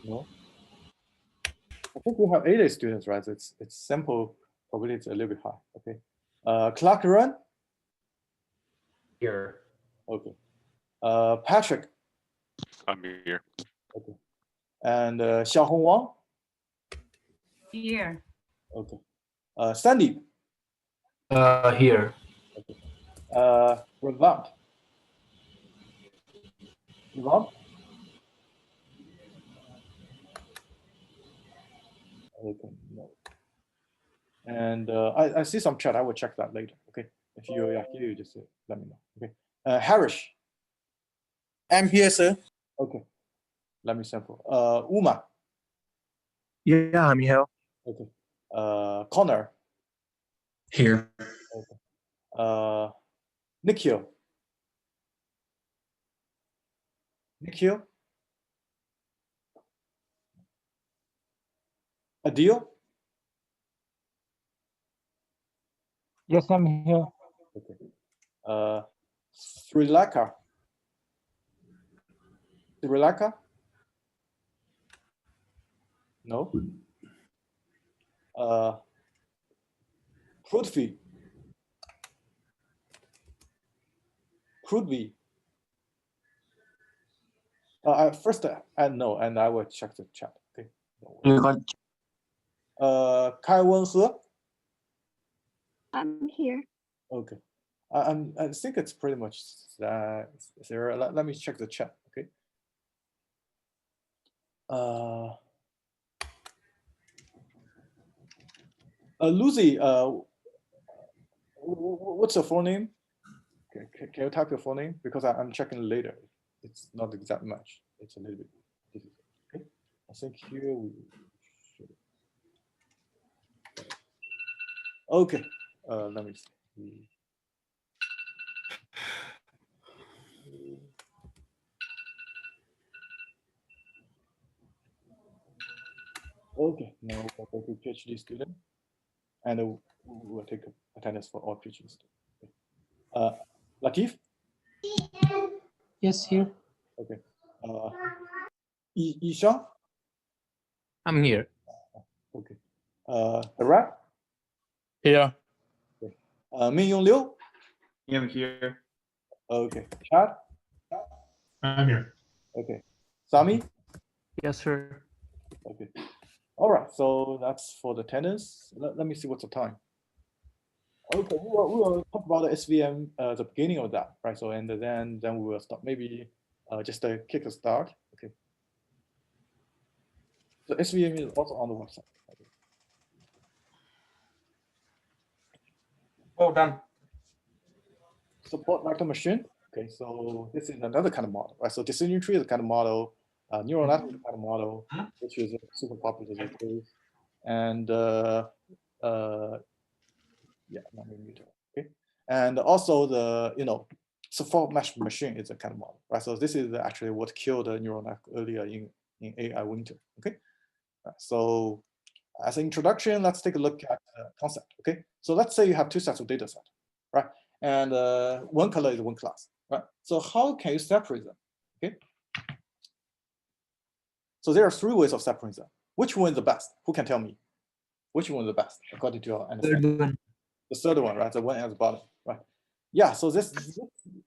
S1: No. I think we have 80 students, right? It's sample probability is a little bit high. Okay. Clark Run.
S10: Here.
S1: Okay. Patrick.
S11: I'm here.
S1: Okay. And Xiaohong Wang.
S12: Here.
S1: Okay. Sandy.
S10: Here.
S1: Okay. Revamp. Revamp. Okay. No. And I see some chat. I will check that later. Okay. If you are here, you just let me know. Okay. Harish.
S13: I'm here, sir.
S1: Okay. Let me sample. Uma.
S13: Yeah, I'm here.
S1: Okay. Connor.
S10: Here.
S1: Okay. Nikhil. Nikhil. Adil.
S3: Yes, I'm here.
S1: Okay. Sri Lanka. Sri Lanka? No. Prithvi. Prithvi. First, I know, and I will check the chat. Okay. Kai Wen-he.
S12: I'm here.
S1: Okay. I think it's pretty much that. Let me check the chat. Okay. Lucy, what's your full name? Can you type your full name? Because I'm checking later. It's not exact match. It's a little bit difficult. Okay. I think here we should. Okay. Let me see. Okay, now we'll go to PhD student, and we'll take attendance for all PhD students. Okay. Latif?
S6: Yes, here.
S1: Okay. Ishan?
S10: I'm here.
S1: Okay. Iraq?
S13: Here.
S1: Okay. Mingyong Liu?
S10: I'm here.
S1: Okay. Chad?
S10: I'm here.
S1: Okay. Sami?
S5: Yes, sir.
S1: Okay. All right, so that's for the attendance. Let me see what's the time. Okay, we will talk about the SVM the beginning of that, right? So and then we will start maybe just a kick a start. Okay. So SVM is also on the website.
S13: Well done.
S1: Support vector machine. Okay, so this is another kind of model, right? So decision tree is a kind of model. Neural network is a kind of model, which is super popular these days. And yeah, okay. And also the support mesh machine is a kind of model, right? So this is actually what killed the neural network earlier in AI winter. Okay, so as an introduction, let's take a look at the concept. Okay, so let's say you have two sets of data set, right? and one color is one class, right? So how can you separate them? Okay. So there are three ways of separating them. Which one is the best? Who can tell me? Which one is the best according to your understanding? The third one, right? The one at the bottom, right? Yeah. So this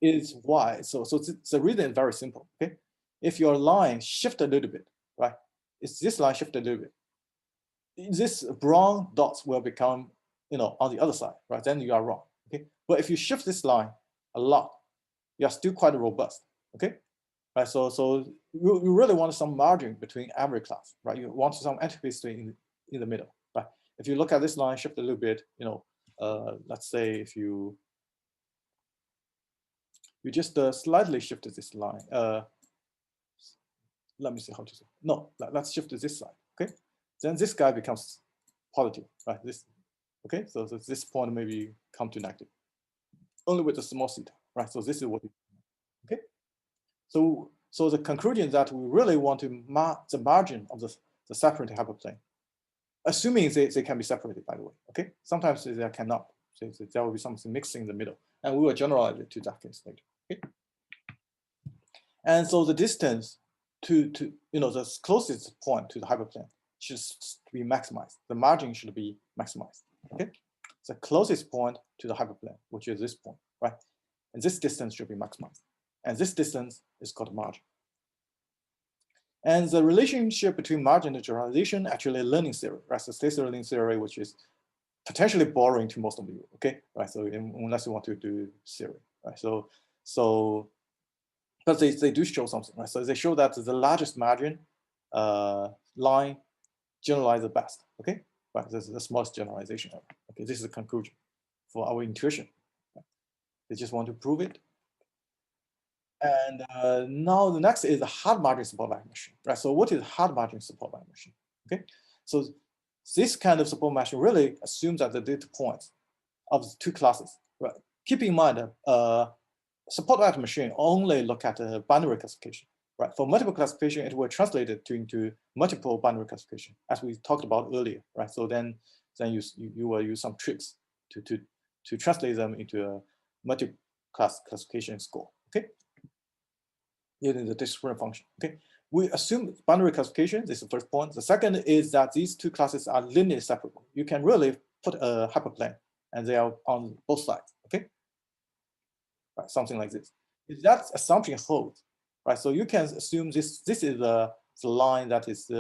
S1: is why. So the reason is very simple. Okay. If your line shift a little bit, right? If this line shift a little bit, this brown dots will become, on the other side, right? Then you are wrong. Okay. But if you shift this line a lot, you are still quite robust. Okay. Right. So you really want some margin between every class, right? You want some antipathy in the middle, right? If you look at this line, shift a little bit, let's say if you just slightly shifted this line. Let me see how to say. No, let's shift to this side. Okay, then this guy becomes positive, right? This, okay. So this point maybe come to negative, only with the small theta, right? So this is what. Okay. So the conclusion is that we really want to mark the margin of the separated hyperplane, assuming they can be separated, by the way. Okay. Sometimes they cannot. So there will be something mixing in the middle, and we will generalize it to that case later. Okay. And so the distance to the closest point to the hyperplane should be maximized. The margin should be maximized. Okay. The closest point to the hyperplane, which is this point, right? And this distance should be maximized. And this distance is called margin. And the relationship between margin and generalization, actually learning theory, right? So statistical learning theory, which is potentially boring to most of you, okay? Right, so unless you want to do theory, right? So but they do show something, right? So they show that the largest margin line generalize the best, okay? Right, this is the smallest generalization ever. Okay, this is the conclusion for our intuition. Right? They just want to prove it. And now the next is the hard margin support vector machine, right? So what is hard margin support vector machine? Okay, so this kind of support machine really assumes that the data points of the two classes, right? Keep in mind, support vector machine only look at binary classification, right? For multiple classification, it will translate it into multiple binary classification, as we talked about earlier, right? So then you will use some tricks to translate them into a multi-class classification score, okay? Using the discrete function. Okay, we assume binary classification. This is the first point. The second is that these two classes are linearly separable. You can really put a hyperplane, and they are on both sides. Okay, right, something like this. If that assumption holds, right? So you can assume this is the line that is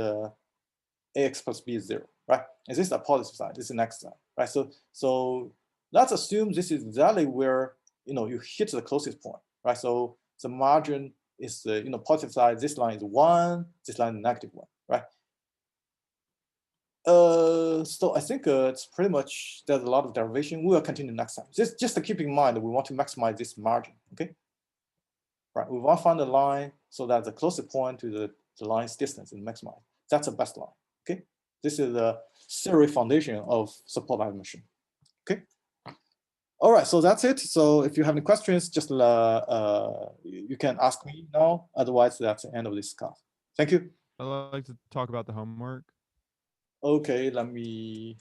S1: ax plus b is 0, right? And this is the positive side. This is the next side, right? So let's assume this is exactly where you hit the closest point, right? So the margin is the positive side. This line is 1. This line is -1, right? So I think it's pretty much there's a lot of derivation. We will continue next time. Just to keep in mind, we want to maximize this margin. Okay, right? We want to find a line so that the closest point to the line's distance is maximized. That's the best line. Okay, this is the theory foundation of support vector machine. Okay. All right, so that's it. So if you have any questions, just you can ask me now. Otherwise, that's the end of this class. Thank you.
S2: I'd like to talk about the homework.
S1: Okay, let me.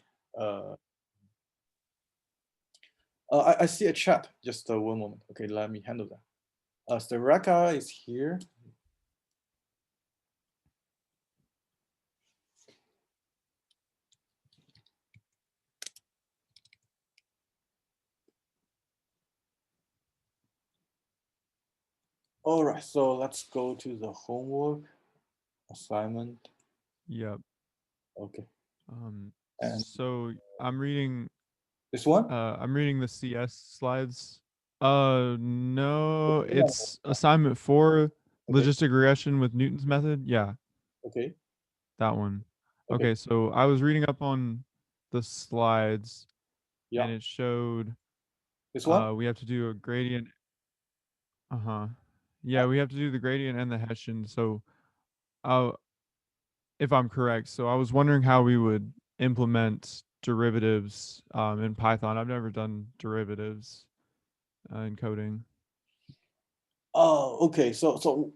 S1: I see a chat. Just one moment. Okay, let me handle that. Stareka is here. All right, so let's go to the homework assignment.
S2: Yep.
S1: Okay.
S2: And so I'm reading
S1: this one.
S2: I'm reading the CS slides. No, it's assignment 4, logistic regression with Newton's method. Yeah.
S1: Okay.
S2: That one. Okay, so I was reading up on the slides, and it showed
S1: this one.
S2: We have to do a gradient. Yeah, we have to do the gradient and the Hessian. So, if I'm correct, so I was wondering how we would implement derivatives in Python. I've never done derivatives in coding.
S1: Oh, okay. So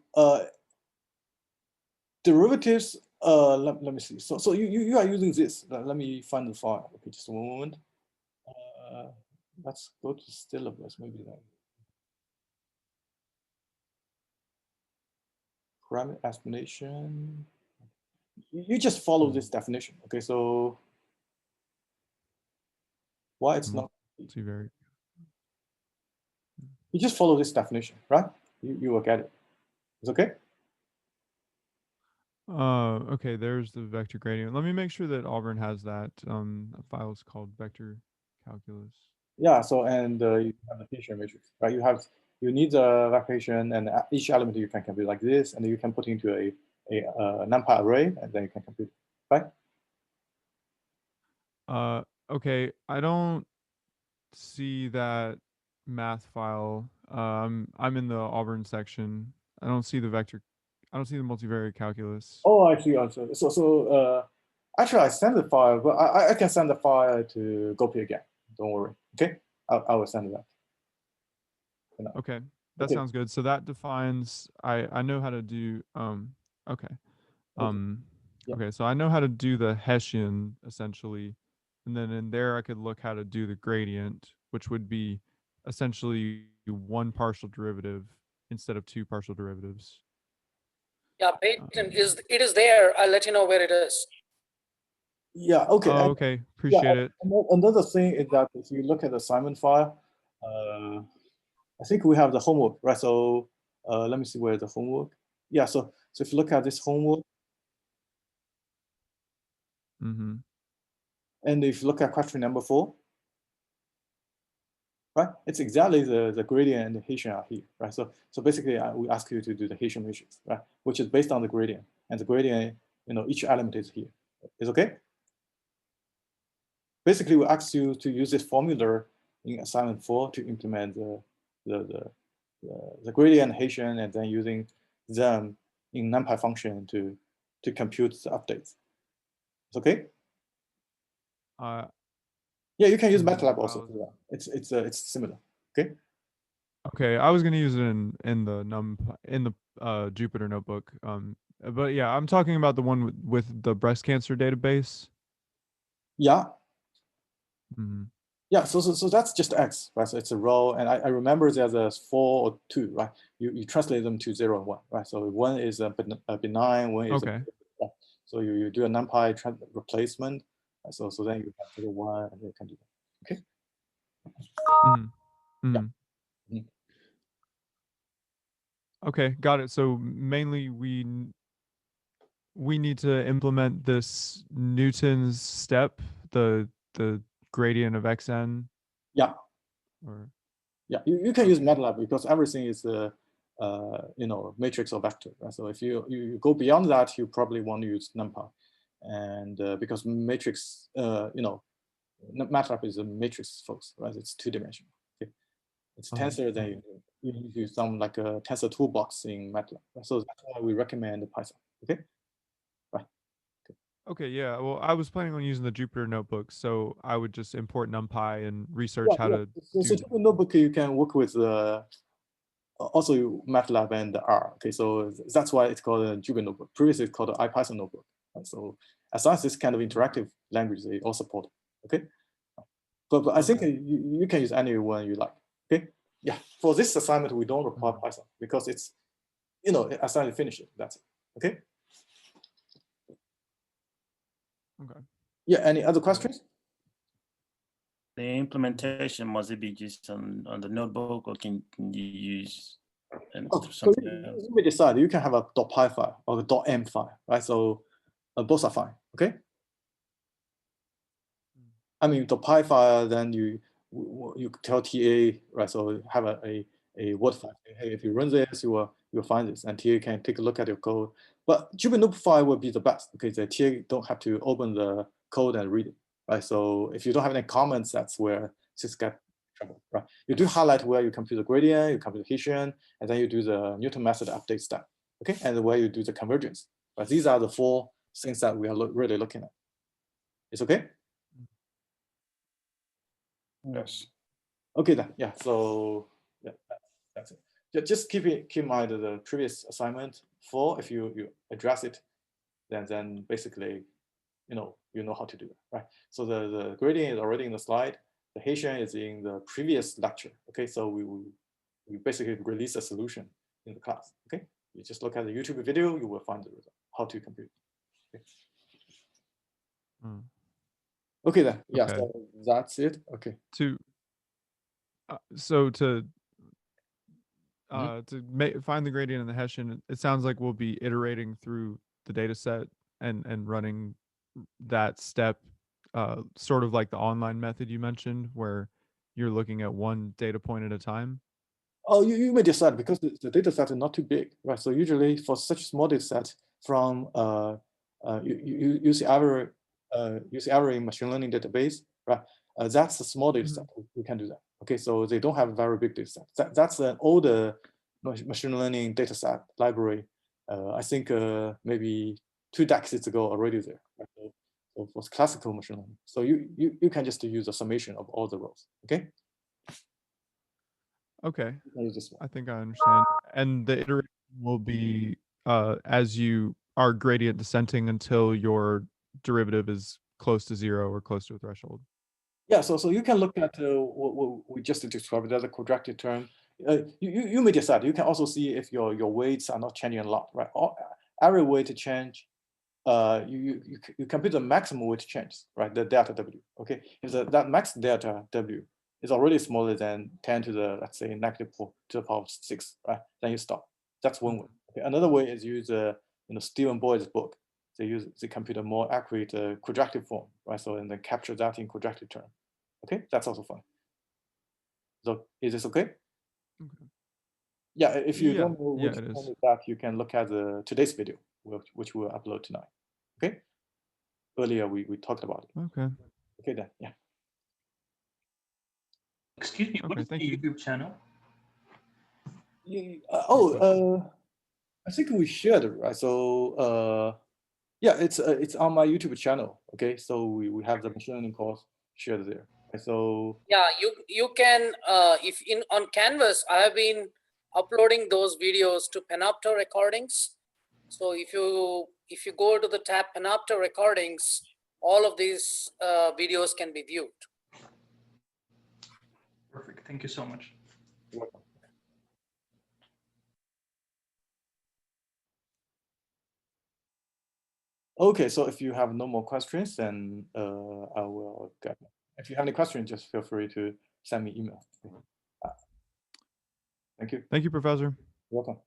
S1: derivatives. Let me see. So you are using this. Let me find the file. Okay, just a moment. let's go to syllabus, maybe then. Parameter estimation. You just follow this definition. Okay, so why it's not?
S2: Multivariate.
S1: You just follow this definition, right? You will get it. It's okay?
S2: Okay, there's the vector gradient. Let me make sure that Auburn has that. A file is called vector calculus.
S1: Yeah, so and you have the Hessian matrix, right? You need the vectoration, and each element you can compute like this, and you can put into a NumPy array, and then you can compute, right?
S2: Okay, I don't see that math file. I'm in the Auburn section. I don't see the vector. I don't see the multivariate calculus.
S1: Oh, I see. So actually, I send the file, but I can send the file to Gopi again. Don't worry. Okay, I will send that.
S2: Okay, that
S1: Okay.
S2: sounds good. So that defines. I know how to do. Okay. Okay. So I know how to do the Hessian essentially, and then in there I could look how to do the gradient, which would be essentially one partial derivative instead of two partial derivatives.
S13: Yeah, Peyton, it is there. I'll let you know where it is.
S1: Yeah. Okay.
S2: Oh, okay. Appreciate it.
S1: Another thing is that if you look at the assignment file, I think we have the homework, right? So let me see where the homework. Yeah. So if you look at this homework, and if you look at question number 4, right? It's exactly the gradient and the Hessian are here, right? So basically, we ask you to do the Hessian matrix, right? Which is based on the gradient, and the gradient, each element is here. Is okay? Basically, we ask you to use this formula in assignment 4 to implement the gradient Hessian, and then using them in NumPy function to compute the updates. It's okay? Yeah, you can use MATLAB also. It's similar. Okay.
S2: Okay, I was gonna use it in the Jupyter notebook. But yeah, I'm talking about the one with the breast cancer database.
S1: Yeah. Yeah, so that's just X, right? So it's a row, and I remember there's a 4 or 2, right? You translate them to 0 and 1, right? So 1 is a benign, 1 is
S2: okay.
S1: So you do a NumPy replacement, so then you have 0, 1, and you can do that. Okay. Yeah.
S2: Okay, got it. So mainly we need to implement this Newton's step, the gradient of xn.
S1: Yeah.
S2: Or
S1: yeah, you can use MATLAB because everything is matrix or vector. Right? So if you go beyond that, you probably want to use NumPy, and because matrix, MATLAB is a matrix focus, right? It's 2-dimensional. Okay, it's tensor. Then you need to use some like a tensor toolbox in MATLAB. Right? So that's why we recommend Python. Okay.
S2: Okay, yeah. Well, I was planning on using the Jupyter notebook, so I would just import NumPy and research how to.
S1: So Jupyter notebook you can work with also MATLAB and R. Okay, so that's why it's called a Jupyter notebook. Previously it's called an IPython notebook. Right? So as long as this kind of interactive language, they all support. Okay, but I think you can use any one you like. Okay, yeah. For this assignment, we don't require Python because it's, assignment finish it. That's it. Okay.
S2: Okay.
S1: Yeah. Any other questions?
S12: The implementation, must it be just on the notebook, or can you use something else?
S1: You may decide. You can have a .py file or a .m file, right? So both are fine. Okay. I mean, the .py file, then you tell TA, right? So have a Word file. Hey, if you run this, you will find this, and TA can take a look at your code. But Jupyter notebook file will be the best because the TA don't have to open the code and read it, right? So if you don't have any comments, that's where things get trouble, right? You do highlight where you compute the gradient, you compute the Hessian, and then you do the Newton method update step, okay? And where you do the convergence. But these are the 4 things that we are really looking at. It's okay?
S12: Yes.
S1: Okay then. Yeah. So yeah, that's it. Just keep in mind the previous assignment 4. If you address it, then basically, you know how to do it, right? So the gradient is already in the slide. the Haitian is in the previous lecture. Okay, so we basically release a solution in the class. Okay, you just look at the YouTube video, you will find the result, how to compute. Okay, okay then. Yeah,
S2: Okay.
S1: so that's it. Okay.
S2: So to find the gradient in the Hessian, it sounds like we'll be iterating through the data set and running that step, sort of like the online method you mentioned, where you're looking at one data point at a time.
S1: Oh, you may decide because the data set is not too big, right? So usually for such small data set from you use average machine learning database, right? That's a small data set. We can do that. Okay, so they don't have a very big data set. That's an older machine learning data set library. I think maybe 2 decades ago already there. Right? So for classical machine learning, so you can just use a summation of all the rows. Okay.
S2: Okay, I think I understand. And the iteration will be as you are gradient descending until your derivative is close to 0 or close to a threshold.
S1: Yeah, so you can look at what we just described as a quadratic term. You may decide. You can also see if your weights are not changing a lot, right? Every weight change, you compute the maximum weight change, right? The delta W. Okay, if that max delta W is already smaller than 10 to the, let's say, -4 to the power of 6, right? Then you stop. That's one way. Okay, another way is use Stephen Boyd's book. They compute a more accurate quadratic form, right? So and then capture that in quadratic term. Okay, that's also fun. So is this okay?
S2: Okay.
S1: Yeah, if you don't know
S2: yeah,
S1: which
S2: it is.
S1: one is that, you can look at today's video, which we'll upload tonight. Okay. Earlier we talked about it.
S2: Okay.
S1: Okay then, yeah.
S10: Excuse me, what
S2: Okay,
S10: is the
S2: thank you.
S10: YouTube channel?
S1: I think we shared it, right? So yeah, it's on my YouTube channel. Okay, so we have the machine learning course shared there. Okay, so
S13: Yeah, you can if on Canvas, I have been uploading those videos to Panopto recordings. So if you go to the tab Panopto recordings, all of these videos can be viewed.
S10: Perfect. Thank you so much.
S1: you're welcome. Okay, so if you have no more questions, then I will get. If you have any questions, just feel free to send me email. Thank you.
S2: Thank you, Professor.
S1: You're welcome.